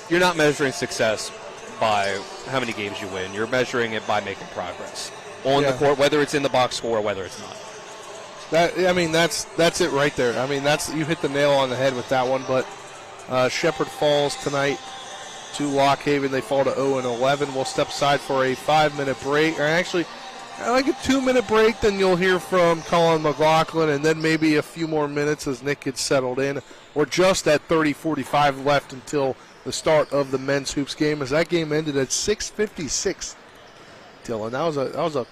H: you're not measuring success by how many games you win. You're measuring it by making progress on the court, whether it's in the box score or whether it's not.
E: That's it right there. I mean, you hit the nail on the head with that one. But Shepherd falls tonight to Lockhaven. They fall to 0-11. We'll step aside for a 5-minute break. Or actually, like a 2-minute break. Then you'll hear from Colin McLaughlin, and then maybe a few more minutes as Nick gets settled in. We're just at 30:45 left until the start of the men's hoops game. As that game ended at 6:56. Dylan, that was a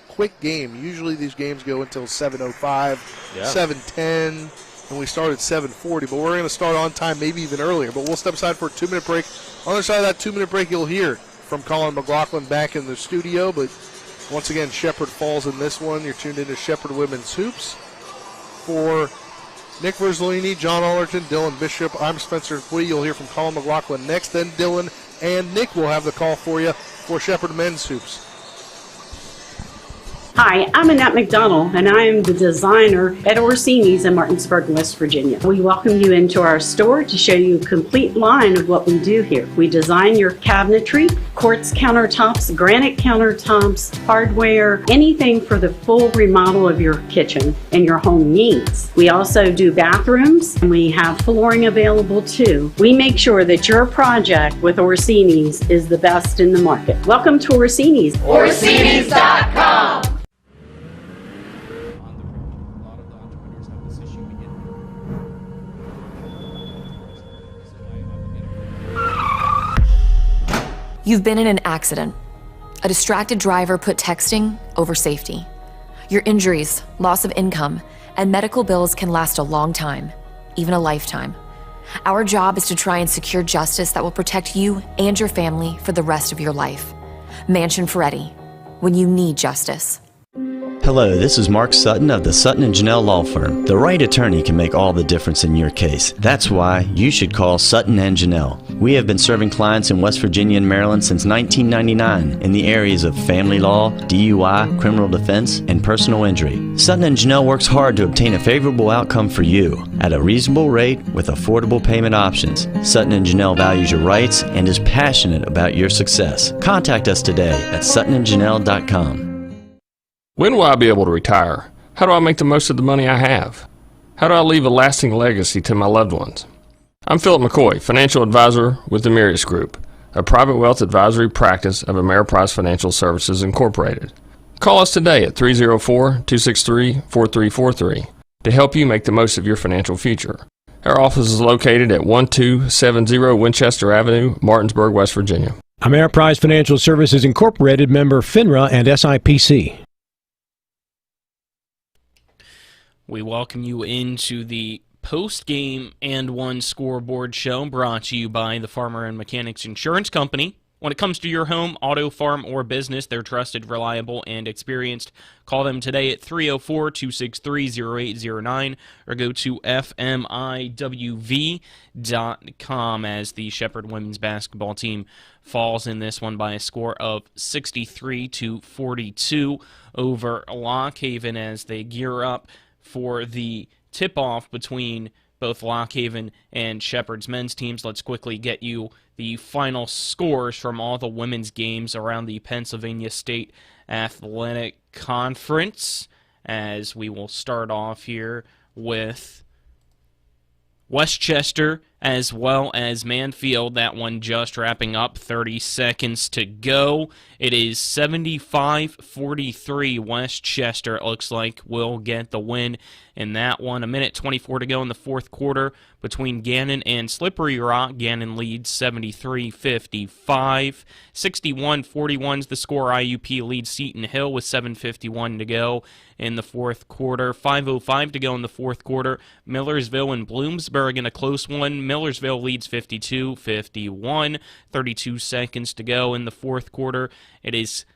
E: quick game. Usually these games go until 7:05, 7:10, and we start at 7:40, but we're going to start on time, maybe even earlier. But we'll step aside for a 2-minute break. On the other side of that 2-minute break, you'll hear from Colin McLaughlin back in the studio. But once again, Shepherd falls in this one. You're tuned into Shepherd Women's Hoops. For Nick Verzolini, John Allerton, Dylan Bishop, I'm Spencer Quee. You'll hear from Colin McLaughlin next. Then Dylan and Nick will have the call for you for Shepherd Men's Hoops.
B: Hi, I'm Annette McDonald, and I am the designer at Orsini's in Martinsburg, West Virginia. We welcome you into our store to show you a complete line of what we do here. We design your cabinetry, quartz countertops, granite countertops, hardware, anything for the full remodel of your kitchen and your home needs. We also do bathrooms, and we have flooring available too. We make sure that your project with Orsini's is the best in the market. Welcome to Orsini's.
C: Orsini's.com.
A: You've been in an accident. A distracted driver put texting over safety. Your injuries, loss of income, and medical bills can last a long time, even a lifetime. Our job is to try and secure justice that will protect you and your family for the rest of your life. Mansion Ferretti, when you need justice.
I: Hello, this is Mark Sutton of the Sutton & Janelle Law Firm. The right attorney can make all the difference in your case. That's why you should call Sutton & Janelle. We have been serving clients in West Virginia and Maryland since 1999 in the areas of family law, DUI, criminal defense, and personal injury. Sutton & Janelle works hard to obtain a favorable outcome for you at a reasonable rate with affordable payment options. Sutton & Janelle values your rights and is passionate about your success. Contact us today at suttonandjanelle.com.
P: When will I be able to retire? How do I make the most of the money I have? How do I leave a lasting legacy to my loved ones? I'm Philip McCoy, financial advisor with the Mirius Group, a private wealth advisory practice of Ameriprise Financial Services Incorporated. Call us today at 304-263-4343 to help you make the most of your financial future. Our office is located at 1270 Winchester Avenue, Martinsburg, West Virginia.
Q: Ameriprise Financial Services Incorporated, member FINRA and SIPC.
G: We welcome you into the post-game and one scoreboard show brought to you by the Farmer and Mechanics Insurance Company. When it comes to your home, auto, farm, or business, they're trusted, reliable, and experienced. Call them today at 304-263-0809 or go to fmiwv.com as the Shepherd women's basketball team falls in this one by a score of 63-42 over Lock Haven as they gear up for the tip-off between both Lock Haven and Shepherd's men's teams. Let's quickly get you the final scores from all the women's games around the Pennsylvania State Athletic Conference, as we will start off here with Westchester as well as Manfield. That one just wrapping up, 30 seconds to go. It is 75-43. Westchester, it looks like, will get the win in that one. 1:24 to go in the fourth quarter between Gannon and Slippery Rock. Gannon leads 73-55. 61-41 is the score. IUP leads Seton Hill with 7:51 to go in the fourth quarter. 5:05 to go in the fourth quarter. Millersville and Bloomsburg in a close one. Millersville leads 52-51. 32 seconds to go in the fourth quarter. It is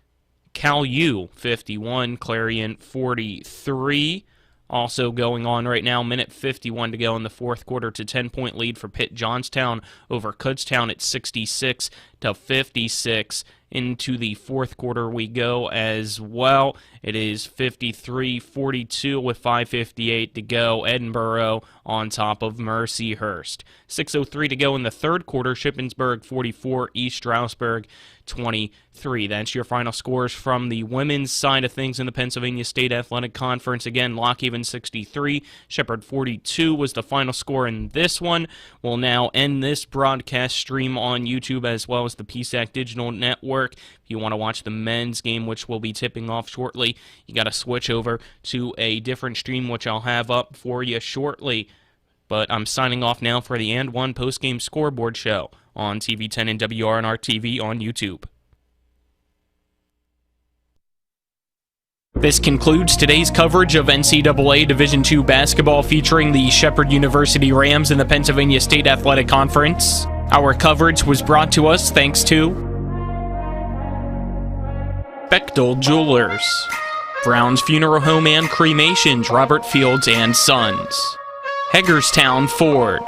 G: Cal U 51, Clarion 43. Also going on right now, 1:51 to go in the fourth quarter to 10-point lead for Pitt Johnstown over Kutztown at 66-56. Into the fourth quarter we go as well. It is 53-42 with 5:58 to go. Edinburgh on top of Mercyhurst. 6:03 to go in the third quarter. Shippensburg 44, East Stroudsburg 23. That's your final scores from the women's side of things in the Pennsylvania State Athletic Conference. Again, Lock Haven 63, Shepherd 42 was the final score in this one. We'll now end this broadcast stream on YouTube as well as the PSAC Digital Network. If you want to watch the men's game, which will be tipping off shortly, you got to switch over to a different stream, which I'll have up for you shortly. But I'm signing off now for the And One post-game scoreboard show on TV10 and WRNR TV on YouTube. This concludes today's coverage of NCAA Division II basketball featuring the Shepherd University Rams in the Pennsylvania State Athletic Conference. Our coverage was brought to us thanks to Bechtel Jewelers, Brown's Funeral Home and Cremations, Robert Fields and Sons, Hagerstown Ford,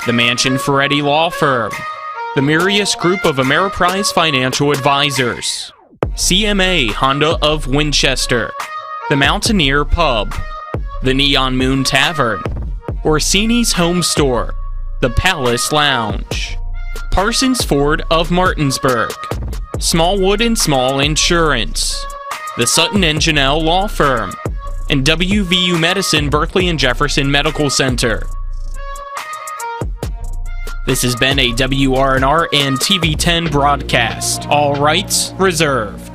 G: the Mansion Ferretti Law Firm, the Mirius Group of Ameriprise Financial Advisors, CMA Honda of Winchester, the Mountaineer Pub, the Neon Moon Tavern, Orsini's Home Store, the Palace Lounge, Parsons Ford of Martinsburg, Smallwood and Small Insurance, the Sutton and Janelle Law Firm, and WVU Medicine Berkeley and Jefferson Medical Center. This has been a WRNR and TV10 broadcast. All rights reserved.